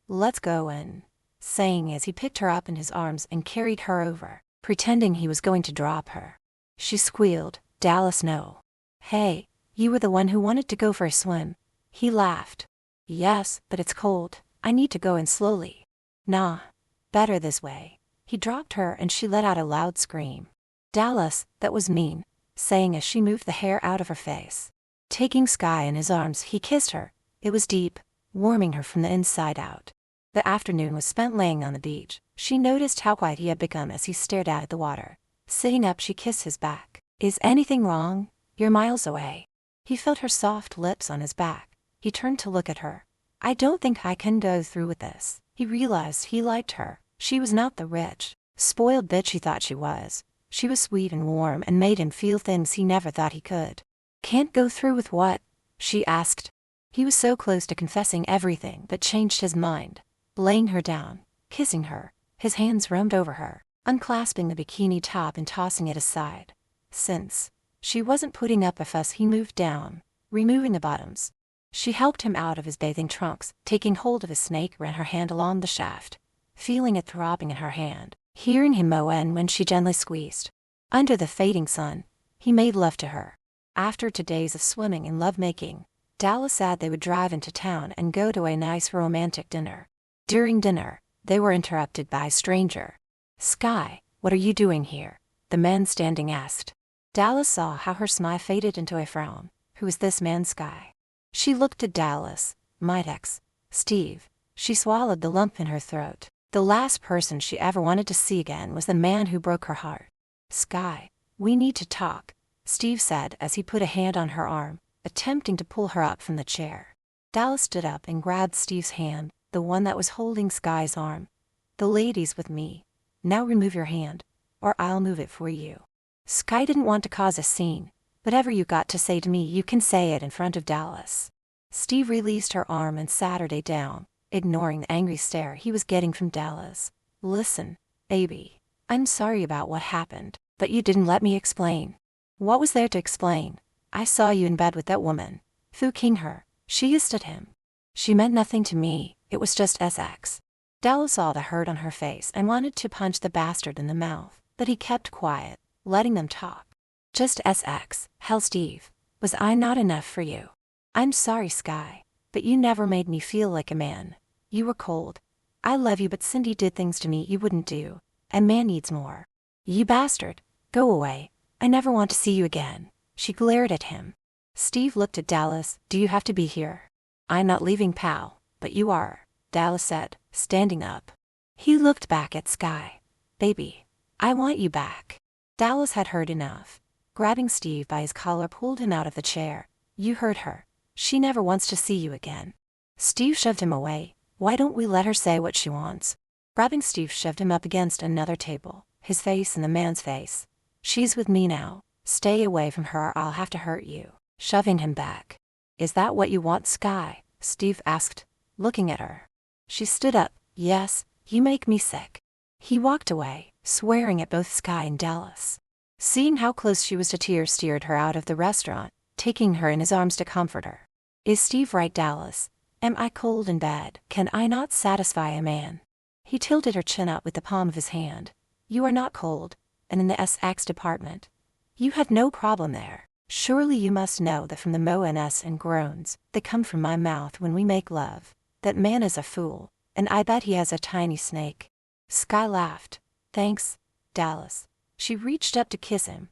"Let's go in," saying as he picked her up in his arms and carried her over, pretending he was going to drop her. She squealed, "Dallas, no." "Hey, you were the one who wanted to go for a swim." He laughed. "Yes, but it's cold. I need to go in slowly." "Nah, better this way." He dropped her and she let out a loud scream. "Dallas, that was mean," saying as she moved the hair out of her face. Taking Sky in his arms, he kissed her. It was deep, warming her from the inside out. The afternoon was spent laying on the beach. She noticed how quiet he had become as he stared out at the water. Sitting up, she kissed his back. "Is anything wrong? You're miles away." He felt her soft lips on his back. He turned to look at her. "I don't think I can go through with this." He realized he liked her. She was not the rich, spoiled bitch he thought she was. She was sweet and warm and made him feel things he never thought he could. "Can't go through with what?" she asked. He was so close to confessing everything but changed his mind. Laying her down, kissing her, His hands roamed over her, unclasping the bikini top and tossing it aside. Since she wasn't putting up a fuss, he moved down, removing the bottoms. She helped him out of his bathing trunks, taking hold of his snake, ran her hand along the shaft, feeling it throbbing in her hand, hearing him moan when she gently squeezed. Under the fading sun, he made love to her. After 2 days of swimming and lovemaking, Dallas said they would drive into town and go to a nice romantic dinner. During dinner, they were interrupted by a stranger. "Sky, what are you doing here?" the man standing asked. Dallas saw how her smile faded into a frown. Who is this man, Sky? She looked at Dallas. "My ex, Steve." She swallowed the lump in her throat. The last person she ever wanted to see again was the man who broke her heart. "Sky, we need to talk," Steve said as he put a hand on her arm, attempting to pull her up from the chair. Dallas stood up and grabbed Steve's hand, the one that was holding Sky's arm. "The lady's with me. Now remove your hand, or I'll move it for you." Sky didn't want to cause a scene. "Whatever you got to say to me, you can say it in front of Dallas." Steve released her arm and sat her down, ignoring the angry stare he was getting from Dallas. "Listen, baby, I'm sorry about what happened, but you didn't let me explain." "What was there to explain? I saw you in bed with that woman, fucking her." She hissed at him. "She meant nothing to me, it was just sex." Dallas saw the hurt on her face and wanted to punch the bastard in the mouth, but he kept quiet, letting them talk. "Just sex, hell, Steve, was I not enough for you? I'm sorry, Sky, but you never made me feel like a man. You were cold. I love you, but Cindy did things to me you wouldn't do. A man needs more." "You bastard, go away. I never want to see you again." She glared at him. Steve looked at Dallas. "Do you have to be here?" "I'm not leaving, pal, but you are," Dallas said, standing up. He looked back at Sky. "Baby, I want you back." Dallas had heard enough. Grabbing Steve by his collar, pulled him out of the chair. "You heard her. She never wants to see you again." Steve shoved him away. "Why don't we let her say what she wants?" Grabbing Steve, shoved him up against another table, his face in the man's face. "She's with me now. Stay away from her or I'll have to hurt you," shoving him back. "Is that what you want, Sky?" Steve asked, looking at her. She stood up. "Yes, you make me sick." He walked away, swearing at both Sky and Dallas. Seeing how close she was to tears, steered her out of the restaurant, taking her in his arms to comfort her. "Is Steve right, Dallas? Am I cold in bed? Can I not satisfy a man?" He tilted her chin up with the palm of his hand. "You are not cold, and in the SX department. You have no problem there. Surely you must know that from the moans and groans that come from my mouth when we make love, that man is a fool, and I bet he has a tiny snake." Sky laughed. "Thanks, Dallas." She reached up to kiss him,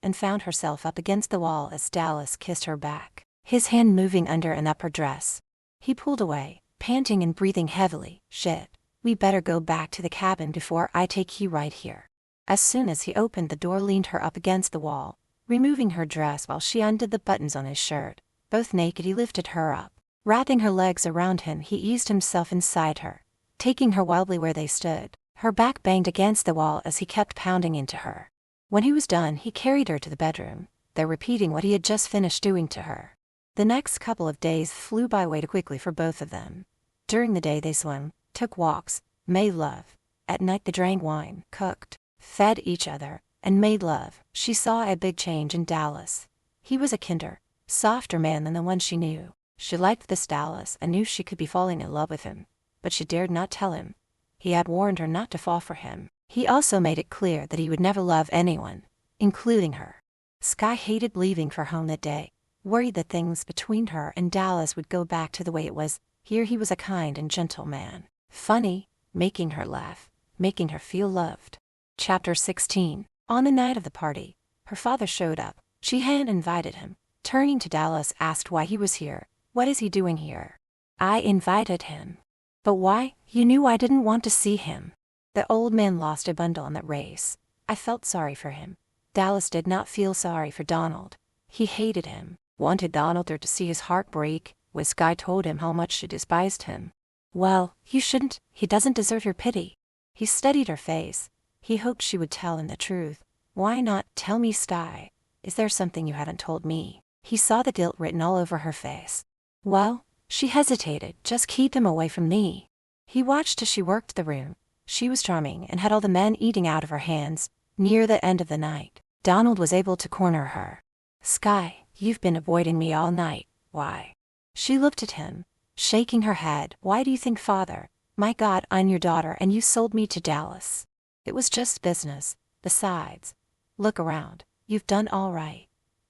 and found herself up against the wall as Dallas kissed her back, his hand moving under an upper dress. He pulled away, panting and breathing heavily. "Shit, we better go back to the cabin before I take you right here." As soon as he opened the door, leaned her up against the wall, removing her dress while she undid the buttons on his shirt. Both naked, he lifted her up. Wrapping her legs around him, he eased himself inside her, taking her wildly where they stood. Her back banged against the wall as he kept pounding into her. When he was done, he carried her to the bedroom, there repeating what he had just finished doing to her. The next couple of days flew by way too quickly for both of them. During the day they swam, took walks, made love. At night they drank wine, cooked, fed each other, and made love. She saw a big change in Dallas. He was a kinder, softer man than the one she knew. She liked this Dallas and knew she could be falling in love with him, but she dared not tell him. He had warned her not to fall for him. He also made it clear that he would never love anyone, including her. Sky hated leaving for home that day, worried that things between her and Dallas would go back to the way it was. Here he was a kind and gentle man, funny, making her laugh, making her feel loved. Chapter 16. On the night of the party, her father showed up. She hadn't invited him. Turning to Dallas, asked why he was here. "What is he doing here?" "I invited him." "But why? You knew I didn't want to see him." The old man lost a bundle in that race. I felt sorry for him. Dallas did not feel sorry for Donald. He hated him, wanted Donald there to see his heart break, when Sky told him how much she despised him. "Well, you shouldn't. He doesn't deserve your pity." He studied her face. He hoped she would tell him the truth. "Why not? Tell me, Sky. Is there something you haven't told me?" He saw the guilt written all over her face. "Well," she hesitated, "just keep him away from me." He watched as she worked the room. She was charming and had all the men eating out of her hands. Near the end of the night, Donald was able to corner her. "Sky, you've been avoiding me all night. Why?" She looked at him, shaking her head. "Why do you think, Father? My God, I'm your daughter and you sold me to Dallas." "It was just business. Besides, look around. You've done all right.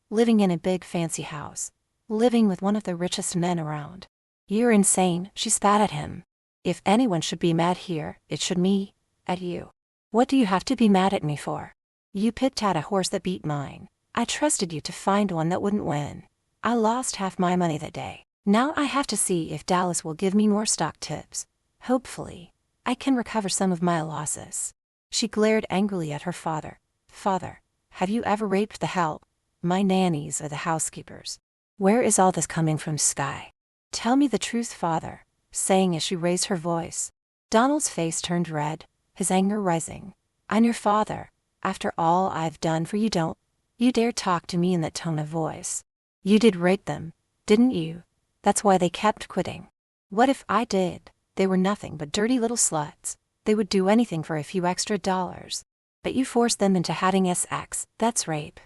Living in a big fancy house. Living with one of the richest men around." "You're insane," she spat at him. "If anyone should be mad here, it should me, at you. What do you have to be mad at me for? You picked out a horse that beat mine. I trusted you to find one that wouldn't win. I lost half my money that day. Now I have to see if Dallas will give me more stock tips. Hopefully, I can recover some of my losses." She glared angrily at her father. "Father, have you ever raped the help? My nannies are the housekeepers. Where is all this coming from, Sky? Tell me the truth, Father," saying as she raised her voice. Donald's face turned red, his anger rising. "I'm your father. After all I've done for you, don't you dare talk to me in that tone of voice. You did rape them, didn't you? That's why they kept quitting. What if I did? They were nothing but dirty little sluts. They would do anything for a few extra dollars. But you forced them into having sex. That's rape."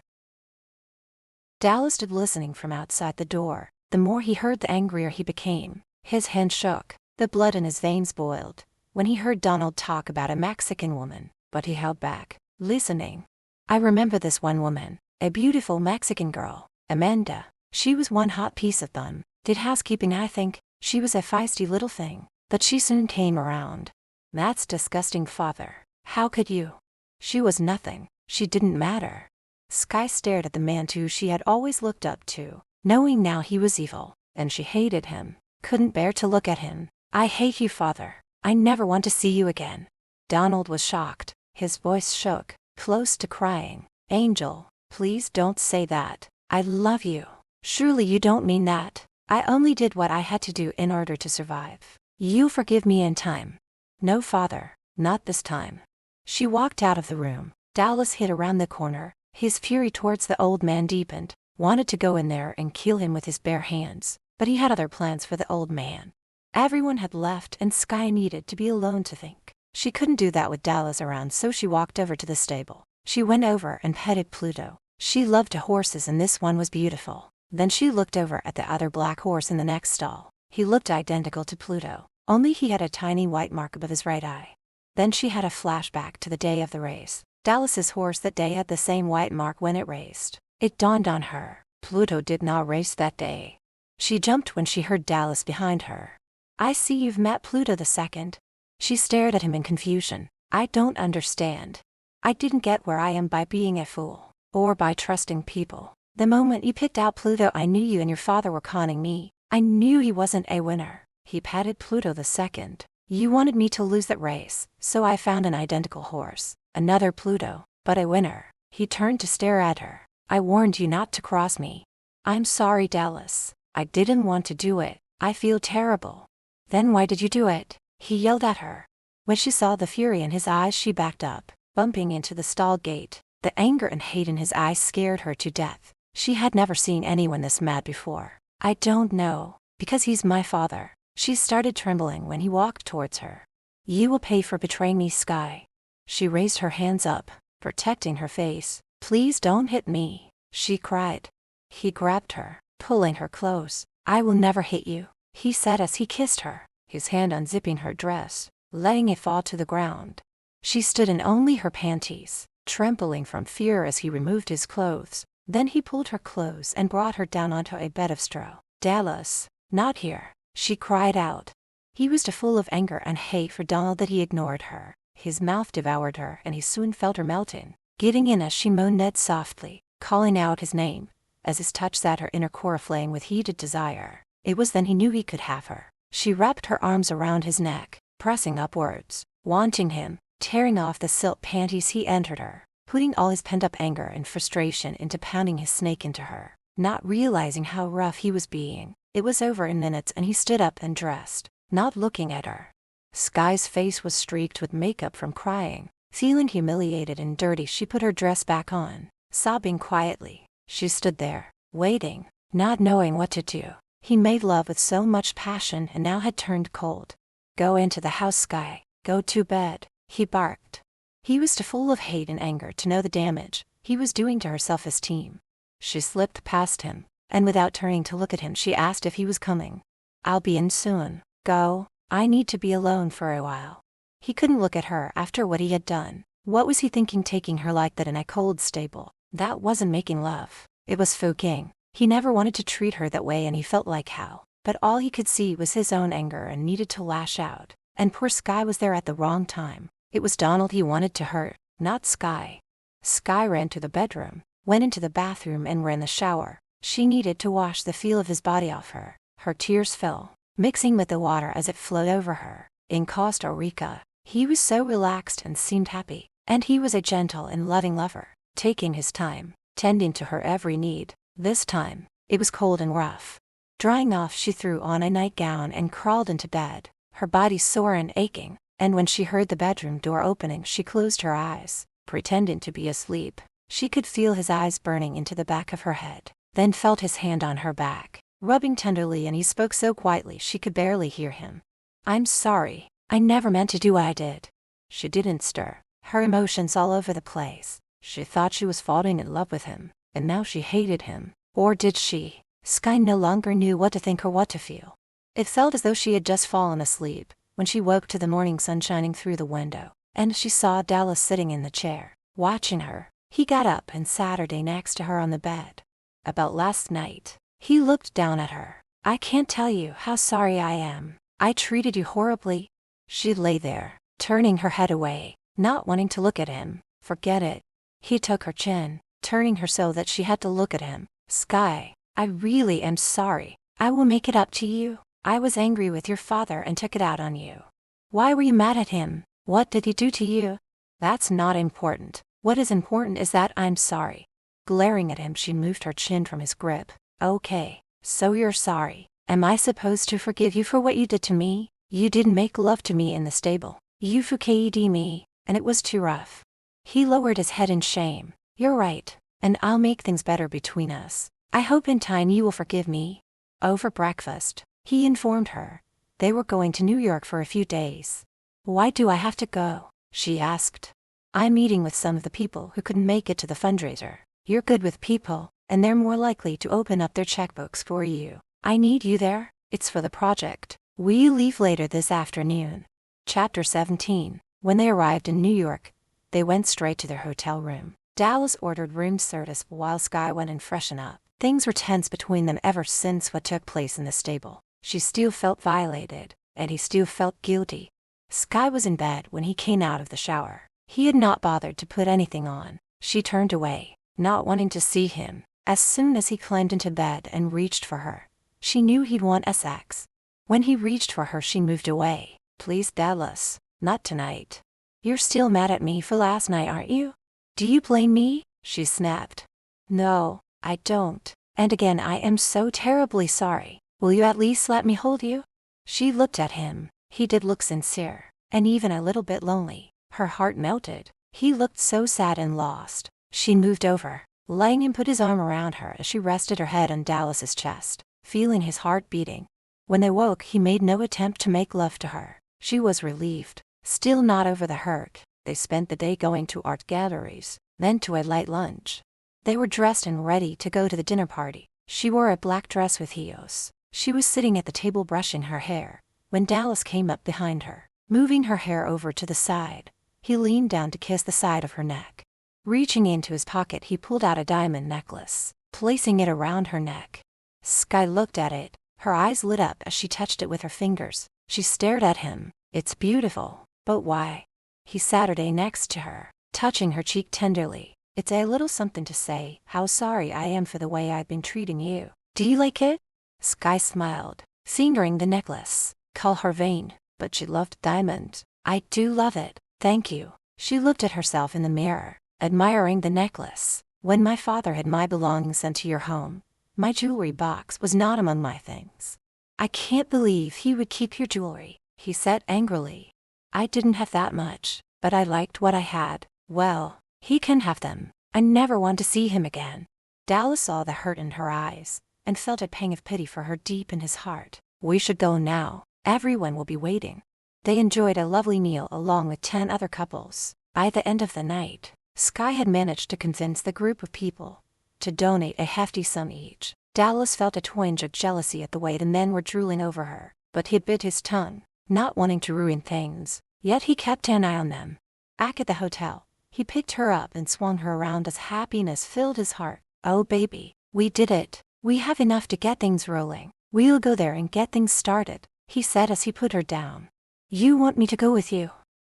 Dallas stood listening from outside the door. The more he heard, the angrier he became. His hand shook, the blood in his veins boiled, when he heard Donald talk about a Mexican woman, but he held back, listening. "I remember this one woman, a beautiful Mexican girl, Amanda. She was one hot piece of bum. Did housekeeping, I think. She was a feisty little thing, but she soon came around." "That's disgusting, Father. How could you?" "She was nothing. She didn't matter." Sky stared at the man who she had always looked up to, knowing now he was evil, and she hated him, couldn't bear to look at him. "I hate you, Father. I never want to see you again." Donald was shocked. His voice shook, close to crying. "Angel, please don't say that. I love you. Surely you don't mean that. I only did what I had to do in order to survive. You'll forgive me in time." "No, Father, not this time." She walked out of the room. Dallas hid around the corner. His fury towards the old man deepened, wanted to go in there and kill him with his bare hands, but he had other plans for the old man. Everyone had left and Sky needed to be alone to think. She couldn't do that with Dallas around, so she walked over to the stable. She went over and petted Pluto. She loved horses and this one was beautiful. Then she looked over at the other black horse in the next stall. He looked identical to Pluto, only he had a tiny white mark above his right eye. Then she had a flashback to the day of the race. Dallas's horse that day had the same white mark when it raced. It dawned on her, Pluto did not race that day. She jumped when she heard Dallas behind her. "I see you've met Pluto II. She stared at him in confusion. "I don't understand. I didn't get where I am by being a fool, or by trusting people. The moment you picked out Pluto, I knew you and your father were conning me. I knew he wasn't a winner." He patted Pluto II. "You wanted me to lose that race, so I found an identical horse, another Pluto, but a winner." He turned to stare at her. "I warned you not to cross me." "I'm sorry, Dallas. I didn't want to do it. I feel terrible." "Then why did you do it?" he yelled at her. When she saw the fury in his eyes, she backed up, bumping into the stall gate. The anger and hate in his eyes scared her to death. She had never seen anyone this mad before. "I don't know, because he's my father." She started trembling when he walked towards her. "You will pay for betraying me, Sky." She raised her hands up, protecting her face. "Please don't hit me," she cried. He grabbed her, pulling her close. "I will never hit you," he said as he kissed her, his hand unzipping her dress, letting it fall to the ground. She stood in only her panties, trembling from fear as he removed his clothes. Then he pulled her close and brought her down onto a bed of straw. "Dallas, not here," she cried out. He was too full of anger and hate for Donald that he ignored her. His mouth devoured her and he soon felt her melting, getting in as she moaned softly, calling out his name, as his touch set her inner core aflame with heated desire. It was then he knew he could have her. She wrapped her arms around his neck, pressing upwards, wanting him, tearing off the silk panties. He entered her, putting all his pent-up anger and frustration into pounding his snake into her. Not realizing how rough he was being, it was over in minutes and he stood up and dressed, not looking at her. Sky's face was streaked with makeup from crying. Feeling humiliated and dirty, she put her dress back on, sobbing quietly. She stood there, waiting, not knowing what to do. He made love with so much passion and now had turned cold. "Go into the house, Sky. Go to bed," he barked. He was too full of hate and anger to know the damage he was doing to her self-esteem. She slipped past him, and without turning to look at him she asked if he was coming. "I'll be in soon. Go. I need to be alone for a while." He couldn't look at her after what he had done. What was he thinking taking her like that in a cold stable? That wasn't making love. It was fucking. He never wanted to treat her that way and he felt like how. But all he could see was his own anger and needed to lash out. And poor Sky was there at the wrong time. It was Donald he wanted to hurt, not Sky. Sky ran to the bedroom, went into the bathroom and ran the shower. She needed to wash the feel of his body off her. Her tears fell, mixing with the water as it flowed over her. In Costa Rica, he was so relaxed and seemed happy. And he was a gentle and loving lover, taking his time, tending to her every need. This time, it was cold and rough. Drying off, she threw on a nightgown and crawled into bed, her body sore and aching. And when she heard the bedroom door opening, she closed her eyes, pretending to be asleep. She could feel his eyes burning into the back of her head, then felt his hand on her back, rubbing tenderly, and he spoke so quietly she could barely hear him. "I'm sorry. I never meant to do what I did." She didn't stir, her emotions all over the place. She thought she was falling in love with him, and now she hated him. Or did she? Sky no longer knew what to think or what to feel. It felt as though she had just fallen asleep when she woke to the morning sun shining through the window, and she saw Dallas sitting in the chair, watching her. He got up and sat her next to her on the bed. "About last night." He looked down at her. "I can't tell you how sorry I am. I treated you horribly." She lay there, turning her head away, not wanting to look at him. "Forget it." He took her chin, turning her so that she had to look at him. "Sky, I really am sorry. I will make it up to you. I was angry with your father and took it out on you." "Why were you mad at him? What did he do to you?" "That's not important. What is important is that I'm sorry." Glaring at him, she moved her chin from his grip. "Okay, so you're sorry. Am I supposed to forgive you for what you did to me? You didn't make love to me in the stable. You fucked me, and it was too rough." He lowered his head in shame. "You're right, and I'll make things better between us. I hope in time you will forgive me." Over breakfast, he informed her they were going to New York for a few days. "Why do I have to go?" she asked. "I'm meeting with some of the people who couldn't make it to the fundraiser. You're good with people, and they're more likely to open up their checkbooks for you. I need you there. It's for the project. Will you leave later this afternoon?" Chapter 17. When they arrived in New York, they went straight to their hotel room. Dallas ordered room service while Sky went and freshened up. Things were tense between them ever since what took place in the stable. She still felt violated, and he still felt guilty. Sky was in bed when he came out of the shower. He had not bothered to put anything on. She turned away, not wanting to see him. As soon as he climbed into bed and reached for her, she knew he'd want sex. When he reached for her, she moved away. "Please, Dallas, not tonight. You're still mad at me for last night, aren't you?" "Do you blame me?" she snapped. "No, I don't. And again, I am so terribly sorry. Will you at least let me hold you?" She looked at him. He did look sincere, and even a little bit lonely. Her heart melted. He looked so sad and lost. She moved over, letting him put his arm around her as she rested her head on Dallas's chest, feeling his heart beating. When they woke, he made no attempt to make love to her. She was relieved, still not over the hurt. They spent the day going to art galleries, then to a light lunch. They were dressed and ready to go to the dinner party. She wore a black dress with heels. She was sitting at the table brushing her hair when Dallas came up behind her, moving her hair over to the side. He leaned down to kiss the side of her neck. Reaching into his pocket, he pulled out a diamond necklace, placing it around her neck. Sky looked at it. Her eyes lit up as she touched it with her fingers. She stared at him. "It's beautiful, but why?" He sat her next to her, touching her cheek tenderly. "It's a little something to say how sorry I am for the way I've been treating you. Do you like it?" Sky smiled, fingering the necklace. Call her vain, but she loved diamond. "I do love it, thank you." She looked at herself in the mirror, admiring the necklace. "When my father had my belongings sent to your home, my jewelry box was not among my things." "I can't believe he would keep your jewelry," he said angrily. "I didn't have that much, but I liked what I had." "Well, he can have them. I never want to see him again." Dallas saw the hurt in her eyes and felt a pang of pity for her deep in his heart. "We should go now. Everyone will be waiting." They enjoyed a lovely meal along with 10 other couples. By the end of the night, Sky had managed to convince the group of people to donate a hefty sum each. Dallas felt a twinge of jealousy at the way the men were drooling over her, but he bit his tongue, not wanting to ruin things, yet he kept an eye on them. Back at the hotel, he picked her up and swung her around as happiness filled his heart. "Oh baby, we did it. We have enough to get things rolling. We'll go there and get things started," he said as he put her down. "You want me to go with you?"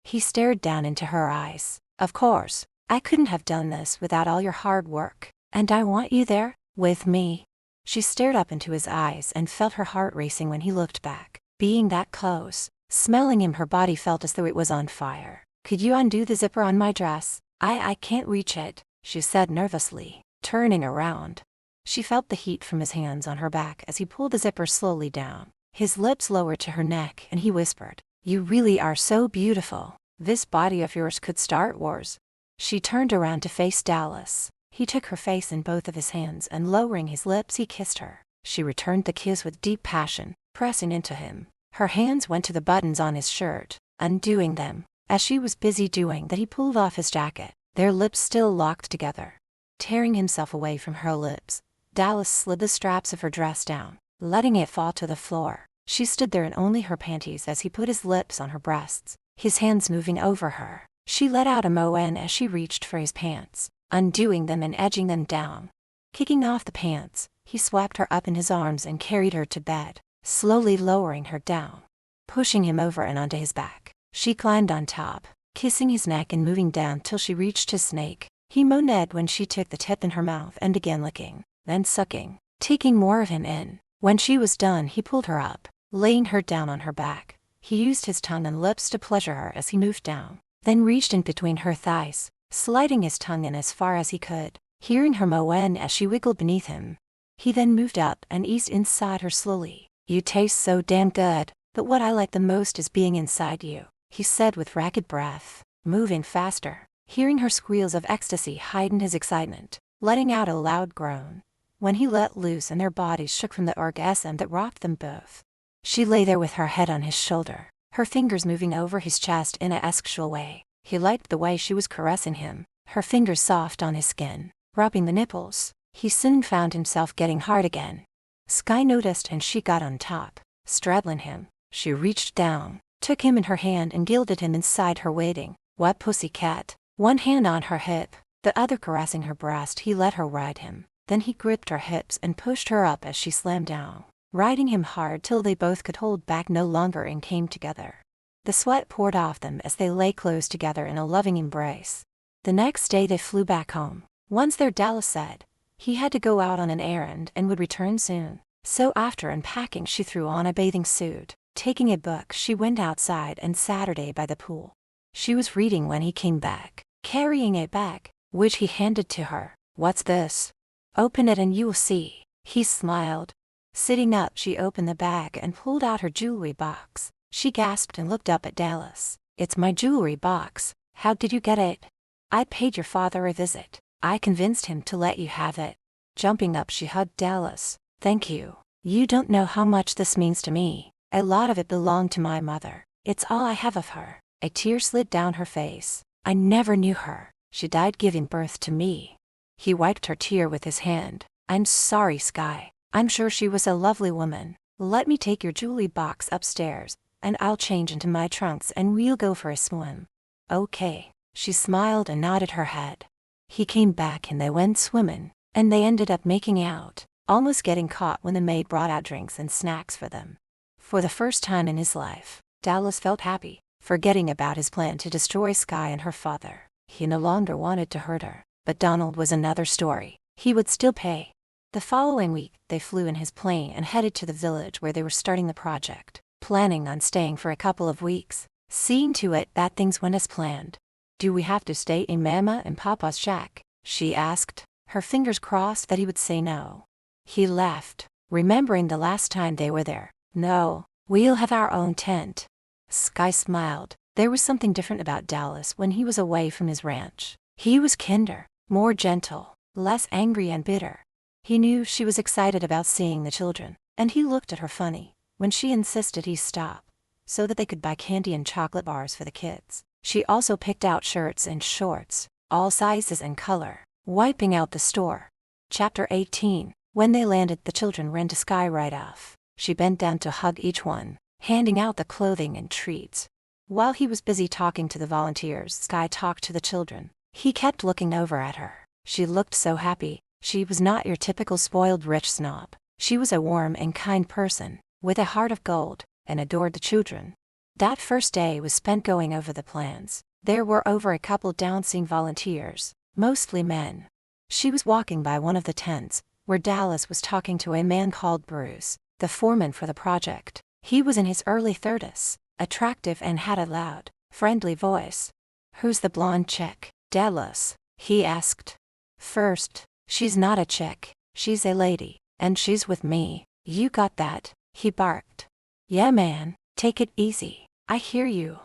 He stared down into her eyes. "Of course, I couldn't have done this without all your hard work, and I want you there, with me." She stared up into his eyes and felt her heart racing when he looked back. Being that close, smelling him, her body felt as though it was on fire. "Could you undo the zipper on my dress? I can't reach it," she said nervously, turning around. She felt the heat from his hands on her back as he pulled the zipper slowly down. His lips lowered to her neck and he whispered, "You really are so beautiful. This body of yours could start wars." She turned around to face Dallas. He took her face in both of his hands and lowering his lips he kissed her. She returned the kiss with deep passion, pressing into him. Her hands went to the buttons on his shirt, undoing them. As she was busy doing that, he pulled off his jacket, their lips still locked together. Tearing himself away from her lips, Dallas slid the straps of her dress down, letting it fall to the floor. She stood there in only her panties as he put his lips on her breasts, his hands moving over her. She let out a moan as she reached for his pants, undoing them and edging them down. Kicking off the pants, he swept her up in his arms and carried her to bed, slowly lowering her down. Pushing him over and onto his back, she climbed on top, kissing his neck and moving down till she reached his snake. He moaned when she took the tip in her mouth and began licking, then sucking, taking more of him in. When she was done, he pulled her up, laying her down on her back. He used his tongue and lips to pleasure her as he moved down, then reached in between her thighs, sliding his tongue in as far as he could, hearing her moan as she wiggled beneath him. He then moved up and eased inside her slowly. "You taste so damn good, but what I like the most is being inside you," he said with ragged breath, moving faster. Hearing her squeals of ecstasy heightened his excitement, letting out a loud groan. When he let loose and their bodies shook from the orgasm that rocked them both. She lay there with her head on his shoulder, her fingers moving over his chest in a sexual way. He liked the way she was caressing him, her fingers soft on his skin, rubbing the nipples. He soon found himself getting hard again. Sky noticed and she got on top, straddling him. She reached down, took him in her hand and gilded him inside her, waiting. "What pussycat?" One hand on her hip, the other caressing her breast, he let her ride him. Then he gripped her hips and pushed her up as she slammed down, riding him hard till they both could hold back no longer and came together. The sweat poured off them as they lay close together in a loving embrace. The next day they flew back home. Once there, Dallas said he had to go out on an errand and would return soon. So after unpacking, she threw on a bathing suit. Taking a book, she went outside and Saturday by the pool. She was reading when he came back, carrying a bag, which he handed to her. "What's this?" "Open it and you will see." He smiled. Sitting up, she opened the bag and pulled out her jewelry box. She gasped and looked up at Dallas. "It's my jewelry box. How did you get it?" "I paid your father a visit. I convinced him to let you have it." Jumping up, she hugged Dallas. "Thank you. You don't know how much this means to me. A lot of it belonged to my mother. It's all I have of her." A tear slid down her face. "I never knew her. She died giving birth to me." He wiped her tear with his hand. "I'm sorry, Sky. I'm sure she was a lovely woman. Let me take your jewelry box upstairs, and I'll change into my trunks and we'll go for a swim." "Okay." She smiled and nodded her head. He came back and they went swimming, and they ended up making out, almost getting caught when the maid brought out drinks and snacks for them. For the first time in his life, Dallas felt happy, forgetting about his plan to destroy Sky and her father. He no longer wanted to hurt her, but Donald was another story. He would still pay. The following week, they flew in his plane and headed to the village where they were starting the project, planning on staying for a couple of weeks, seeing to it that things went as planned. "Do we have to stay in Mama and Papa's shack?" she asked, her fingers crossed that he would say no. He laughed, remembering the last time they were there. "No, we'll have our own tent." Sky smiled. There was something different about Dallas when he was away from his ranch. He was kinder, more gentle, less angry and bitter. He knew she was excited about seeing the children, and he looked at her funny when she insisted he stop. so that they could buy candy and chocolate bars for the kids. She also picked out shirts and shorts, all sizes and color, wiping out the store. Chapter 18. When they landed, the children ran to Sky right off. She bent down to hug each one, handing out the clothing and treats. While he was busy talking to the volunteers, Sky talked to the children. He kept looking over at her. She looked so happy. She was not your typical spoiled rich snob. She was a warm and kind person, with a heart of gold, and adored the children. That first day was spent going over the plans. There were over a couple dozen volunteers, mostly men. She was walking by one of the tents, where Dallas was talking to a man called Bruce, the foreman for the project. He was in his early 30s, attractive and had a loud, friendly voice. "Who's the blonde chick, Dallas?" he asked. "First, she's not a chick, she's a lady, and she's with me. You got that?" he barked. "Yeah man, take it easy, I hear you."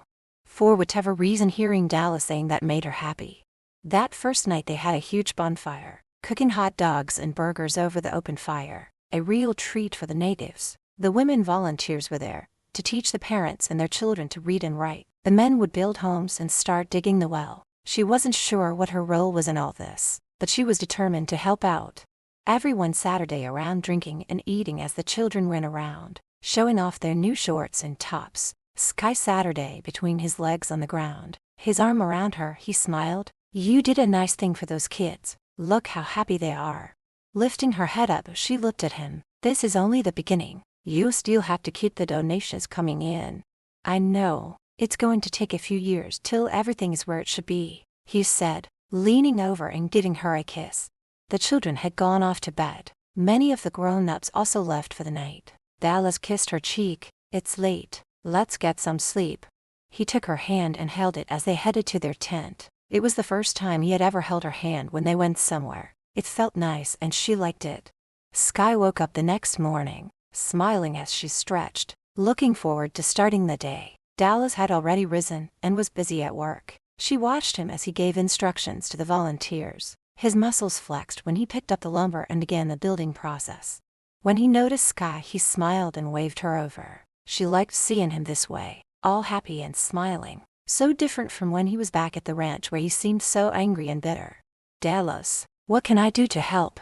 For whatever reason, hearing Dallas saying that made her happy. That first night they had a huge bonfire, cooking hot dogs and burgers over the open fire, a real treat for the natives. The women volunteers were there to teach the parents and their children to read and write. The men would build homes and start digging the well. She wasn't sure what her role was in all this, but she was determined to help out. Everyone Saturday around drinking and eating as the children ran around, showing off their new shorts and tops. Sky Saturday between his legs on the ground, his arm around her, he smiled. "You did a nice thing for those kids. Look how happy they are." Lifting her head up, she looked at him. "This is only the beginning. You still have to keep the donations coming in." "I know, it's going to take a few years till everything is where it should be," he said, leaning over and giving her a kiss. The children had gone off to bed. Many of the grown-ups also left for the night. Dallas kissed her cheek. "It's late. Let's get some sleep." He took her hand and held it as they headed to their tent. It was the first time he had ever held her hand when they went somewhere. It felt nice and she liked it. Sky woke up the next morning, smiling as she stretched, looking forward to starting the day. Dallas had already risen and was busy at work. She watched him as he gave instructions to the volunteers. His muscles flexed when he picked up the lumber and began the building process. When he noticed Sky, he smiled and waved her over. She liked seeing him this way, all happy and smiling, so different from when he was back at the ranch where he seemed so angry and bitter. "Dallas, what can I do to help?"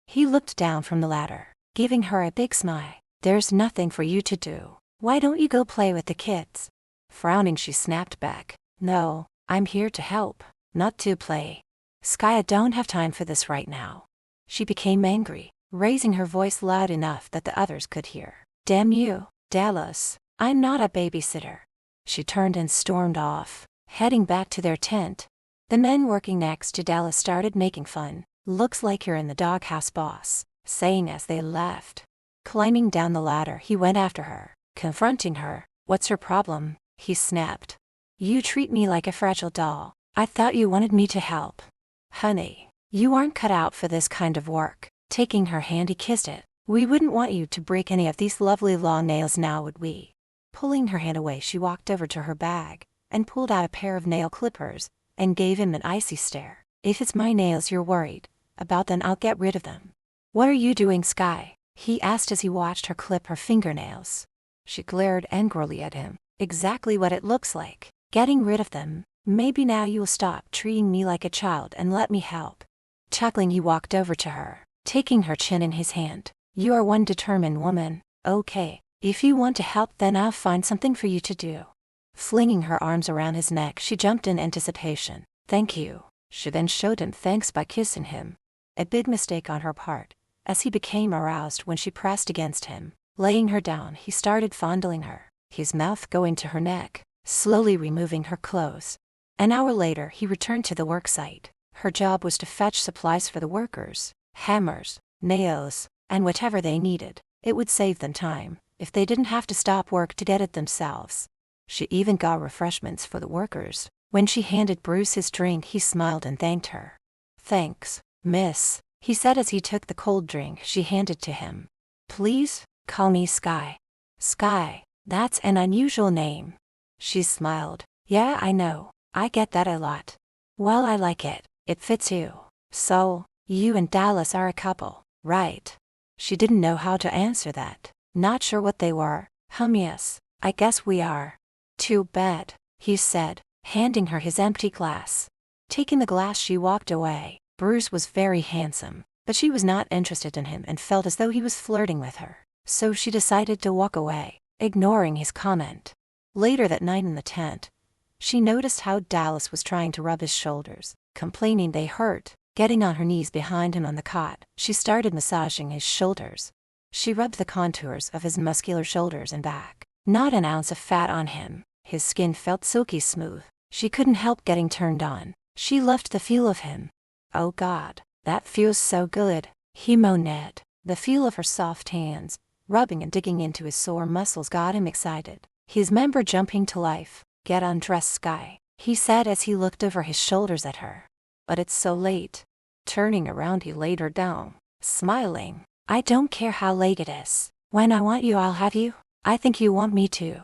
He looked down from the ladder, giving her a big smile. "There's nothing for you to do. Why don't you go play with the kids?" Frowning, she snapped back, "No, I'm here to help, not to play." "Sky, I don't have time for this right now." She became angry, raising her voice loud enough that the others could hear. "Damn you, Dallas, I'm not a babysitter." She turned and stormed off, heading back to their tent. The men working next to Dallas started making fun. "Looks like you're in the doghouse, boss," saying as they left. Climbing down the ladder, he went after her, confronting her. "What's your problem?" he snapped. "You treat me like a fragile doll. I thought you wanted me to help." "Honey, you aren't cut out for this kind of work." Taking her hand, he kissed it. "We wouldn't want you to break any of these lovely long nails now, would we?" Pulling her hand away, she walked over to her bag and pulled out a pair of nail clippers and gave him an icy stare. "If it's my nails you're worried about, then I'll get rid of them." "What are you doing, Sky?" he asked as he watched her clip her fingernails. She glared angrily at him. "Exactly what it looks like. Getting rid of them. Maybe now you'll stop treating me like a child and let me help." Chuckling, he walked over to her, taking her chin in his hand. "You are one determined woman. Okay, if you want to help, then I'll find something for you to do." Flinging her arms around his neck, she jumped in anticipation. "Thank you." She then showed him thanks by kissing him. A big mistake on her part, as he became aroused when she pressed against him. Laying her down, he started fondling her, his mouth going to her neck, slowly removing her clothes. An hour later, he returned to the work site. Her job was to fetch supplies for the workers, hammers, nails, and whatever they needed. It would save them time if they didn't have to stop work to get it themselves. She even got refreshments for the workers. When she handed Bruce his drink, he smiled and thanked her. "Thanks, miss," he said as he took the cold drink she handed to him. "Please, call me Sky." "Sky, that's an unusual name." She smiled. "Yeah, I know. I get that a lot." "Well, I like it. It fits you. So, you and Dallas are a couple, right?" She didn't know how to answer that. Not sure what they were. Yes, I guess we are. Too bad, he said, handing her his empty glass. Taking the glass, she walked away. Bruce was very handsome, but she was not interested in him and felt as though he was flirting with her, so she decided to walk away, ignoring his comment. Later that night in the tent, she noticed how Dallas was trying to rub his shoulders, complaining they hurt. Getting on her knees behind him on the cot, she started massaging his shoulders. She rubbed the contours of his muscular shoulders and back. Not an ounce of fat on him. His skin felt silky smooth. She couldn't help getting turned on. She loved the feel of him. Oh God, that feels so good, he moaned. The feel of her soft hands, rubbing and digging into his sore muscles, got him excited. His member jumping to life. Get undressed, Sky, he said as he looked over his shoulders at her. But it's so late. Turning around, he laid her down, smiling. I don't care how late it is. When I want you, I'll have you. I think you want me too.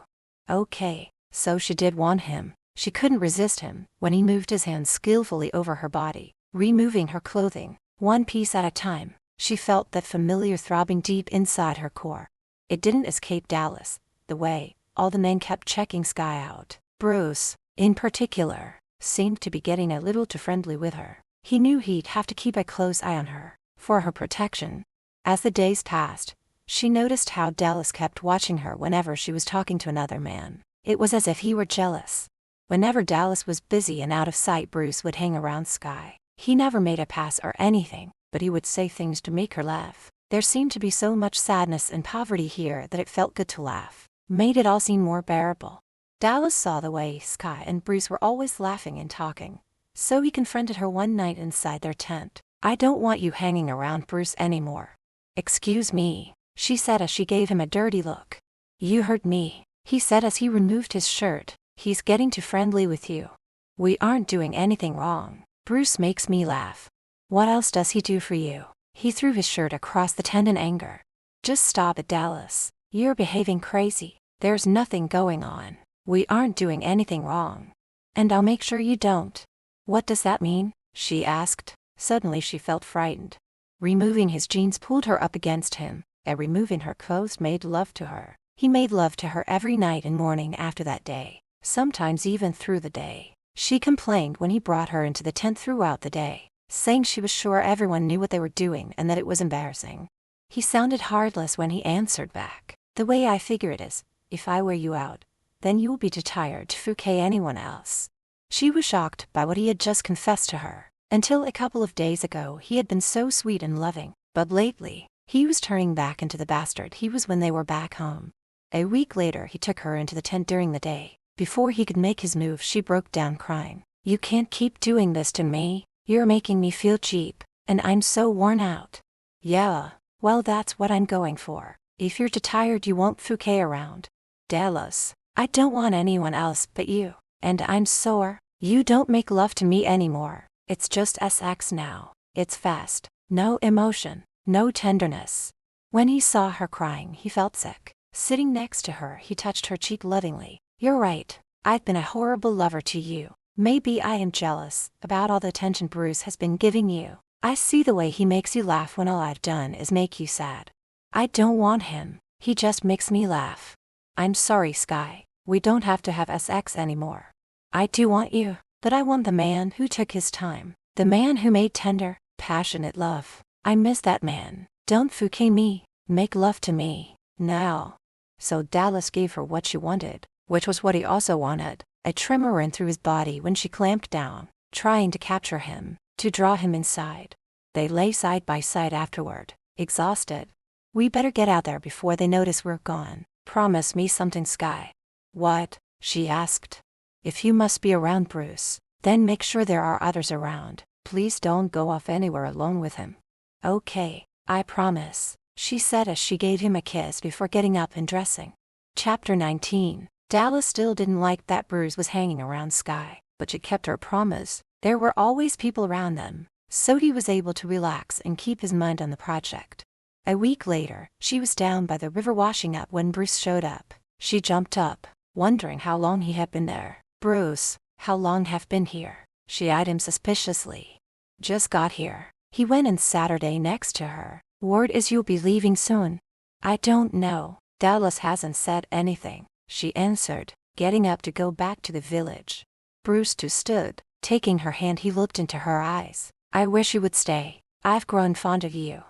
Okay, so she did want him. She couldn't resist him when he moved his hands skillfully over her body, removing her clothing, one piece at a time. She felt that familiar throbbing deep inside her core. It didn't escape Dallas, the way all the men kept checking Sky out. Bruce, in particular, seemed to be getting a little too friendly with her. He knew he'd have to keep a close eye on her, for her protection. As the days passed, she noticed how Dallas kept watching her whenever she was talking to another man. It was as if he were jealous. Whenever Dallas was busy and out of sight, Bruce would hang around Sky. He never made a pass or anything, but he would say things to make her laugh. There seemed to be so much sadness and poverty here that it felt good to laugh. Made it all seem more bearable. Dallas saw the way Sky and Bruce were always laughing and talking, so he confronted her one night inside their tent. I don't want you hanging around Bruce anymore. Excuse me, she said as she gave him a dirty look. You heard me, he said as he removed his shirt. He's getting too friendly with you. We aren't doing anything wrong. Bruce makes me laugh. What else does he do for you? He threw his shirt across the tent in anger. Just stop it, Dallas. You're behaving crazy. There's nothing going on. We aren't doing anything wrong. And I'll make sure you don't. What does that mean? She asked. Suddenly she felt frightened. Removing his jeans pulled her up against him, and removing her clothes made love to her. He made love to her every night and morning after that day, sometimes even through the day. She complained when he brought her into the tent throughout the day, saying she was sure everyone knew what they were doing and that it was embarrassing. He sounded heartless when he answered back. The way I figure it is, if I wear you out, then you'll be too tired to fouquet anyone else. She was shocked by what he had just confessed to her. Until a couple of days ago he had been so sweet and loving, but lately, he was turning back into the bastard he was when they were back home. A week later he took her into the tent during the day. Before he could make his move, she broke down crying. You can't keep doing this to me. You're making me feel cheap, and I'm so worn out. Yeah, well that's what I'm going for. If you're too tired you won't fouquet around. Dallas, I don't want anyone else but you, and I'm sore. You don't make love to me anymore. It's just sex now. It's fast. No emotion. No tenderness. When he saw her crying, he felt sick. Sitting next to her, he touched her cheek lovingly. You're right. I've been a horrible lover to you. Maybe I am jealous about all the attention Bruce has been giving you. I see the way he makes you laugh when all I've done is make you sad. I don't want him. He just makes me laugh. I'm sorry, Sky. We don't have to have sex anymore. I do want you, but I want the man who took his time. The man who made tender, passionate love. I miss that man. Don't fouquet me. Make love to me. Now. So Dallas gave her what she wanted, which was what he also wanted. A tremor ran through his body when she clamped down, trying to capture him, to draw him inside. They lay side by side afterward, exhausted. We better get out there before they notice we're gone. Promise me something, Sky. What? She asked. If you must be around Bruce, then make sure there are others around. Please don't go off anywhere alone with him. Okay, I promise, she said as she gave him a kiss before getting up and dressing. Chapter 19. Dallas still didn't like that Bruce was hanging around Sky, but she kept her promise. There were always people around them, so he was able to relax and keep his mind on the project. A week later, she was down by the river washing up when Bruce showed up. She jumped up, wondering how long he had been there. Bruce, how long have been here? She eyed him suspiciously. Just got here. He went in Saturday next to her. Word is you'll be leaving soon. I don't know. Dallas hasn't said anything. she answered, getting up to go back to the village. Bruce too stood. Taking her hand, he looked into her eyes. I wish you would stay. I've grown fond of you.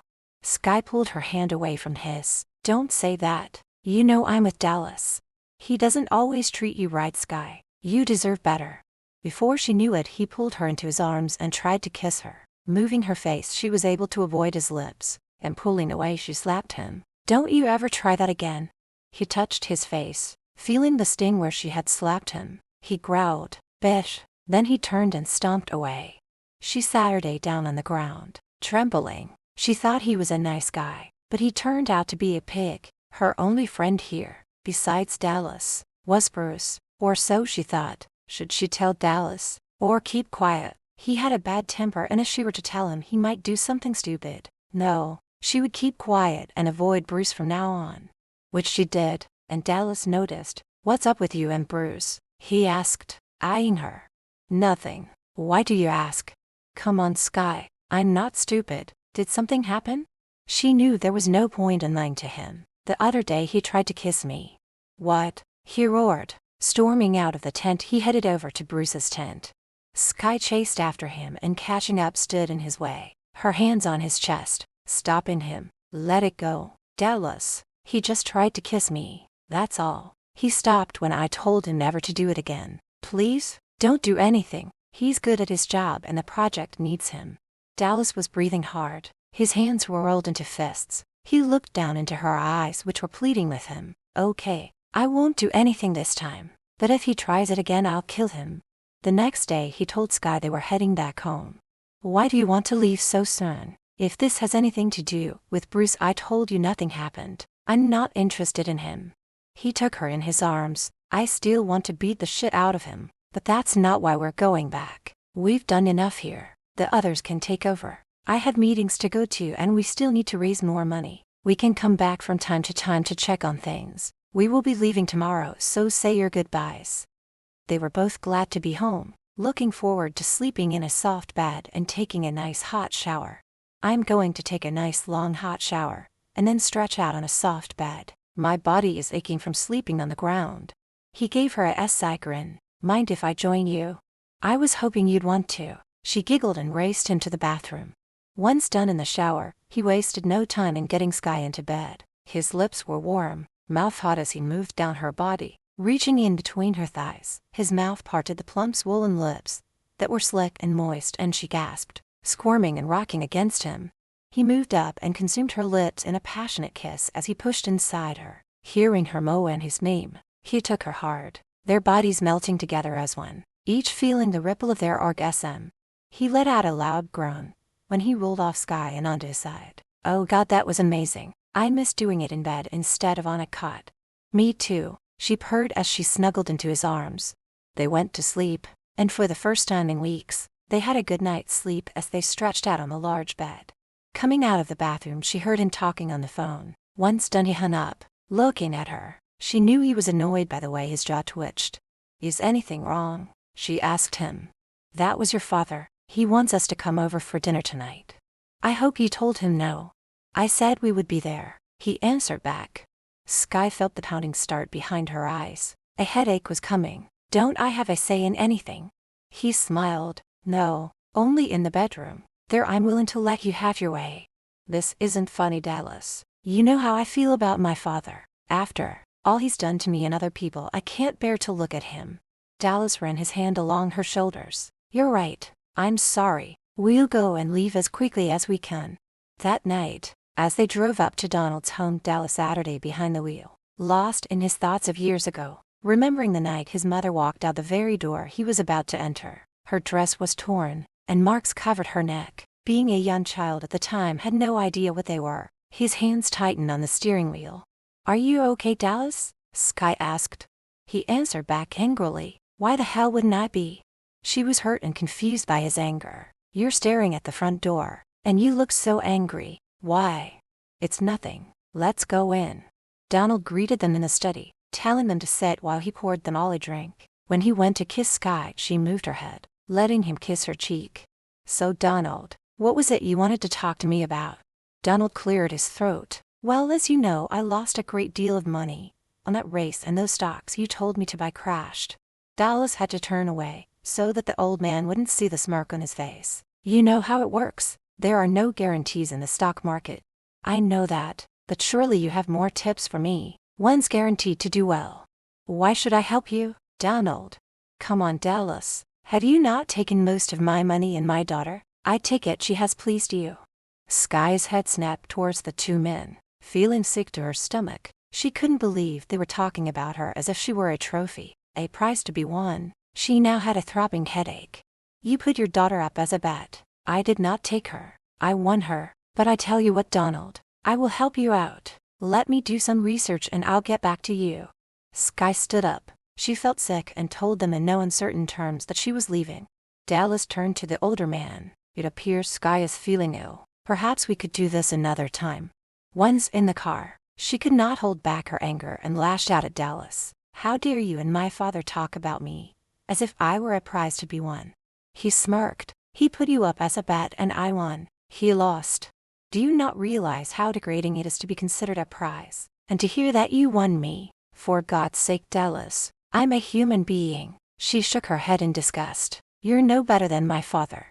Sky pulled her hand away from his. Don't say that. You know I'm with Dallas. He doesn't always treat you right, Sky. You deserve better. Before she knew it, he pulled her into his arms and tried to kiss her. Moving her face, she was able to avoid his lips, and pulling away, she slapped him. Don't you ever try that again. He touched his face, feeling the sting where she had slapped him. He growled, Bish. Then he turned and stomped away. She sat down on the ground, trembling. She thought he was a nice guy, but he turned out to be a pig. Her only friend here, besides Dallas, was Bruce, or so she thought. Should she tell Dallas, or keep quiet? He had a bad temper, and if she were to tell him, he might do something stupid. No, she would keep quiet and avoid Bruce from now on. Which she did, and Dallas noticed. What's up with you and Bruce? He asked, eyeing her. Nothing. Why do you ask? Come on, Sky. I'm not stupid. Did something happen? She knew there was no point in lying to him. The other day he tried to kiss me. What? He roared. Storming out of the tent, he headed over to Bruce's tent. Sky chased after him and, catching up, stood in his way, her hands on his chest, stopping him. Let it go, Dallas. He just tried to kiss me, that's all. He stopped when I told him never to do it again. Please, don't do anything. He's good at his job and the project needs him. Dallas was breathing hard. His hands were rolled into fists. He looked down into her eyes, which were pleading with him. Okay, I won't do anything this time, but if he tries it again, I'll kill him. The next day, he told Sky they were heading back home. Why do you want to leave so soon? If this has anything to do with Bruce, I told you nothing happened. I'm not interested in him. He took her in his arms. I still want to beat the shit out of him, but that's not why we're going back. We've done enough here. The others can take over. I have meetings to go to and we still need to raise more money. We can come back from time to time to check on things. We will be leaving tomorrow, so say your goodbyes. They were both glad to be home, looking forward to sleeping in a soft bed and taking a nice hot shower. I'm going to take a nice long hot shower, and then stretch out on a soft bed. My body is aching from sleeping on the ground. He gave her a sigh grin. Mind if I join you? I was hoping you'd want to. She giggled and raced him to the bathroom. Once done in the shower, he wasted no time in getting Sky into bed. His lips were warm, mouth hot as he moved down her body, reaching in between her thighs. His mouth parted the plump swollen lips that were slick and moist, and she gasped, squirming and rocking against him. He moved up and consumed her lips in a passionate kiss as he pushed inside her. Hearing her moan his name, he took her hard, their bodies melting together as one, each feeling the ripple of their orgasm. He let out a loud groan when he rolled off Sky and onto his side. Oh God, that was amazing. I miss doing it in bed instead of on a cot. Me too, she purred as she snuggled into his arms. They went to sleep, and for the first time in weeks, they had a good night's sleep as they stretched out on the large bed. Coming out of the bathroom, she heard him talking on the phone. Once done, he hung up, looking at her. She knew he was annoyed by the way his jaw twitched. Is anything wrong? She asked him. That was your father. He wants us to come over for dinner tonight. I hope you told him no. I said we would be there, he answered back. Sky felt the pounding start behind her eyes. A headache was coming. Don't I have a say in anything? He smiled. No, only in the bedroom. There, I'm willing to let you have your way. This isn't funny, Dallas. You know how I feel about my father. After all he's done to me and other people, I can't bear to look at him. Dallas ran his hand along her shoulders. You're right. I'm sorry. We'll go and leave as quickly as we can. That night, as they drove up to Donald's home, Dallas sat behind the wheel, lost in his thoughts of years ago, remembering the night his mother walked out the very door he was about to enter. Her dress was torn, and marks covered her neck. Being a young child at the time, had no idea what they were. His hands tightened on the steering wheel. Are you okay, Dallas? Sky asked. He answered back angrily. Why the hell wouldn't I be? She was hurt and confused by his anger. You're staring at the front door, and you look so angry. Why? It's nothing. Let's go in. Donald greeted them in the study, telling them to sit while he poured them all a drink. When he went to kiss Sky, she moved her head, letting him kiss her cheek. So Donald, what was it you wanted to talk to me about? Donald cleared his throat. Well, as you know, I lost a great deal of money. on that race and those stocks you told me to buy crashed. Dallas had to turn away, so that the old man wouldn't see the smirk on his face. You know how it works. There are no guarantees in the stock market. I know that, but surely you have more tips for me. One's guaranteed to do well. Why should I help you, Donald? Come on, Dallas. Have you not taken most of my money and my daughter? I take it she has pleased you. Sky's head snapped towards the two men, feeling sick to her stomach. She couldn't believe they were talking about her as if she were a trophy, a prize to be won. She now had a throbbing headache. You put your daughter up as a bet. I did not take her. I won her. But I tell you what, Donald, I will help you out. Let me do some research and I'll get back to you. Sky stood up. She felt sick and told them in no uncertain terms that she was leaving. Dallas turned to the older man. It appears Sky is feeling ill. Perhaps we could do this another time. Once in the car, she could not hold back her anger and lashed out at Dallas. How dare you and my father talk about me, as if I were a prize to be won. He smirked. He put you up as a bet and I won. He lost. Do you not realize how degrading it is to be considered a prize, and to hear that you won me? For God's sake, Dallas, I'm a human being. She shook her head in disgust. You're no better than my father.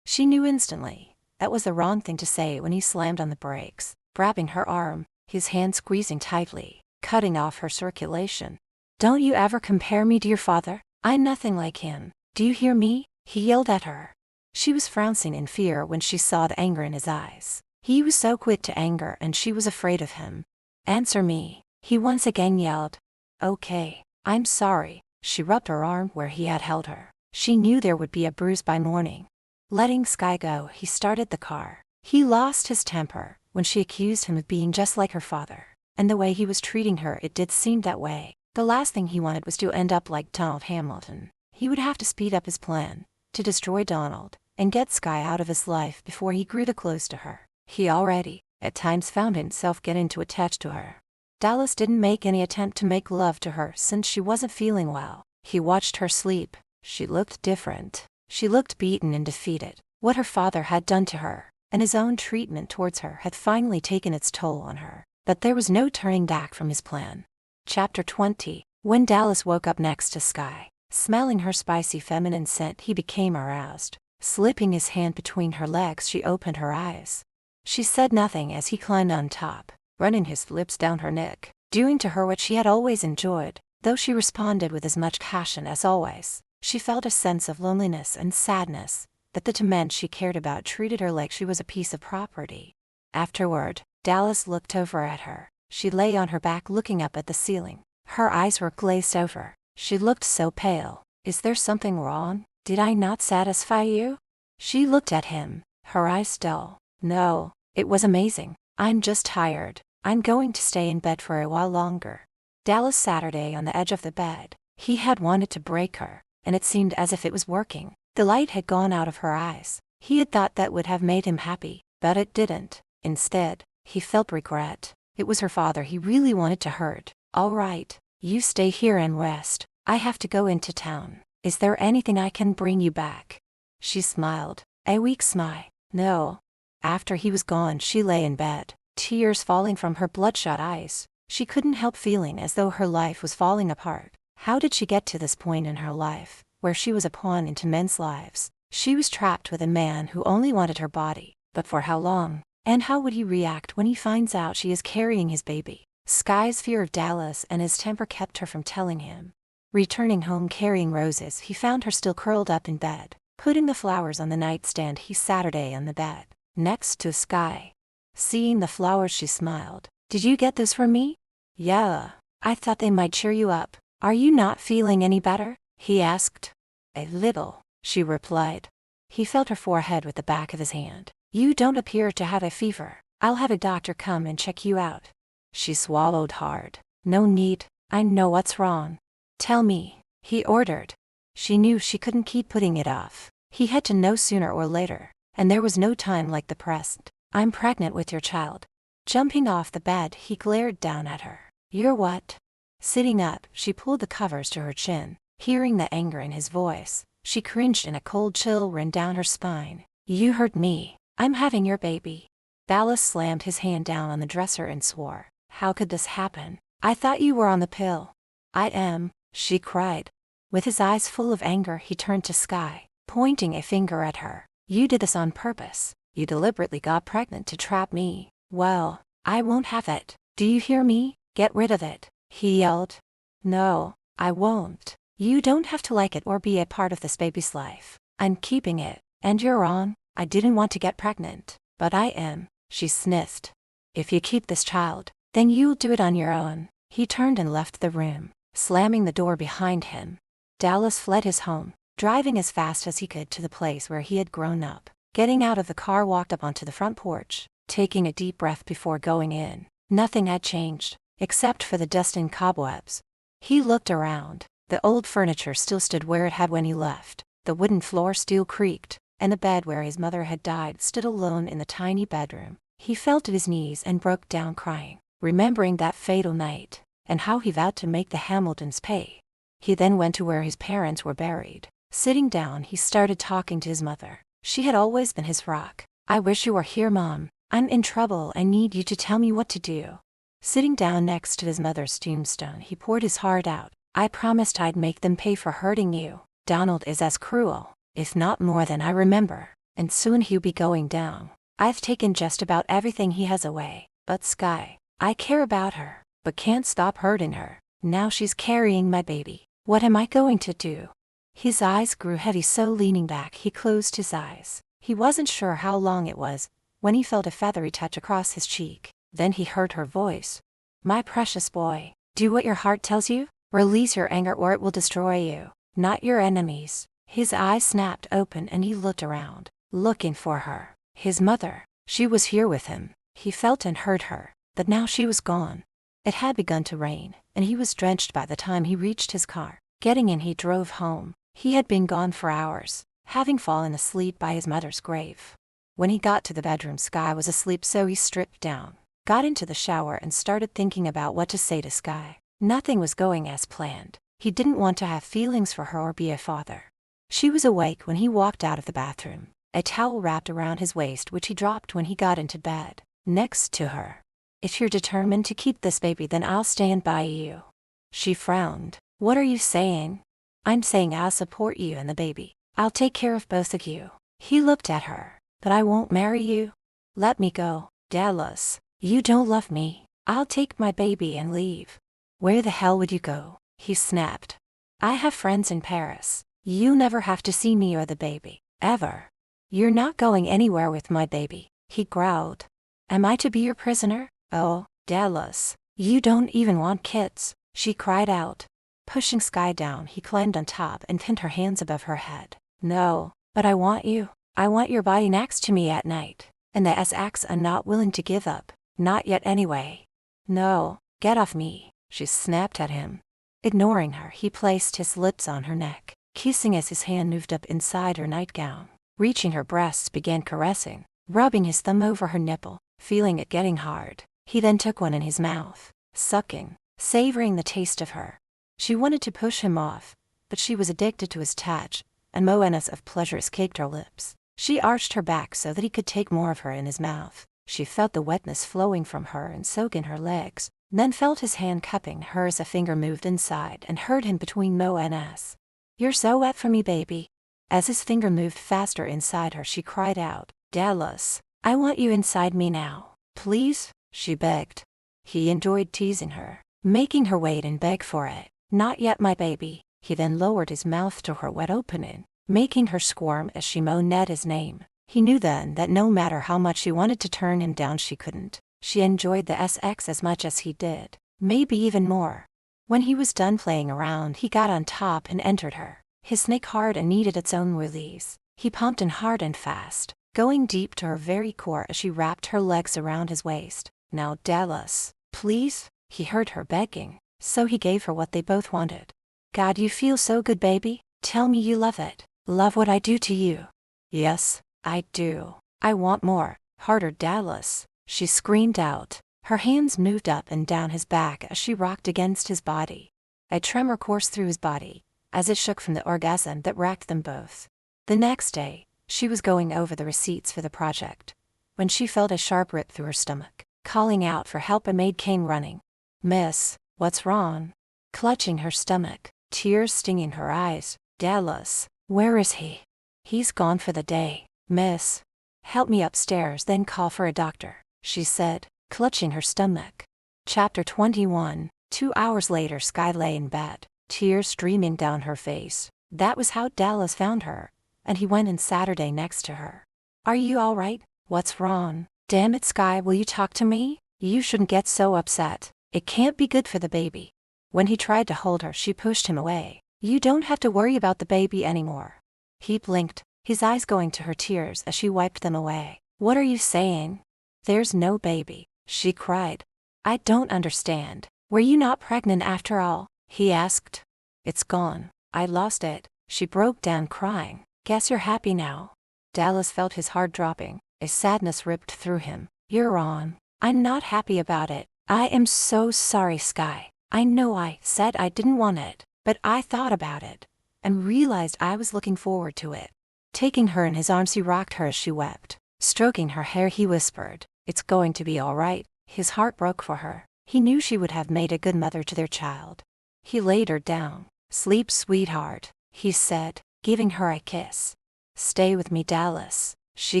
She knew instantly that was the wrong thing to say when he slammed on the brakes, grabbing her arm, his hand squeezing tightly, cutting off her circulation. Don't you ever compare me to your father. I'm nothing like him. Do you hear me? He yelled at her. She was frowning in fear when she saw the anger in his eyes. He was so quick to anger and she was afraid of him. Answer me, he once again yelled. Okay, I'm sorry. She rubbed her arm where he had held her. She knew there would be a bruise by morning. Letting Sky go, he started the car. He lost his temper when she accused him of being just like her father. And the way he was treating her, it did seem that way. The last thing he wanted was to end up like Donald Hamilton. He would have to speed up his plan to destroy Donald and get Sky out of his life before he grew too close to her. He already, at times, found himself getting too attached to her. Dallas didn't make any attempt to make love to her since she wasn't feeling well. He watched her sleep. She looked different. She looked beaten and defeated. What her father had done to her, and his own treatment towards her, had finally taken its toll on her. But there was no turning back from his plan. Chapter 20. When Dallas woke up next to Sky, smelling her spicy feminine scent, he became aroused. Slipping his hand between her legs, she opened her eyes. She said nothing as he climbed on top, running his lips down her neck, doing to her what she had always enjoyed. Though she responded with as much passion as always, she felt a sense of loneliness and sadness, that the two men she cared about treated her like she was a piece of property. Afterward, Dallas looked over at her. She lay on her back looking up at the ceiling. Her eyes were glazed over. She looked so pale. Is there something wrong? Did I not satisfy you? She looked at him, her eyes dull. No, it was amazing. I'm just tired. I'm going to stay in bed for a while longer. Dallas Saturday on the edge of the bed. He had wanted to break her, and it seemed as if it was working. The light had gone out of her eyes. He had thought that would have made him happy, but it didn't. Instead, he felt regret. It was her father he really wanted to hurt. All right, you stay here and rest. I have to go into town. Is there anything I can bring you back? She smiled, a weak smile. No. After he was gone, she lay in bed, tears falling from her bloodshot eyes. She couldn't help feeling as though her life was falling apart. How did she get to this point in her life, where she was a pawn into men's lives? She was trapped with a man who only wanted her body, but for how long? And how would he react when he finds out she is carrying his baby? Sky's fear of Dallas and his temper kept her from telling him. Returning home carrying roses, he found her still curled up in bed, putting the flowers on the nightstand. He Saturday on the bed, next to Sky. Seeing the flowers, she smiled. Did you get this for me? Yeah, I thought they might cheer you up. Are you not feeling any better? He asked. A little, she replied. He felt her forehead with the back of his hand. You don't appear to have a fever. I'll have a doctor come and check you out. She swallowed hard. No need, I know what's wrong. Tell me, he ordered. She knew she couldn't keep putting it off. He had to know sooner or later, and there was no time like the present. I'm pregnant with your child. Jumping off the bed, he glared down at her. You're what? Sitting up, she pulled the covers to her chin. Hearing the anger in his voice, she cringed and a cold chill ran down her spine. You heard me. I'm having your baby. Dallas slammed his hand down on the dresser and swore. How could this happen? I thought you were on the pill. I am, she cried. With his eyes full of anger, he turned to Sky, pointing a finger at her. You did this on purpose. You deliberately got pregnant to trap me. Well, I won't have it. Do you hear me? Get rid of it, he yelled. No, I won't. You don't have to like it or be a part of this baby's life. I'm keeping it. And you're on. I didn't want to get pregnant, but I am, she sniffed. If you keep this child, then you'll do it on your own. He turned and left the room, slamming the door behind him. Dallas fled his home, driving as fast as he could to the place where he had grown up. Getting out of the car, walked up onto the front porch, taking a deep breath before going in. Nothing had changed, except for the dust and cobwebs. He looked around. The old furniture still stood where it had when he left. The wooden floor still creaked, and the bed where his mother had died stood alone in the tiny bedroom. He fell to his knees and broke down crying, remembering that fatal night, and how he vowed to make the Hamiltons pay. He then went to where his parents were buried. Sitting down, he started talking to his mother. She had always been his rock. I wish you were here, Mom. I'm in trouble and need you to tell me what to do. Sitting down next to his mother's tombstone, he poured his heart out. I promised I'd make them pay for hurting you. Donald is as cruel, if not more than I remember, and soon he'll be going down. I've taken just about everything he has away, but Sky, I care about her, but can't stop hurting her. Now she's carrying my baby. What am I going to do? His eyes grew heavy, so leaning back, he closed his eyes. He wasn't sure how long it was when he felt a feathery touch across his cheek. Then he heard her voice. My precious boy, do what your heart tells you. Release your anger or it will destroy you, not your enemies. His eyes snapped open and he looked around, looking for her. His mother. She was here with him. He felt and heard her, but now she was gone. It had begun to rain, and he was drenched by the time he reached his car. Getting in, he drove home. He had been gone for hours, having fallen asleep by his mother's grave. When he got to the bedroom, Sky was asleep, so he stripped down, got into the shower and started thinking about what to say to Sky. Nothing was going as planned. He didn't want to have feelings for her or be a father. She was awake when he walked out of the bathroom, a towel wrapped around his waist, which he dropped when he got into bed, next to her. If you're determined to keep this baby, then I'll stand by you. She frowned. What are you saying? I'm saying I'll support you and the baby. I'll take care of both of you. He looked at her. But I won't marry you. Let me go, Dallas. You don't love me. I'll take my baby and leave. Where the hell would you go? He snapped. I have friends in Paris. You never have to see me or the baby, ever. You're not going anywhere with my baby, he growled. Am I to be your prisoner? Oh, Dallas, you don't even want kids, she cried out. Pushing Sky down, he climbed on top and pinned her hands above her head. No, but I want you. I want your body next to me at night. And the SX I'm not willing to give up. Not yet anyway. No, get off me, she snapped at him. Ignoring her, he placed his lips on her neck, kissing as his hand moved up inside her nightgown. Reaching her breasts, began caressing, rubbing his thumb over her nipple, feeling it getting hard. He then took one in his mouth, sucking, savoring the taste of her. She wanted to push him off, but she was addicted to his touch, and moanas of pleasure escaped her lips. She arched her back so that he could take more of her in his mouth. She felt the wetness flowing from her and soak in her legs, then felt his hand cupping her as a finger moved inside and heard him between Mo and S. You're so wet for me, baby. As his finger moved faster inside her, she cried out, Dallas, I want you inside me now. Please, she begged. He enjoyed teasing her, making her wait and beg for it. Not yet, my baby. He then lowered his mouth to her wet opening, making her squirm as she moaned his name. He knew then that no matter how much she wanted to turn him down, she couldn't. She enjoyed the SX as much as he did, maybe even more. When he was done playing around, he got on top and entered her. His snake hard and needed its own release. He pumped in hard and fast, going deep to her very core as she wrapped her legs around his waist. Now, Dallas, please, he heard her begging, so he gave her what they both wanted. God, you feel so good, baby. Tell me you love it. Love what I do to you. Yes, I do. I want more. Harder, Dallas, she screamed out. Her hands moved up and down his back as she rocked against his body. A tremor coursed through his body, as it shook from the orgasm that racked them both. The next day, she was going over the receipts for the project, when she felt a sharp rip through her stomach. Calling out for help, a maid came running. "Miss, what's wrong?" Clutching her stomach, tears stinging her eyes. "Dallas, where is he?" "He's gone for the day, miss." "Help me upstairs, then call for a doctor," she said, clutching her stomach. Chapter 21. 2 hours later, Sky lay in bed, tears streaming down her face. That was how Dallas found her, and he went in Saturday next to her. "Are you all right? What's wrong?" "Damn it, Sky, will you talk to me? You shouldn't get so upset. It can't be good for the baby." When he tried to hold her, she pushed him away. "You don't have to worry about the baby anymore." He blinked, his eyes going to her tears as she wiped them away. "What are you saying?" "There's no baby," she cried. "I don't understand. Were you not pregnant after all?" he asked. "It's gone. I lost it." She broke down crying. "Guess you're happy now." Dallas felt his heart dropping. A sadness ripped through him. "You're wrong. I'm not happy about it. I am so sorry, Sky. I know I said I didn't want it, but I thought about it and realized I was looking forward to it." Taking her in his arms, he rocked her as she wept. Stroking her hair, he whispered, "It's going to be all right." His heart broke for her. He knew she would have made a good mother to their child. He laid her down. "Sleep, sweetheart," he said, giving her a kiss. "Stay with me, Dallas," she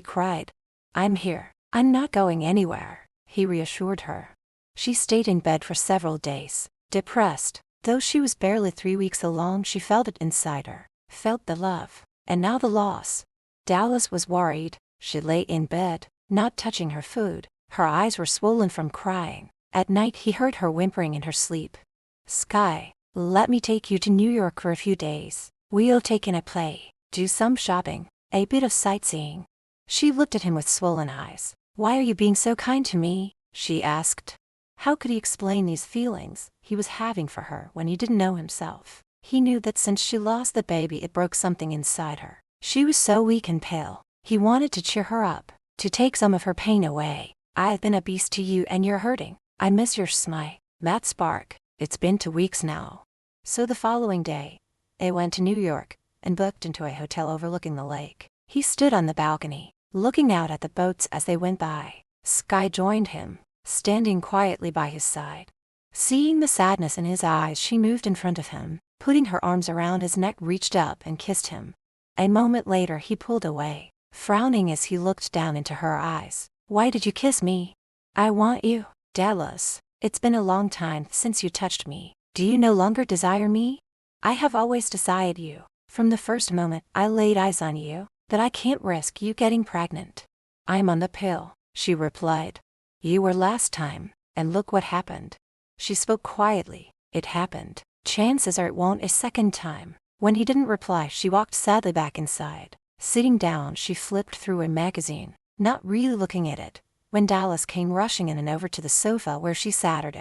cried. "I'm here. I'm not going anywhere," he reassured her. She stayed in bed for several days, depressed. Though she was barely 3 weeks along, she felt it inside her, felt the love, and now the loss. Dallas was worried. She lay in bed, not touching her food. Her eyes were swollen from crying. At night he heard her whimpering in her sleep. "Sky, let me take you to New York for a few days. We'll take in a play, do some shopping, a bit of sightseeing." She looked at him with swollen eyes. "Why are you being so kind to me?" she asked. How could he explain these feelings he was having for her when he didn't know himself? He knew that since she lost the baby, it broke something inside her. She was so weak and pale. He wanted to cheer her up, to take some of her pain away. "I've been a beast to you and you're hurting. I miss your smile, that spark. It's been 2 weeks now." So the following day, they went to New York and booked into a hotel overlooking the lake. He stood on the balcony, looking out at the boats as they went by. Sky joined him, standing quietly by his side. Seeing the sadness in his eyes, she moved in front of him, putting her arms around his neck, reached up and kissed him. A moment later he pulled away, frowning as he looked down into her eyes. "Why did you kiss me?" "I want you, Dallas. It's been a long time since you touched me. Do you no longer desire me?" "I have always desired you. From the first moment I laid eyes on you, that I can't risk you getting pregnant." "I'm on the pill," she replied. "You were last time, and look what happened." She spoke quietly. "It happened. Chances are it won't a second time." When he didn't reply, she walked sadly back inside. Sitting down, she flipped through a magazine, not really looking at it, when Dallas came rushing in and over to the sofa where she sat.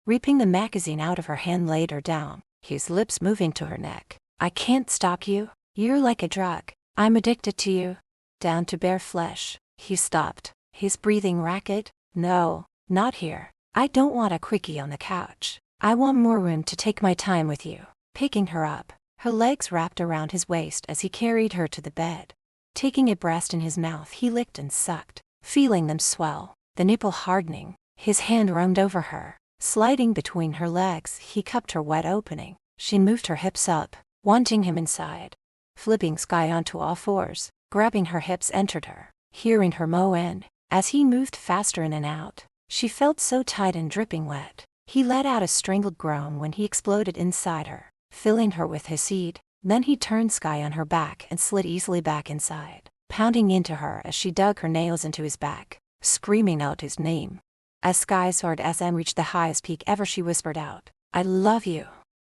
Ripping the magazine out of her hand, laid her down, his lips moving to her neck. "I can't stop you. You're like a drug. I'm addicted to you." Down to bare flesh, he stopped, his breathing rapid. "No, not here. I don't want a quickie on the couch. I want more room to take my time with you." Picking her up, her legs wrapped around his waist as he carried her to the bed. Taking a breast in his mouth, he licked and sucked, feeling them swell, the nipple hardening. His hand roamed over her, sliding between her legs. He cupped her wet opening. She moved her hips up, wanting him inside. Flipping Sky onto all fours, grabbing her hips, entered her, hearing her moan as he moved faster in and out. She felt so tight and dripping wet. He let out a strangled groan when he exploded inside her, filling her with his seed. Then he turned Sky on her back and slid easily back inside, pounding into her as she dug her nails into his back, screaming out his name. As Sky's SM reached the highest peak ever, she whispered out, "I love you."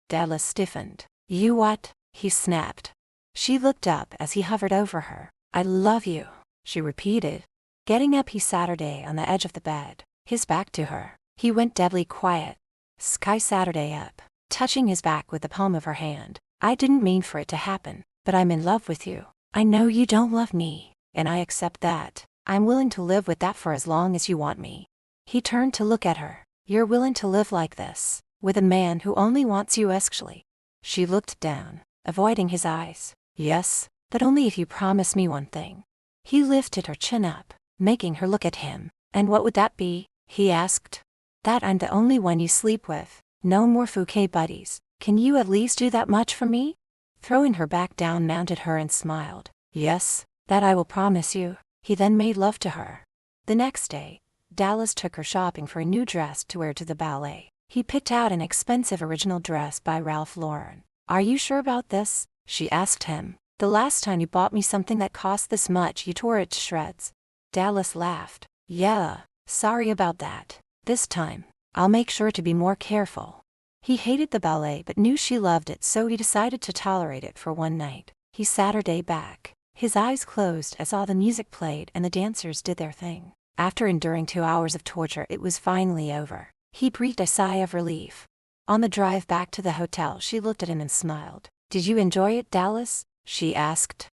Dallas stiffened. "You what?" he snapped. She looked up as he hovered over her. "I love you," she repeated. Getting up, he sat her on the edge of the bed, his back to her. He went deadly quiet. Sky sat her up, touching his back with the palm of her hand. "I didn't mean for it to happen, but I'm in love with you. I know you don't love me, and I accept that. I'm willing to live with that for as long as you want me." He turned to look at her. "You're willing to live like this, with a man who only wants you sexually?" She looked down, avoiding his eyes. "Yes, but only if you promise me one thing." He lifted her chin up, making her look at him. "And what would that be?" he asked. That I'm the only one you sleep with. No more Fouquet buddies. Can you at least do that much for me? Throwing her back down, mounted her and smiled. Yes, that I will promise you. He then made love to her. The next day, Dallas took her shopping for a new dress to wear to the ballet. He picked out an expensive original dress by Ralph Lauren. Are you sure about this? She asked him. The last time you bought me something that cost this much, you tore it to shreds. Dallas laughed. Yeah, sorry about that. This time, I'll make sure to be more careful. He hated the ballet but knew she loved it, so he decided to tolerate it for one night. He sat her day back, his eyes closed as all the music played and the dancers did their thing. After enduring 2 hours of torture, it was finally over. He breathed a sigh of relief. On the drive back to the hotel, she looked at him and smiled. Did you enjoy it, Dallas? She asked.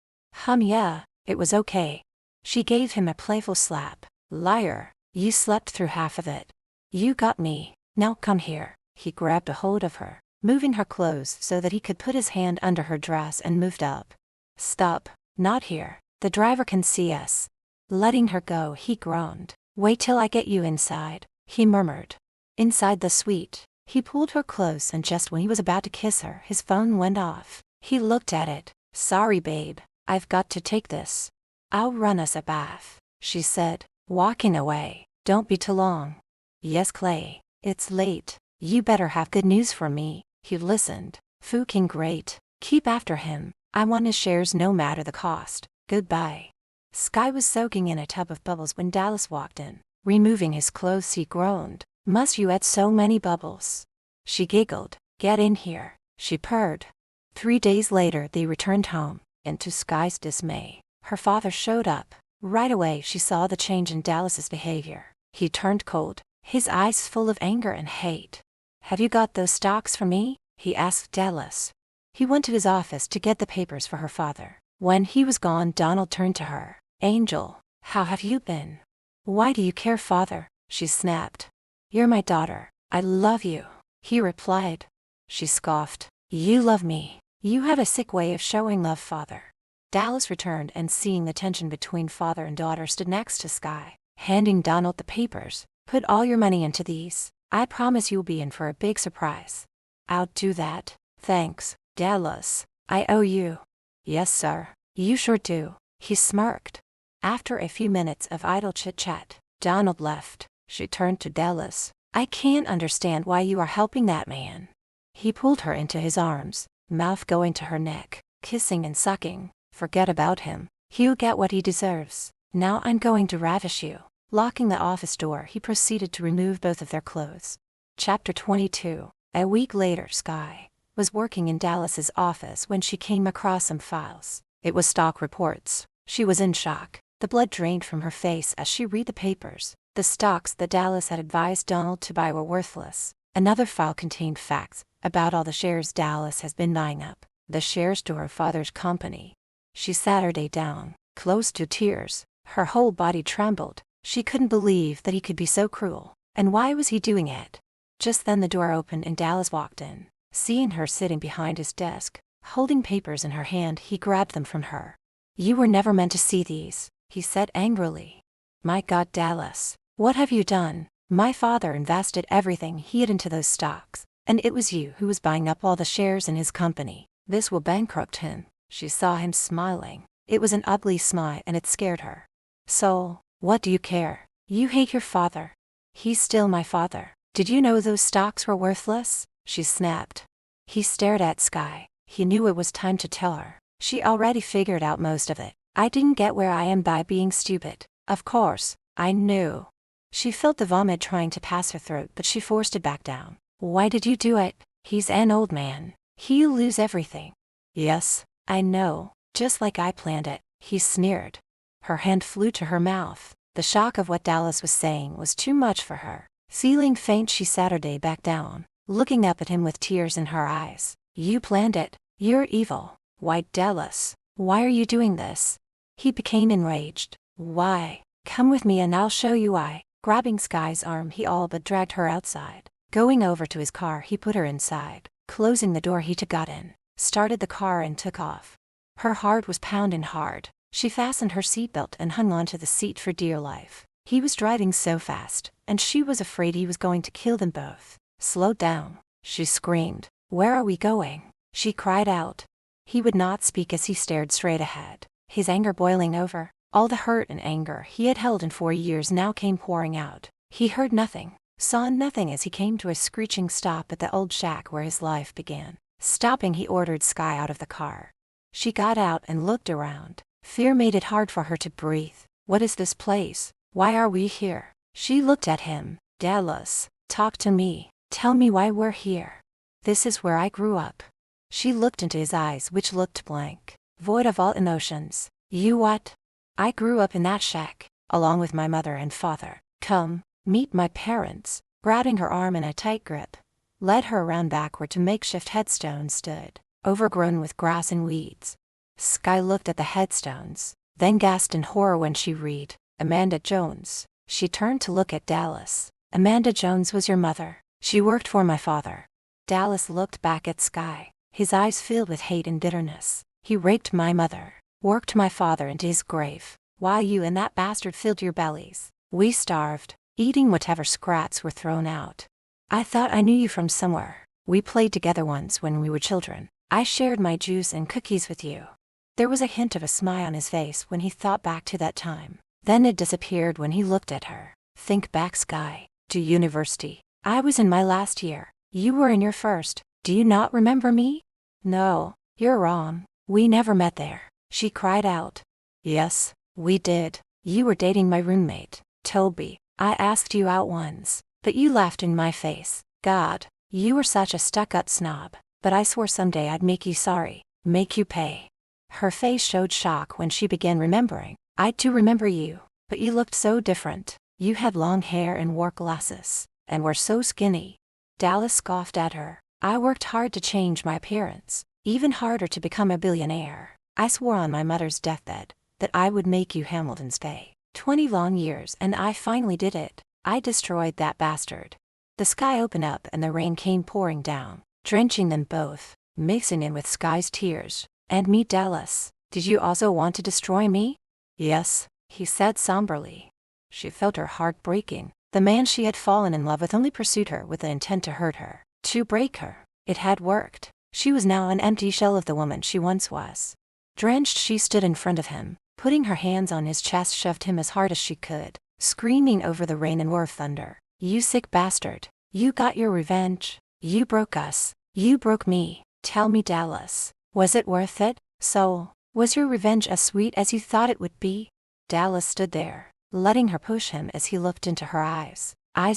Yeah, it was okay. She gave him a playful slap. Liar, you slept through half of it. You got me, now come here. He grabbed a hold of her, moving her close so that he could put his hand under her dress and moved up. Stop, not here, the driver can see us. Letting her go, he groaned. Wait till I get you inside, he murmured. Inside the suite, he pulled her close, and just when he was about to kiss her, his phone went off. He looked at it. Sorry babe, I've got to take this. I'll run us a bath, she said, walking away. Don't be too long. Yes Clay, it's late. You better have good news for me. He listened. Fucking great. Keep after him. I want his shares no matter the cost. Goodbye. Sky was soaking in a tub of bubbles when Dallas walked in. Removing his clothes, he groaned. Must you add so many bubbles? She giggled. Get in here, she purred. 3 days later they returned home, and to Sky's dismay, her father showed up. Right away she saw the change in Dallas's behavior. He turned cold, his eyes full of anger and hate. Have you got those stocks for me? He asked Dallas. He went to his office to get the papers for her father. When he was gone, Donald turned to her. Angel, how have you been? Why do you care, father? She snapped. You're my daughter. I love you, he replied. She scoffed. You love me. You have a sick way of showing love, father. Dallas returned and, seeing the tension between father and daughter, stood next to Sky, handing Donald the papers. Put all your money into these. I promise you'll be in for a big surprise. I'll do that. Thanks, Dallas. I owe you. Yes, sir. You sure do. He smirked. After a few minutes of idle chit-chat, Donald left. She turned to Dallas. I can't understand why you are helping that man. He pulled her into his arms, mouth going to her neck, kissing and sucking. Forget about him. He'll get what he deserves. Now I'm going to ravish you. Locking the office door, he proceeded to remove both of their clothes. Chapter 22. A week later, Sky was working in Dallas's office when she came across some files. It was stock reports. She was in shock. The blood drained from her face as she read the papers. The stocks that Dallas had advised Donald to buy were worthless. Another file contained facts about all the shares Dallas has been buying up, the shares to her father's company. She sat her day down, close to tears. Her whole body trembled. She couldn't believe that he could be so cruel. And why was he doing it? Just then the door opened and Dallas walked in. Seeing her sitting behind his desk, holding papers in her hand, he grabbed them from her. You were never meant to see these, he said angrily. My God, Dallas, what have you done? My father invested everything he had into those stocks, and it was you who was buying up all the shares in his company. This will bankrupt him. She saw him smiling. It was an ugly smile and it scared her. So, what do you care? You hate your father. He's still my father. Did you know those stocks were worthless? She snapped. He stared at Sky. He knew it was time to tell her. She already figured out most of it. I didn't get where I am by being stupid. Of course, I knew. She felt the vomit trying to pass her throat, but she forced it back down. Why did you do it? He's an old man. He'll lose everything. Yes, I know. Just like I planned it, he sneered. Her hand flew to her mouth. The shock of what Dallas was saying was too much for her. Feeling faint, she sat her day back down, looking up at him with tears in her eyes. You planned it. You're evil. Why, Dallas? Why are you doing this? He became enraged. Why? Come with me and I'll show you why. Grabbing Sky's arm, he all but dragged her outside. Going over to his car, he put her inside. Closing the door, he got in, started the car and took off. Her heart was pounding hard. She fastened her seatbelt and hung onto the seat for dear life. He was driving so fast, and she was afraid he was going to kill them both. Slow down, she screamed. Where are we going? She cried out. He would not speak as he stared straight ahead, his anger boiling over. All the hurt and anger he had held in for years now came pouring out. He heard nothing, saw nothing as he came to a screeching stop at the old shack where his life began. Stopping, he ordered Sky out of the car. She got out and looked around. Fear made it hard for her to breathe. What is this place? Why are we here? She looked at him. Dallas, talk to me. Tell me why we're here. This is where I grew up. She looked into his eyes, which looked blank, void of all emotions. You what? I grew up in that shack, along with my mother and father. Come, meet my parents. Grabbing her arm in a tight grip, led her around backward to makeshift headstones stood, overgrown with grass and weeds. Sky looked at the headstones, then gasped in horror when she read, Amanda Jones. She turned to look at Dallas. Amanda Jones was your mother. She worked for my father. Dallas looked back at Sky, his eyes filled with hate and bitterness. He raped my mother, worked my father into his grave, while you and that bastard filled your bellies. We starved, eating whatever scraps were thrown out. I thought I knew you from somewhere. We played together once when we were children. I shared my juice and cookies with you. There was a hint of a smile on his face when he thought back to that time. Then it disappeared when he looked at her. Think back, Sky, to university. I was in my last year. You were in your first. Do you not remember me? No, you're wrong. We never met there. She cried out. Yes, we did. You were dating my roommate, Toby. I asked you out once, but you laughed in my face. God, you were such a stuck-up snob. But I swore someday I'd make you sorry, make you pay. Her face showed shock when she began remembering. I too remember you, but you looked so different. You had long hair and wore glasses, and were so skinny. Dallas scoffed at her. I worked hard to change my appearance, even harder to become a billionaire. I swore on my mother's deathbed that I would make you Hamilton's Bay. 20 long years, and I finally did it. I destroyed that bastard. The sky opened up and the rain came pouring down, drenching them both, mixing in with Sky's tears. And me, Dallas, did you also want to destroy me? Yes, he said somberly. She felt her heart breaking. The man she had fallen in love with only pursued her with the intent to hurt her, to break her. It had worked. She was now an empty shell of the woman she once was. Drenched, she stood in front of him, putting her hands on his chest, shoved him as hard as she could, screaming over the rain and roar of thunder. You sick bastard. You got your revenge. You broke us. You broke me. Tell me, Dallas, was it worth it? So, was your revenge as sweet as you thought it would be? Dallas stood there, letting her push him as he looked into her eyes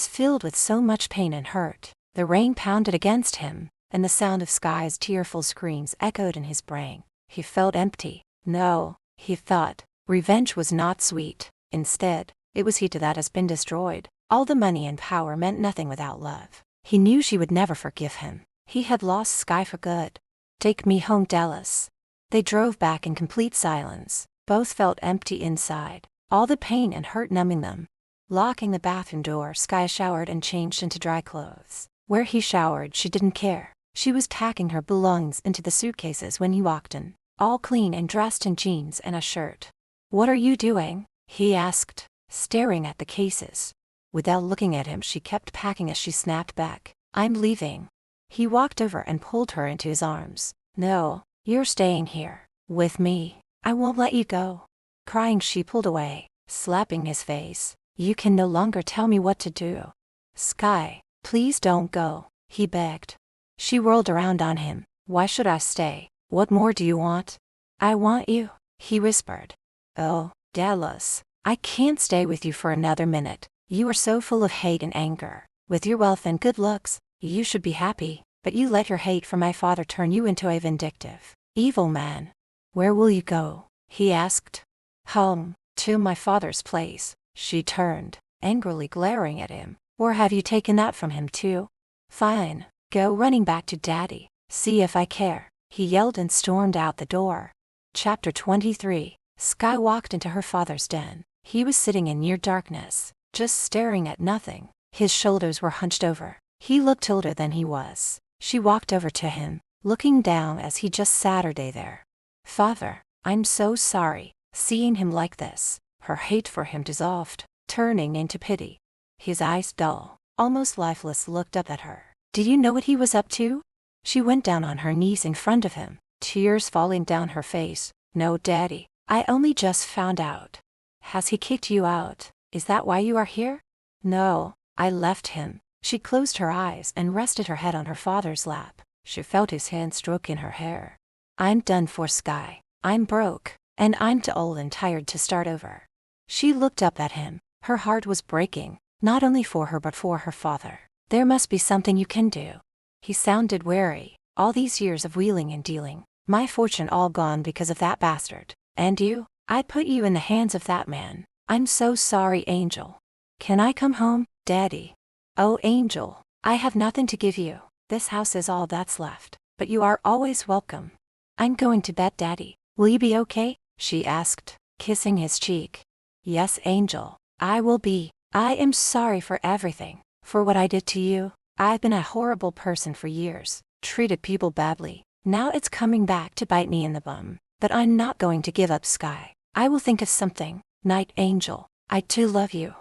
filled with so much pain and hurt. The rain pounded against him, and the sound of Sky's tearful screams echoed in his brain. He felt empty. No, he thought, revenge was not sweet. Instead, it was heat that has been destroyed. All the money and power meant nothing without love. He knew she would never forgive him. He had lost Sky for good. Take me home, Dallas. They drove back in complete silence. Both felt empty inside, all the pain and hurt numbing them. Locking the bathroom door, Sky showered and changed into dry clothes. Where he showered, she didn't care. She was packing her belongings into the suitcases when he walked in, all clean and dressed in jeans and a shirt. What are you doing? He asked, staring at the cases. Without looking at him, she kept packing as she snapped back. I'm leaving. He walked over and pulled her into his arms. No, you're staying here, with me. I won't let you go. Crying, she pulled away, slapping his face. You can no longer tell me what to do. Sky, please don't go, he begged. She whirled around on him. Why should I stay? What more do you want? I want you, he whispered. Oh, Dallas, I can't stay with you for another minute. You are so full of hate and anger. With your wealth and good looks, you should be happy, but you let your hate for my father turn you into a vindictive, evil man. Where will you go? He asked. Home, to my father's place. She turned, angrily glaring at him. Or have you taken that from him too? Fine, go running back to Daddy. See if I care, he yelled and stormed out the door. Chapter 23. Sky walked into her father's den. He was sitting in near darkness, just staring at nothing. His shoulders were hunched over. He looked older than he was. She walked over to him, looking down as he just sat there. Father, I'm so sorry. Seeing him like this, her hate for him dissolved. turning into pity. His eyes dull, almost lifeless, looked up at her. Did you know what he was up to? She went down on her knees in front of him, tears falling down her face. No, Daddy, I only just found out. Has he kicked you out? Is that why you are here? No, I left him. She closed her eyes and rested her head on her father's lap. She felt his hand stroking her hair. I'm done for, Sky. I'm broke, and I'm too old and tired to start over. She looked up at him. Her heart was breaking, not only for her but for her father. There must be something you can do. He sounded wary. All these years of wheeling and dealing, my fortune all gone because of that bastard. And you? I put you in the hands of that man. I'm so sorry, Angel. Can I come home, Daddy? Oh, Angel, I have nothing to give you. This house is all that's left, but you are always welcome. I'm going to bed, Daddy. Will you be okay? She asked, kissing his cheek. Yes, Angel, I will be. I am sorry for everything, for what I did to you. I've been a horrible person for years, treated people badly. Now it's coming back to bite me in the bum. But I'm not going to give up, Sky. I will think of something. Night, Angel. I too love you.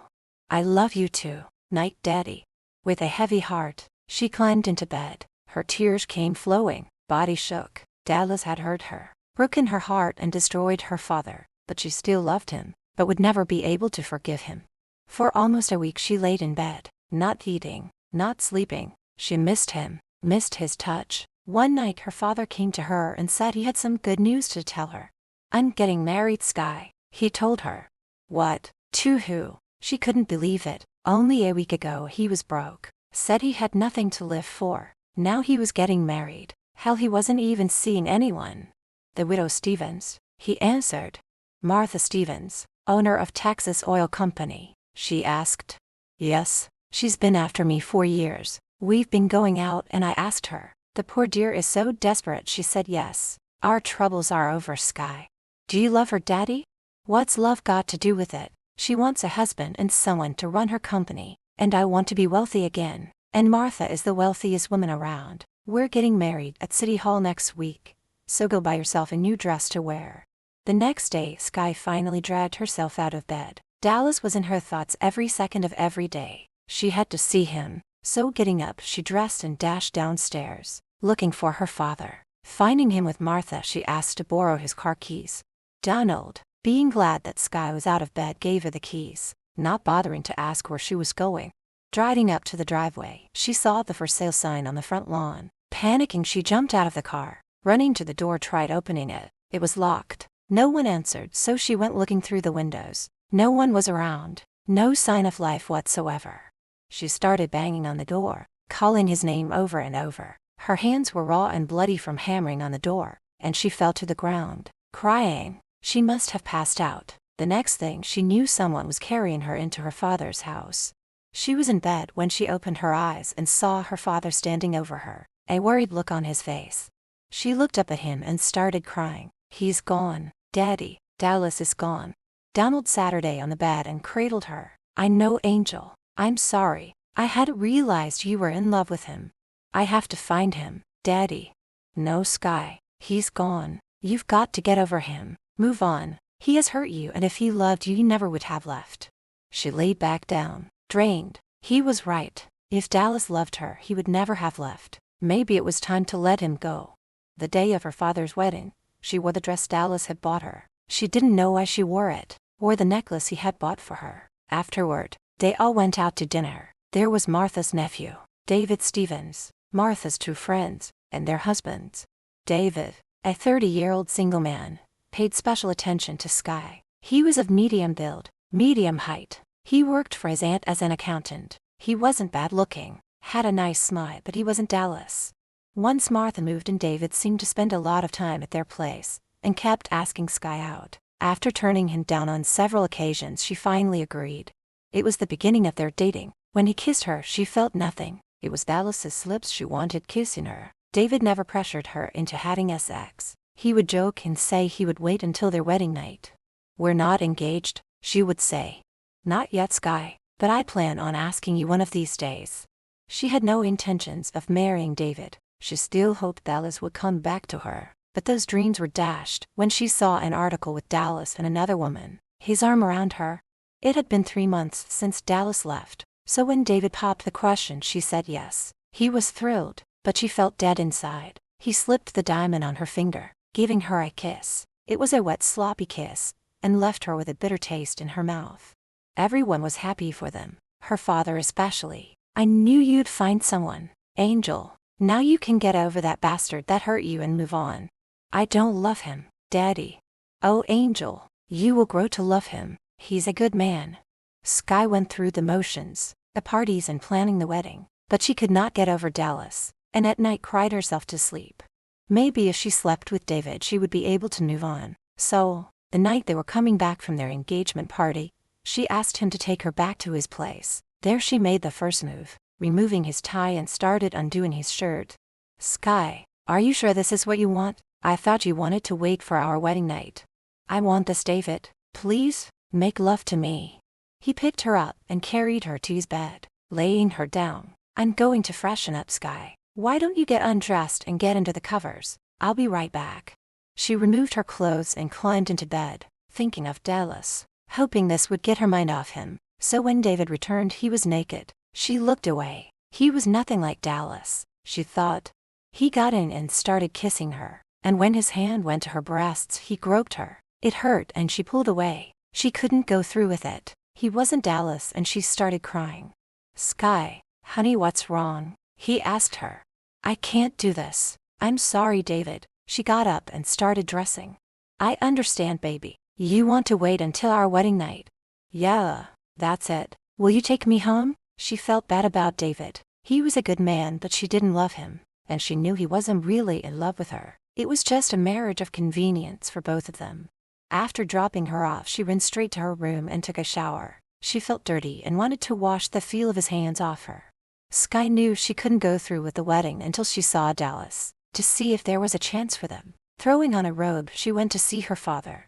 I love you too. Night, Daddy. With a heavy heart, she climbed into bed. Her tears came flowing, body shook. Dallas had hurt her, broken her heart and destroyed her father, but she still loved him, but would never be able to forgive him. For almost a week she laid in bed, not eating, not sleeping. She missed him, missed his touch. One night her father came to her and said he had some good news to tell her. I'm getting married, Sky, he told her. What? To who? She couldn't believe it. Only a week ago he was broke, said he had nothing to live for. Now he was getting married. Hell, he wasn't even seeing anyone. The widow Stevens, he answered. Martha Stevens, owner of Texas Oil Company, she asked. Yes, she's been after me for years. We've been going out and I asked her. The poor dear is so desperate, she said yes. Our troubles are over, Sky. Do you love her, Daddy? What's love got to do with it? She wants a husband and someone to run her company, and I want to be wealthy again, and Martha is the wealthiest woman around. We're getting married at City Hall next week, so go buy yourself a new dress to wear. The next day, Sky finally dragged herself out of bed. Dallas was in her thoughts every second of every day. She had to see him, so getting up, she dressed and dashed downstairs, looking for her father. Finding him with Martha, she asked to borrow his car keys. Donald, being glad that Sky was out of bed, gave her the keys, not bothering to ask where she was going. Driving up to the driveway, she saw the for sale sign on the front lawn. Panicking, she jumped out of the car. Running to the door, tried opening it. It was locked. No one answered, so she went looking through the windows. No one was around. No sign of life whatsoever. She started banging on the door, calling his name over and over. Her hands were raw and bloody from hammering on the door, and she fell to the ground, crying. She must have passed out. The next thing she knew, someone was carrying her into her father's house. She was in bed when she opened her eyes and saw her father standing over her, a worried look on his face. She looked up at him and started crying. He's gone, Daddy. Dallas is gone. Donald sat her on the bed and cradled her. I know, Angel. I'm sorry. I hadn't realized you were in love with him. I have to find him, Daddy. No, Sky. He's gone. You've got to get over him. Move on. He has hurt you, and if he loved you, he never would have left. She lay back down, drained. He was right. If Dallas loved her, he would never have left. Maybe it was time to let him go. The day of her father's wedding, she wore the dress Dallas had bought her. She didn't know why she wore it, or the necklace he had bought for her. Afterward, they all went out to dinner. There was Martha's nephew, David Stevens, Martha's two friends, and their husbands. David, a 30-year-old single man, paid special attention to Sky. He was of medium build, medium height. He worked for his aunt as an accountant. He wasn't bad looking, had a nice smile, but he wasn't Dallas. Once Martha moved and David seemed to spend a lot of time at their place, and kept asking Sky out. After turning him down on several occasions, she finally agreed. It was the beginning of their dating. When he kissed her, she felt nothing. It was Dallas's lips she wanted kissing her. David never pressured her into having sex. He would joke and say he would wait until their wedding night. We're not engaged, she would say. Not yet, Sky, but I plan on asking you one of these days. She had no intentions of marrying David. She still hoped Dallas would come back to her, but those dreams were dashed when she saw an article with Dallas and another woman, his arm around her. It had been 3 months since Dallas left, so when David popped the question she said yes. He was thrilled, but she felt dead inside. He slipped the diamond on her finger, giving her a kiss. It was a wet, sloppy kiss, and left her with a bitter taste in her mouth. Everyone was happy for them, her father especially. "I knew you'd find someone, Angel. Now you can get over that bastard that hurt you and move on." "I don't love him, Daddy." "Oh, Angel, you will grow to love him. He's a good man." Sky went through the motions, the parties and planning the wedding, but she could not get over Dallas, and at night cried herself to sleep. Maybe if she slept with David she would be able to move on. So, the night they were coming back from their engagement party, she asked him to take her back to his place. There she made the first move, removing his tie and started undoing his shirt. "Sky, are you sure this is what you want? I thought you wanted to wait for our wedding night." "I want this, David. Please, make love to me." He picked her up and carried her to his bed, laying her down. "I'm going to freshen up, Sky. Why don't you get undressed and get into the covers? I'll be right back." She removed her clothes and climbed into bed, thinking of Dallas, hoping this would get her mind off him. So when David returned he was naked. She looked away. He was nothing like Dallas, she thought. He got in and started kissing her, and when his hand went to her breasts he groped her. It hurt and she pulled away. She couldn't go through with it. He wasn't Dallas and she started crying. "Sky, honey, what's wrong?" he asked her. "I can't do this. I'm sorry, David." She got up and started dressing. "I understand, baby. You want to wait until our wedding night." "Yeah, that's it. Will you take me home?" She felt bad about David. He was a good man, but she didn't love him, and she knew he wasn't really in love with her. It was just a marriage of convenience for both of them. After dropping her off she ran straight to her room and took a shower. She felt dirty and wanted to wash the feel of his hands off her. Sky knew she couldn't go through with the wedding until she saw Dallas, to see if there was a chance for them. Throwing on a robe she went to see her father.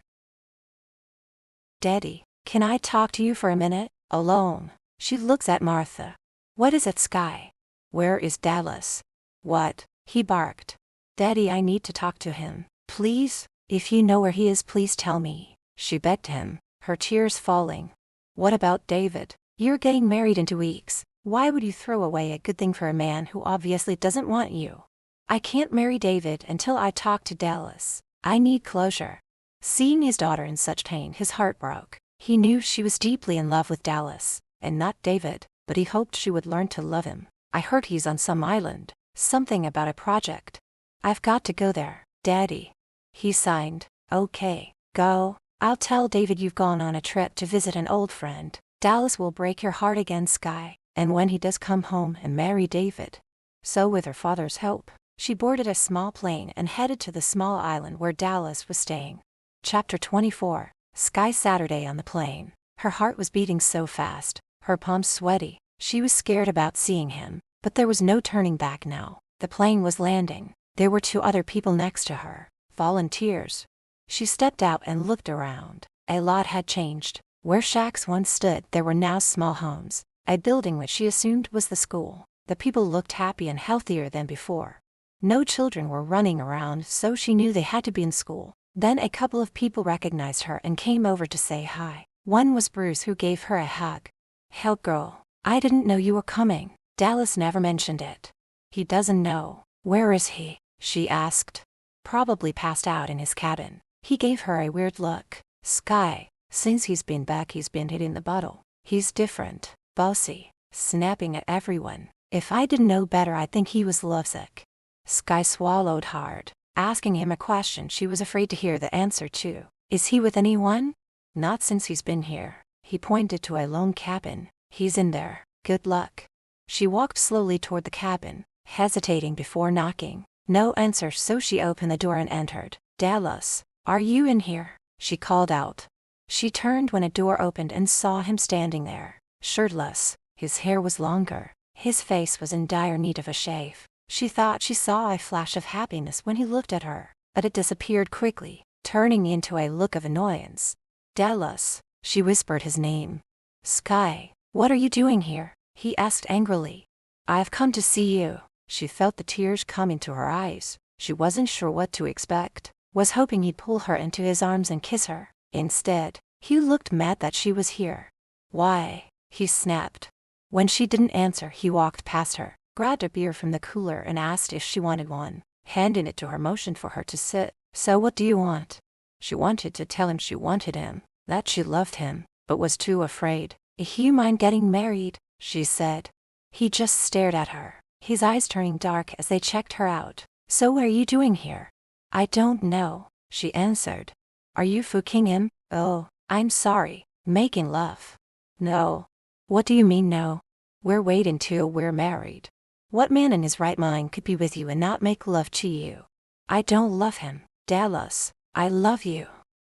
"Daddy, can I talk to you for a minute? Alone?" She looks at Martha. "What is it, Sky? Where is Dallas?" "What?" he barked. "Daddy, I need to talk to him. Please, if you know where he is, please tell me," she begged him, her tears falling. "What about David? You're getting married in 2 weeks. Why would you throw away a good thing for a man who obviously doesn't want you?" "I can't marry David until I talk to Dallas. I need closure." Seeing his daughter in such pain, his heart broke. He knew she was deeply in love with Dallas, and not David, but he hoped she would learn to love him. "I heard he's on some island, something about a project. I've got to go there, Daddy." He signed. "Okay, go. I'll tell David you've gone on a trip to visit an old friend. Dallas will break your heart again, Sky, and when he does come home and marry David." So with her father's help, she boarded a small plane and headed to the small island where Dallas was staying. Chapter 24. Sky Saturday on the plane. Her heart was beating so fast, her palms sweaty. She was scared about seeing him, but there was no turning back now. The plane was landing. There were 2 other people next to her, volunteers. She stepped out and looked around. A lot had changed. Where shacks once stood, there were now small homes, a building which she assumed was the school. The people looked happy and healthier than before. No children were running around, so she knew they had to be in school. Then a couple of people recognized her and came over to say hi. One was Bruce, who gave her a hug. "Hell, girl, I didn't know you were coming." Dallas never mentioned it. "He doesn't know. Where is he?" she asked. "Probably passed out in his cabin." He gave her a weird look. "Sky, since he's been back he's been hitting the bottle. He's different, bossy, snapping at everyone. If I didn't know better I'd think he was lovesick." Sky swallowed hard. Asking him a question she was afraid to hear the answer to. "Is he with anyone?" "Not since he's been here." He pointed to a lone cabin. "He's in there. Good luck." She walked slowly toward the cabin, hesitating before knocking. No answer, so she opened the door and entered. "Dallas, are you in here?" she called out. She turned when a door opened and saw him standing there, shirtless. His hair was longer. His face was in dire need of a shave. She thought she saw a flash of happiness when he looked at her, but it disappeared quickly, turning into a look of annoyance. "Dallas," she whispered his name. "Sky, what are you doing here?" he asked angrily. "I've come to see you." She felt the tears coming to her eyes. She wasn't sure what to expect, was hoping he'd pull her into his arms and kiss her. Instead, he looked mad that she was here. Why? He snapped. When she didn't answer, he walked past her, grabbed a beer from the cooler and asked if she wanted one. Handing it to her motioned for her to sit. So what do you want? She wanted to tell him she wanted him, that she loved him, but was too afraid. If you mind getting married, she said. He just stared at her, his eyes turning dark as they checked her out. So what are you doing here? I don't know, she answered. Are you fucking him? Oh, I'm sorry. Making love. No. What do you mean no? We're waiting till we're married. What man in his right mind could be with you and not make love to you? I don't love him, Dallas. I love you.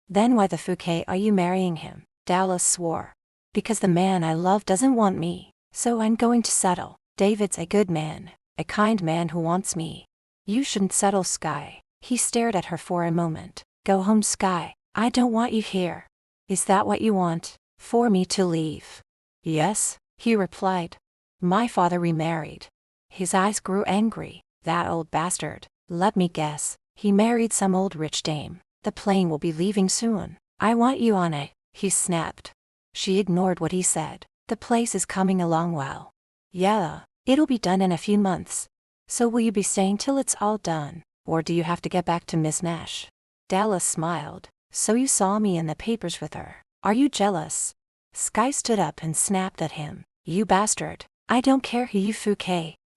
Then why the fuck are you marrying him? Dallas swore. Because the man I love doesn't want me, so I'm going to settle. David's a good man, a kind man who wants me. You shouldn't settle, Sky. He stared at her for a moment. Go home, Sky. I don't want you here. Is that what you want? For me to leave? Yes, he replied. My father remarried. His eyes grew angry. That old bastard. Let me guess. He married some old rich dame. The plane will be leaving soon. I want you on it, he snapped. She ignored what he said. The place is coming along well. Yeah, it'll be done in a few months. So will you be staying till it's all done, or do you have to get back to Miss Nash? Dallas smiled. So you saw me in the papers with her. Are you jealous? Sky stood up and snapped at him. You bastard. I don't care who you fuck.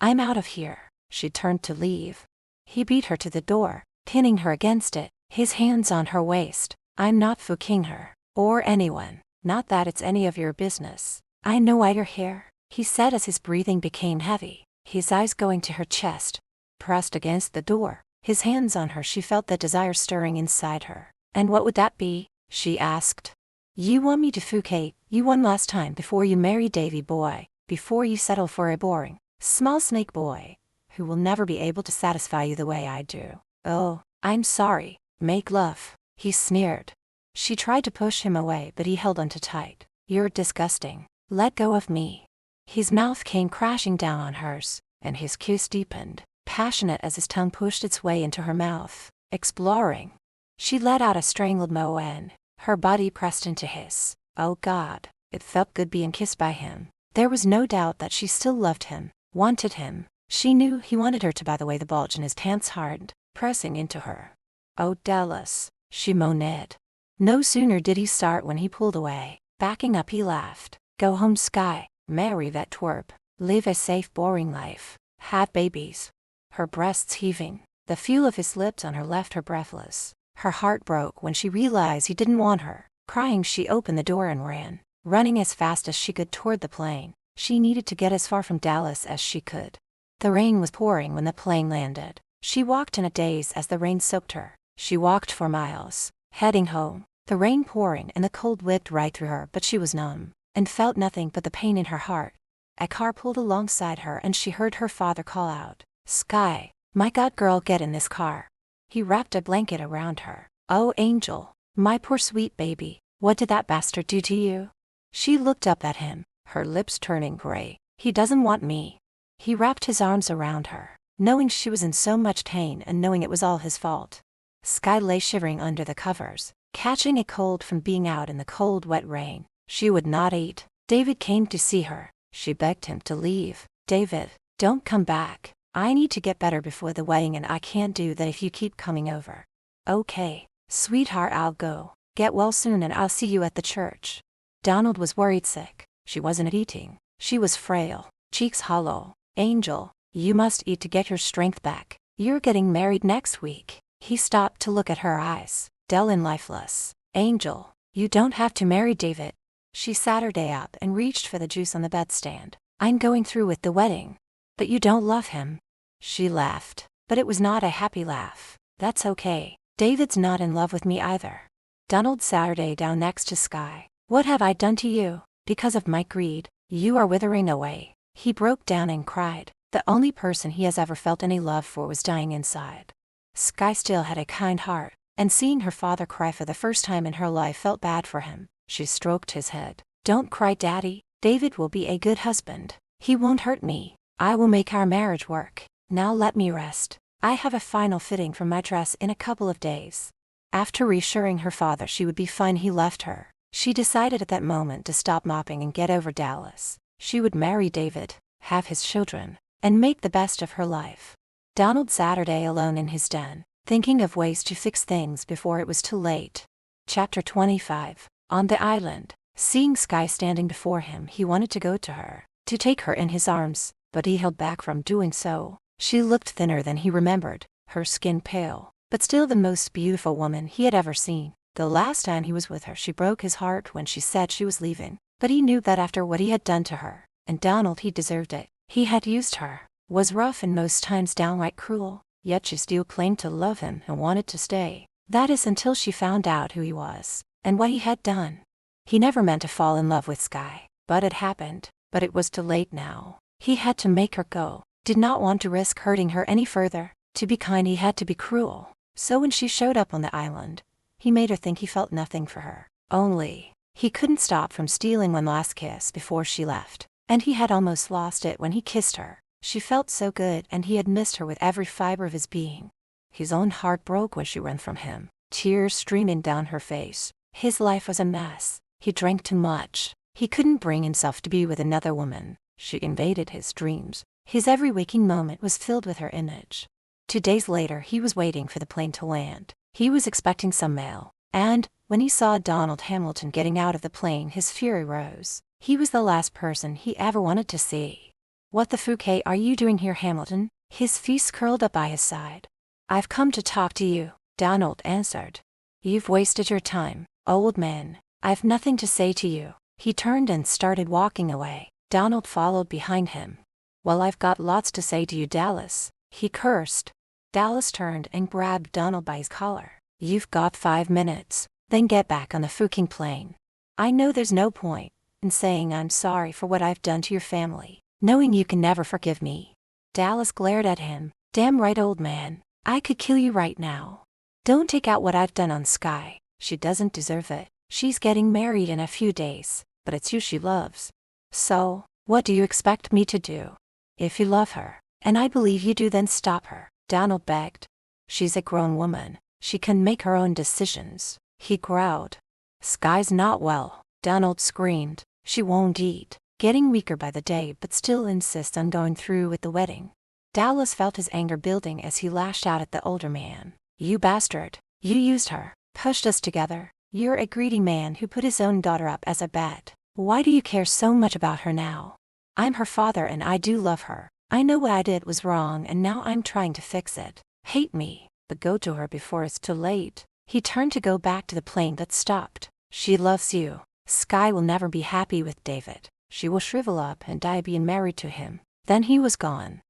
I'm out of here. She turned to leave. He beat her to the door, pinning her against it, his hands on her waist. I'm not fucking her, or anyone. Not that it's any of your business. I know why you're here, he said as his breathing became heavy, his eyes going to her chest. Pressed against the door, his hands on her, she felt the desire stirring inside her. And what would that be? She asked. You want me to fuck you one last time before you marry Davy boy, before you settle for a boring, small snake boy, who will never be able to satisfy you the way I do. Oh, I'm sorry. Make love, he sneered. She tried to push him away, but he held on too tight. You're disgusting. Let go of me. His mouth came crashing down on hers, and his kiss deepened, passionate as his tongue pushed its way into her mouth, exploring. She let out a strangled moan. Her body pressed into his. Oh God, it felt good being kissed by him. There was no doubt that she still loved him, wanted him. She knew he wanted her to. By the way, the bulge in his pants hardened, pressing into her. Oh Dallas, she moaned. No sooner did he start when he pulled away. Backing up, he laughed. Go home, Sky. Marry that twerp. Live a safe, boring life. Have babies. Her breasts heaving. The feel of his lips on her left her breathless. Her heart broke when she realized he didn't want her. Crying, she opened the door and ran, running as fast as she could toward the plane. She needed to get as far from Dallas as she could. The rain was pouring when the plane landed. She walked in a daze as the rain soaked her. She walked for miles, heading home, the rain pouring and the cold whipped right through her, but she was numb, and felt nothing but the pain in her heart. A car pulled alongside her and she heard her father call out, Sky, my God girl, get in this car. He wrapped a blanket around her. Oh Angel, my poor sweet baby, what did that bastard do to you? She looked up at him, her lips turning gray. He doesn't want me. He wrapped his arms around her, knowing she was in so much pain and knowing it was all his fault. Sky lay shivering under the covers, catching a cold from being out in the cold, wet rain. She would not eat. David came to see her. She begged him to leave. David, don't come back. I need to get better before the wedding and I can't do that if you keep coming over. Okay, sweetheart, I'll go. Get well soon and I'll see you at the church. Donald was worried sick. She wasn't eating. She was frail, cheeks hollow. Angel, you must eat to get your strength back. You're getting married next week. He stopped to look at her eyes, dull and lifeless. Angel, you don't have to marry David. She sat her day up and reached for the juice on the bedstand. I'm going through with the wedding. But you don't love him. She laughed, but it was not a happy laugh. That's okay. David's not in love with me either. Donald sat her down next to Sky. What have I done to you? Because of my greed, you are withering away. He broke down and cried. The only person he has ever felt any love for was dying inside. Sky still had a kind heart, and seeing her father cry for the first time in her life felt bad for him. She stroked his head. Don't cry, Daddy. David will be a good husband. He won't hurt me. I will make our marriage work. Now let me rest. I have a final fitting for my dress in a couple of days. After reassuring her father she would be fine, he left her. She decided at that moment to stop mopping and get over Dallas. She would marry David, have his children, and make the best of her life. Donald Saturday alone in his den, thinking of ways to fix things before it was too late. Chapter 25. On the island. Seeing Sky standing before him, he wanted to go to her, to take her in his arms, but he held back from doing so. She looked thinner than he remembered, her skin pale, but still the most beautiful woman he had ever seen. The last time he was with her, she broke his heart when she said she was leaving, but he knew that after what he had done to her, and Donald, he deserved it. He had used her, was rough and most times downright cruel, yet she still claimed to love him and wanted to stay. That is until she found out who he was, and what he had done. He never meant to fall in love with Sky, but it happened, but it was too late now. He had to make her go, did not want to risk hurting her any further. To be kind he had to be cruel, so when she showed up on the island, he made her think he felt nothing for her. Only, he couldn't stop from stealing one last kiss before she left, and he had almost lost it when he kissed her. She felt so good and he had missed her with every fiber of his being. His own heart broke when she ran from him, tears streaming down her face. His life was a mess. He drank too much. He couldn't bring himself to be with another woman. She invaded his dreams. His every waking moment was filled with her image. 2 days later, he was waiting for the plane to land. He was expecting some mail, and when he saw Donald Hamilton getting out of the plane, his fury rose. He was the last person he ever wanted to see. "What the fuck are you doing here, Hamilton?" His fist curled up by his side. "I've come to talk to you," Donald answered. "You've wasted your time, old man. I've nothing to say to you." He turned and started walking away. Donald followed behind him. "Well, I've got lots to say to you, Dallas," he cursed. Dallas turned and grabbed Donald by his collar. "You've got 5 minutes, then get back on the fucking plane. I know there's no point in saying I'm sorry for what I've done to your family, knowing you can never forgive me." Dallas glared at him. "Damn right, old man. I could kill you right now. Don't take out what I've done on Sky. She doesn't deserve it. She's getting married in a few days, but it's you she loves. So, what do you expect me to do? If you love her, and I believe you do, then stop her," Donald begged. "She's a grown woman. She can make her own decisions," he growled. "Sky's not well," Donald screamed. "She won't eat, getting weaker by the day, but still insists on going through with the wedding." Dallas felt his anger building as he lashed out at the older man. "You bastard. You used her, pushed us together. You're a greedy man who put his own daughter up as a bet. Why do you care so much about her now? I'm her father and I do love her. I know what I did was wrong and now I'm trying to fix it. Hate me, but go to her before it's too late." He turned to go back to the plane but stopped. "She loves you. Sky will never be happy with David. She will shrivel up and die being married to him." Then he was gone.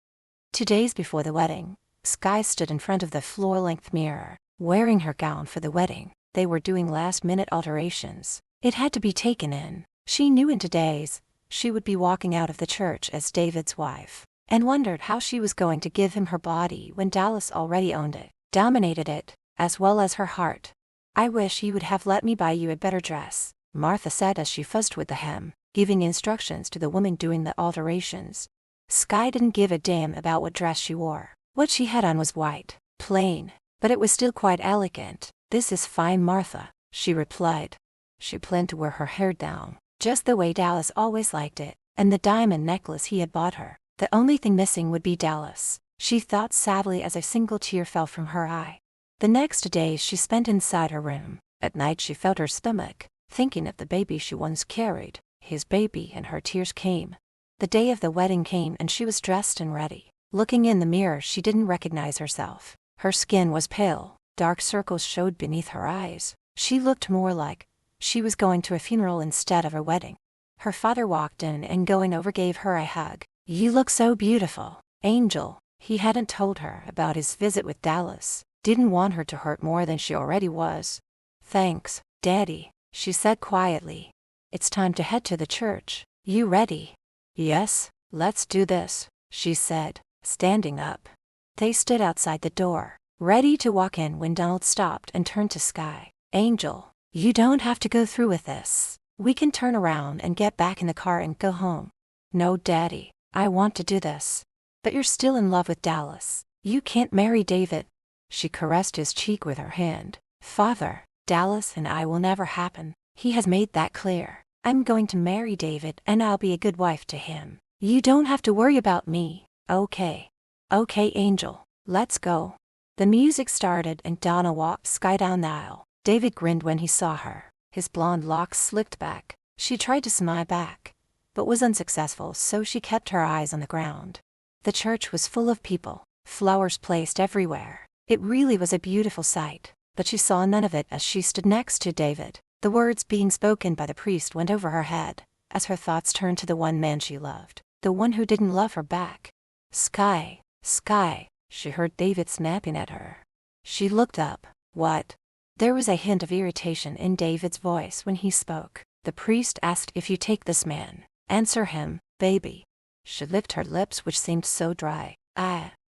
2 days before the wedding, Sky stood in front of the floor-length mirror, wearing her gown for the wedding. They were doing last-minute alterations. It had to be taken in. She knew in 2 days, she would be walking out of the church as David's wife, and wondered how she was going to give him her body when Dallas already owned it, dominated it, as well as her heart. "I wish you would have let me buy you a better dress," Martha said as she fussed with the hem, giving instructions to the woman doing the alterations. Sky didn't give a damn about what dress she wore. What she had on was white, plain, but it was still quite elegant. "This is fine, Martha," she replied. She planned to wear her hair down, just the way Dallas always liked it, and the diamond necklace he had bought her. The only thing missing would be Dallas, she thought sadly as a single tear fell from her eye. The next 2 days she spent inside her room. At night she felt her stomach, thinking of the baby she once carried, his baby, and her tears came. The day of the wedding came and she was dressed and ready. Looking in the mirror, she didn't recognize herself. Her skin was pale, dark circles showed beneath her eyes. She looked more like she was going to a funeral instead of a wedding. Her father walked in and going over gave her a hug. "You look so beautiful, Angel." He hadn't told her about his visit with Dallas, didn't want her to hurt more than she already was. "Thanks, Daddy," she said quietly. "It's time to head to the church. You ready?" "Yes, let's do this," she said, standing up. They stood outside the door, ready to walk in when Donald stopped and turned to Sky. "Angel, you don't have to go through with this. We can turn around and get back in the car and go home." "No, Daddy, I want to do this." "But you're still in love with Dallas. You can't marry David." She caressed his cheek with her hand. "Father, Dallas and I will never happen. He has made that clear. I'm going to marry David and I'll be a good wife to him. You don't have to worry about me, okay? Okay, Angel, let's go. The music started and Donna walked Sky down the aisle. David grinned when he saw her, his blonde locks slicked back. She tried to smile back, but was unsuccessful, so she kept her eyes on the ground. The church was full of people, flowers placed everywhere. It really was a beautiful sight, but she saw none of it as she stood next to David. The words being spoken by the priest went over her head, as her thoughts turned to the one man she loved, the one who didn't love her back. Sky, Sky, she heard David snapping at her. She looked up. What? There was a hint of irritation in David's voice when he spoke. The priest asked, if you take this man, answer him, baby. She licked her lips, which seemed so dry.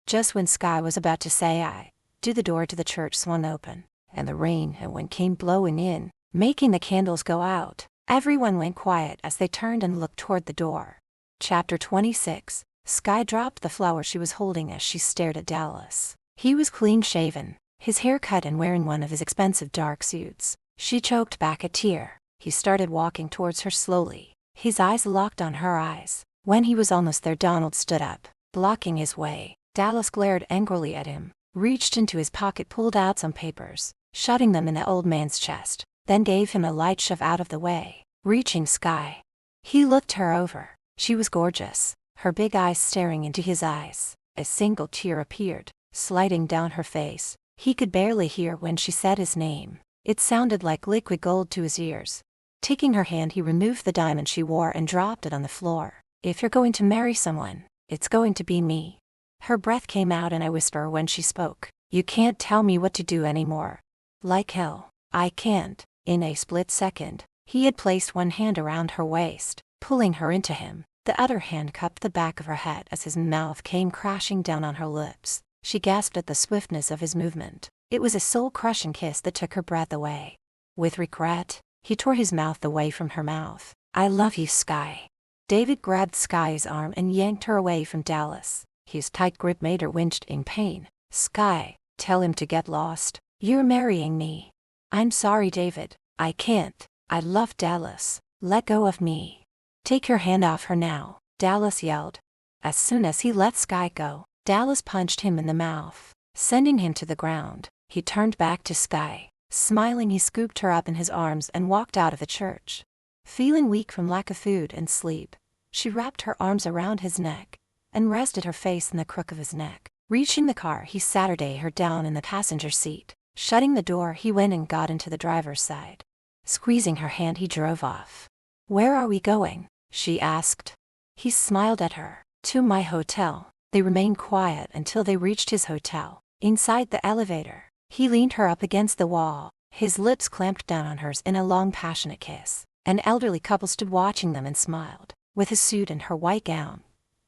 Just when Sky was about to say the door to the church swung open, and the rain and wind came blowing in, making the candles go out. Everyone went quiet as they turned and looked toward the door. Chapter 26. Sky dropped the flower she was holding as she stared at Dallas. He was clean-shaven, his hair cut and wearing one of his expensive dark suits. She choked back a tear. He started walking towards her slowly, his eyes locked on her eyes. When he was almost there, Donald stood up, blocking his way. Dallas glared angrily at him, reached into his pocket, pulled out some papers, shutting them in the old man's chest, then gave him a light shove out of the way, reaching Sky. He looked her over. She was gorgeous, her big eyes staring into his eyes. A single tear appeared, sliding down her face. He could barely hear when she said his name. It sounded like liquid gold to his ears. Taking her hand, he removed the diamond she wore and dropped it on the floor. If you're going to marry someone, it's going to be me. Her breath came out in a whisper when she spoke. You can't tell me what to do anymore. Like hell, I can't. In a split second, he had placed one hand around her waist, pulling her into him. The other hand cupped the back of her head as his mouth came crashing down on her lips. She gasped at the swiftness of his movement. It was a soul-crushing kiss that took her breath away. With regret, he tore his mouth away from her mouth. I love you, Sky. David grabbed Sky's arm and yanked her away from Dallas. His tight grip made her wince in pain. Sky, tell him to get lost. You're marrying me. I'm sorry, David. I can't. I love Dallas. Let go of me. Take your hand off her now, Dallas yelled. As soon as he let Sky go, Dallas punched him in the mouth, sending him to the ground. He turned back to Sky. Smiling, he scooped her up in his arms and walked out of the church. Feeling weak from lack of food and sleep, she wrapped her arms around his neck and rested her face in the crook of his neck. Reaching the car, he sat her down in the passenger seat. Shutting the door, he went and got into the driver's side. Squeezing her hand, he drove off. Where are we going? She asked. He smiled at her. To my hotel. They remained quiet until they reached his hotel. Inside the elevator, he leaned her up against the wall, his lips clamped down on hers in a long, passionate kiss. An elderly couple stood watching them and smiled. With his suit and her white gown,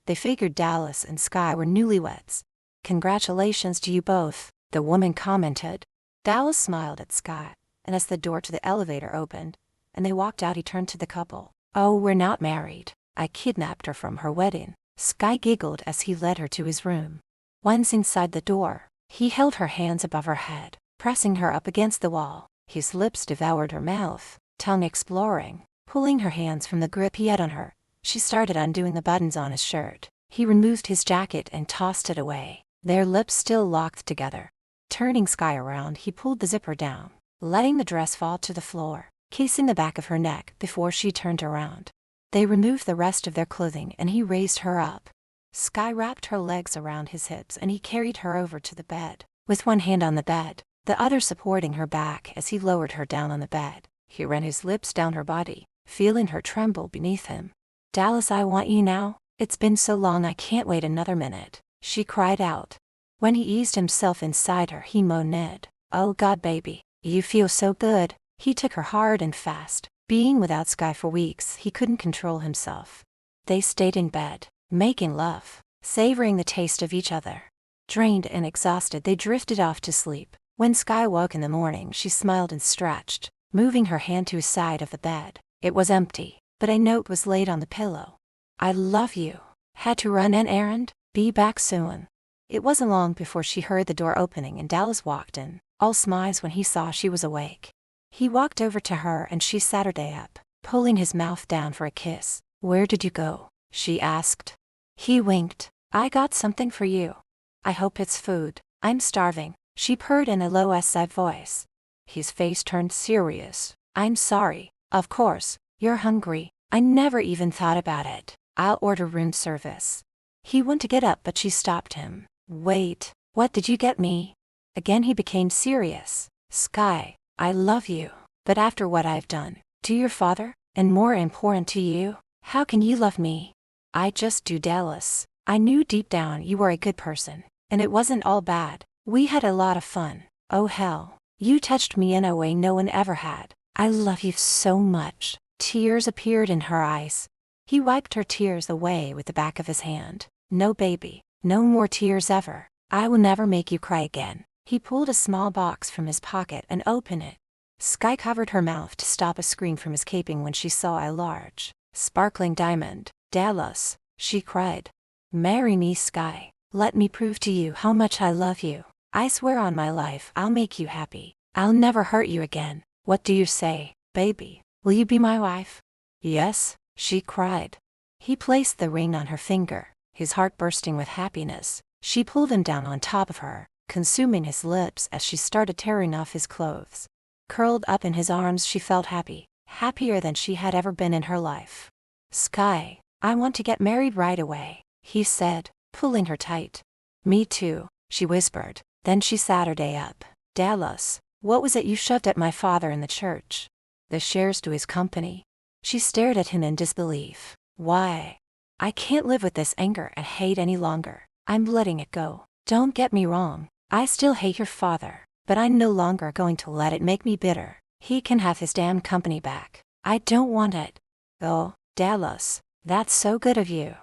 they figured Dallas and Sky were newlyweds. Congratulations to you both, the woman commented. Dallas smiled at Sky, and as the door to the elevator opened and they walked out, he turned to the couple. Oh, we're not married. I kidnapped her from her wedding. Sky giggled as he led her to his room. Once inside the door, he held her hands above her head, pressing her up against the wall. His lips devoured her mouth, tongue exploring, pulling her hands from the grip he had on her. She started undoing the buttons on his shirt. He removed his jacket and tossed it away, their lips still locked together. Turning Sky around, he pulled the zipper down, letting the dress fall to the floor, kissing the back of her neck before she turned around. They removed the rest of their clothing and he raised her up. Sky wrapped her legs around his hips and he carried her over to the bed, with one hand on the bed, the other supporting her back as he lowered her down on the bed. He ran his lips down her body, feeling her tremble beneath him. Dallas, I want you now. It's been so long, I can't wait another minute, she cried out. When he eased himself inside her, he moaned. Oh God, baby, you feel so good. He took her hard and fast. Being without Sky for weeks, he couldn't control himself. They stayed in bed, making love, savoring the taste of each other. Drained and exhausted, they drifted off to sleep. When Sky woke in the morning, she smiled and stretched, moving her hand to his side of the bed. It was empty, but a note was laid on the pillow. I love you. Had to run an errand. Be back soon. It wasn't long before she heard the door opening and Dallas walked in, all smiles when he saw she was awake. He walked over to her and she sat her up, pulling his mouth down for a kiss. "Where did you go?" she asked. He winked. "I got something for you. I hope it's food. I'm starving," she purred in a low voice. His face turned serious. "I'm sorry. Of course, you're hungry. I never even thought about it. I'll order room service." He went to get up but she stopped him. "Wait, what did you get me?" Again he became serious. "Sky, I love you. But after what I've done to your father, and more important to you, how can you love me?" "I just do, Dallas. I knew deep down you were a good person, and it wasn't all bad. We had a lot of fun. Oh hell, you touched me in a way no one ever had. I love you so much." Tears appeared in her eyes. He wiped her tears away with the back of his hand. "No baby, no more tears ever. I will never make you cry again." He pulled a small box from his pocket and opened it. Sky covered her mouth to stop a scream from escaping when she saw a large, sparkling diamond. "Dallas," she cried. "Marry me, Sky. Let me prove to you how much I love you. I swear on my life I'll make you happy. I'll never hurt you again. What do you say, baby? Will you be my wife?" "Yes," she cried. He placed the ring on her finger, his heart bursting with happiness. She pulled him down on top of her, consuming his lips as she started tearing off his clothes. Curled up in his arms, she felt happy, happier than she had ever been in her life. "Sky, I want to get married right away," he said, pulling her tight. "Me too," she whispered. Then she sat her up. "Dallas, what was it you shoved at my father in the church?" "The shares to his company." She stared at him in disbelief. "Why?" "I can't live with this anger and hate any longer. I'm letting it go. Don't get me wrong. I still hate your father, but I'm no longer going to let it make me bitter. He can have his damn company back. I don't want it." "Oh, Dallas, that's so good of you."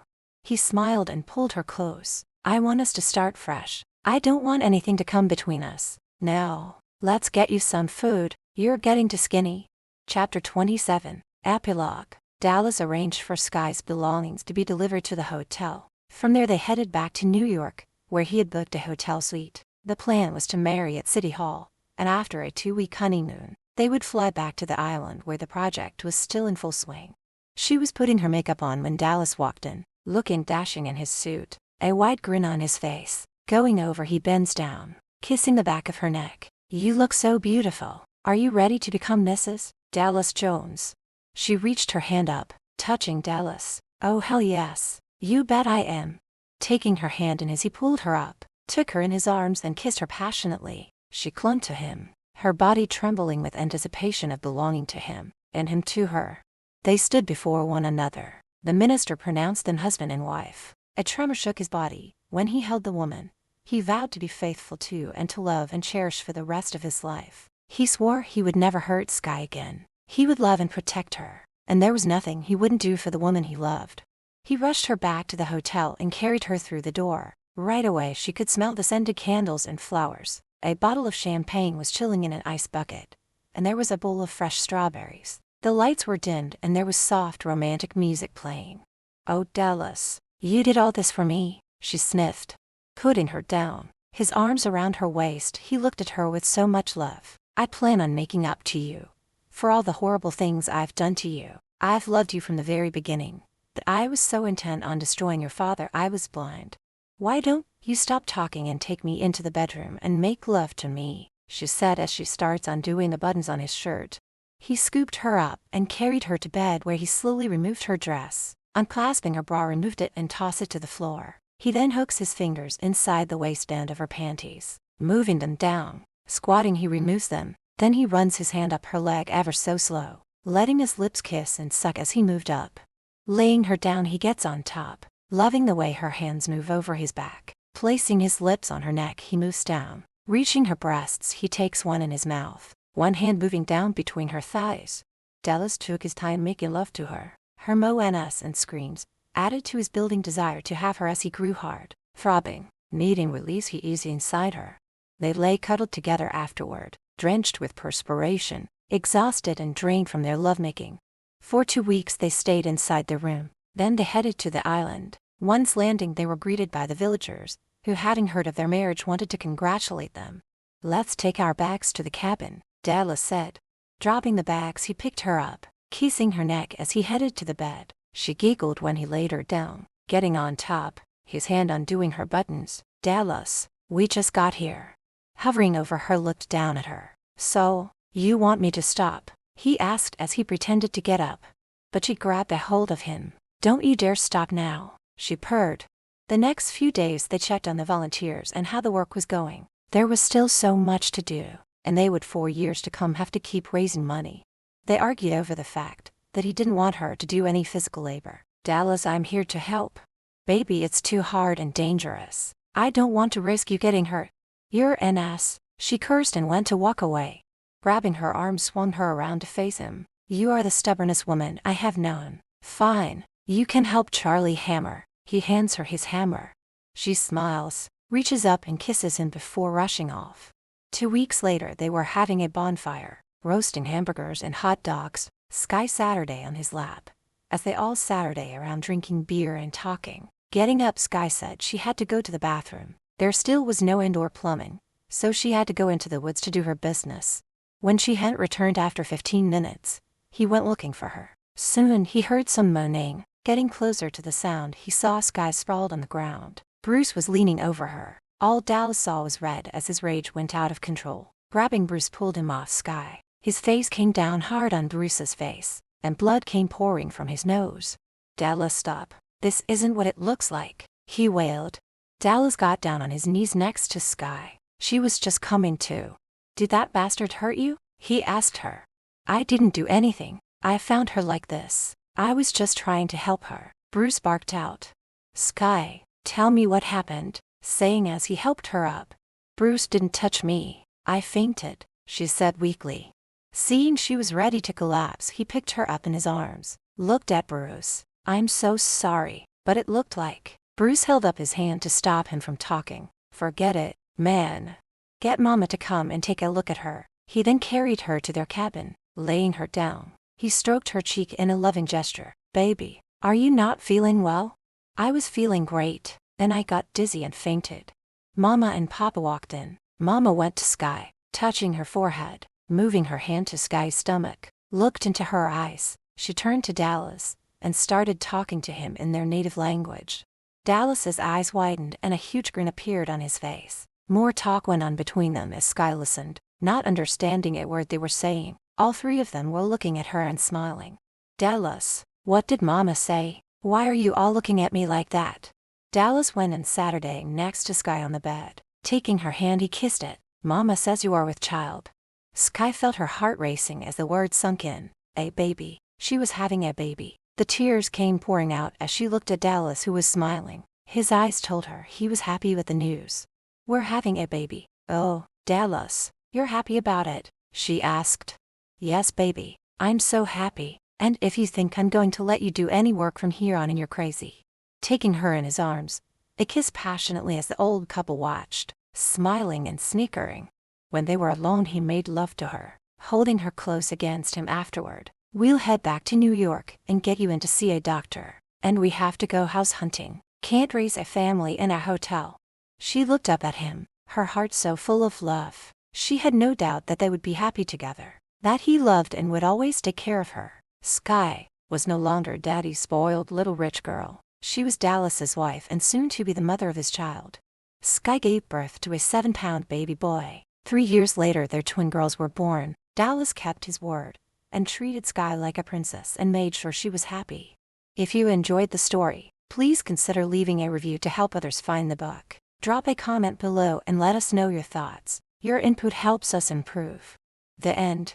He smiled and pulled her close. "I want us to start fresh. I don't want anything to come between us. Now, let's get you some food. You're getting too skinny." Chapter 27, Epilogue. Dallas arranged for Sky's belongings to be delivered to the hotel. From there they headed back to New York, where he had booked a hotel suite. The plan was to marry at City Hall, and after a 2-week honeymoon, they would fly back to the island where the project was still in full swing. She was putting her makeup on when Dallas walked in, looking dashing in his suit, a wide grin on his face. Going over, he bends down, kissing the back of her neck. "You look so beautiful. Are you ready to become Mrs. Dallas Jones?" She reached her hand up, touching Dallas. "Oh hell yes. You bet I am." Taking her hand in his, he pulled her up, took her in his arms and kissed her passionately. She clung to him, her body trembling with anticipation of belonging to him, and him to her. They stood before one another. The minister pronounced them husband and wife. A tremor shook his body. When he held the woman, he vowed to be faithful to and to love and cherish for the rest of his life. He swore he would never hurt Sky again. He would love and protect her, and there was nothing he wouldn't do for the woman he loved. He rushed her back to the hotel and carried her through the door. Right away she could smell the scented candles and flowers. A bottle of champagne was chilling in an ice bucket, and there was a bowl of fresh strawberries. The lights were dimmed and there was soft romantic music playing. "Oh Dallas, you did all this for me," she sniffed. Putting her down, his arms around her waist, he looked at her with so much love. "I plan on making up to you for all the horrible things I've done to you. I've loved you from the very beginning, but I was so intent on destroying your father I was blind. Why don't you stop talking and take me into the bedroom and make love to me?" she said as she starts undoing the buttons on his shirt. He scooped her up and carried her to bed, where he slowly removed her dress, unclasping her bra, removed it and tossed it to the floor. He then hooks his fingers inside the waistband of her panties, moving them down. Squatting, he removes them. Then he runs his hand up her leg ever so slow, letting his lips kiss and suck as he moved up. Laying her down, he gets on top, loving the way her hands move over his back. Placing his lips on her neck, he moves down. Reaching her breasts, he takes one in his mouth, one hand moving down between her thighs. Dallas took his time making love to her. Her moans and screams added to his building desire to have her as he grew hard. Throbbing, needing release, he eased inside her. They lay cuddled together afterward, drenched with perspiration, exhausted and drained from their lovemaking. For 2 weeks they stayed inside the room. Then they headed to the island. Once landing, they were greeted by the villagers, who, having heard of their marriage, wanted to congratulate them. "Let's take our bags to the cabin," Dallas said. Dropping the bags, he picked her up, kissing her neck as he headed to the bed. She giggled when he laid her down, getting on top, his hand undoing her buttons. Dallas, we just got here. Hovering over her, looked down at her. So, you want me to stop? He asked as he pretended to get up. But she grabbed a hold of him. Don't you dare stop now, she purred. The next few days they checked on the volunteers and how the work was going. There was still so much to do, and they would for years to come have to keep raising money. They argued over the fact that he didn't want her to do any physical labor. Dallas, I'm here to help. Baby, it's too hard and dangerous. I don't want to risk you getting hurt. You're an ass, she cursed and went to walk away. Grabbing her arm, swung her around to face him. You are the stubbornest woman I have known. Fine, you can help Charlie hammer. He hands her his hammer. She smiles, reaches up and kisses him before rushing off. 2 weeks later they were having a bonfire, roasting hamburgers and hot dogs, Sky Saturday on his lap. As they all Saturday around drinking beer and talking. Getting up, Sky said she had to go to the bathroom. There still was no indoor plumbing, so she had to go into the woods to do her business. When she hadn't returned after 15 minutes, he went looking for her. Soon he heard some moaning. Getting closer to the sound, he saw Sky sprawled on the ground. Bruce was leaning over her. All Dallas saw was red as his rage went out of control. Grabbing Bruce, pulled him off Sky. His face came down hard on Bruce's face, and blood came pouring from his nose. Dallas, stop. This isn't what it looks like, he wailed. Dallas got down on his knees next to Sky. She was just coming to. Did that bastard hurt you? He asked her. I didn't do anything. I found her like this. I was just trying to help her, Bruce barked out. Sky, tell me what happened, saying as he helped her up. Bruce didn't touch me. I fainted, she said weakly. Seeing she was ready to collapse, he picked her up in his arms, looked at Bruce. I'm so sorry, but it looked like. Bruce held up his hand to stop him from talking. Forget it, man. Get Mama to come and take a look at her. He then carried her to their cabin, laying her down. He stroked her cheek in a loving gesture. Baby, are you not feeling well? I was feeling great, then I got dizzy and fainted. Mama and Papa walked in. Mama went to Sky, touching her forehead, moving her hand to Sky's stomach, looked into her eyes. She turned to Dallas and started talking to him in their native language. Dallas's eyes widened and a huge grin appeared on his face. More talk went on between them as Sky listened, not understanding a word they were saying. All three of them were looking at her and smiling. Dallas, what did Mama say? Why are you all looking at me like that? Dallas went and sat her down next to Sky on the bed. Taking her hand, he kissed it. Mama says you are with child. Sky felt her heart racing as the words sunk in. A baby. She was having a baby. The tears came pouring out as she looked at Dallas, who was smiling. His eyes told her he was happy with the news. We're having a baby. Oh, Dallas, you're happy about it? She asked. Yes, baby, I'm so happy, and if you think I'm going to let you do any work from here on, and you're crazy. Taking her in his arms, they kissed passionately as the old couple watched, smiling and snickering. When they were alone, he made love to her, holding her close against him afterward. We'll head back to New York and get you in to see a doctor, and we have to go house hunting. Can't raise a family in a hotel. She looked up at him, her heart so full of love. She had no doubt that they would be happy together, that he loved and would always take care of her. Sky was no longer Daddy's spoiled little rich girl. She was Dallas's wife and soon to be the mother of his child. Sky gave birth to a 7-pound baby boy. 3 years later, their twin girls were born. Dallas kept his word and treated Sky like a princess and made sure she was happy. If you enjoyed the story, please consider leaving a review to help others find the book. Drop a comment below and let us know your thoughts. Your input helps us improve. The end.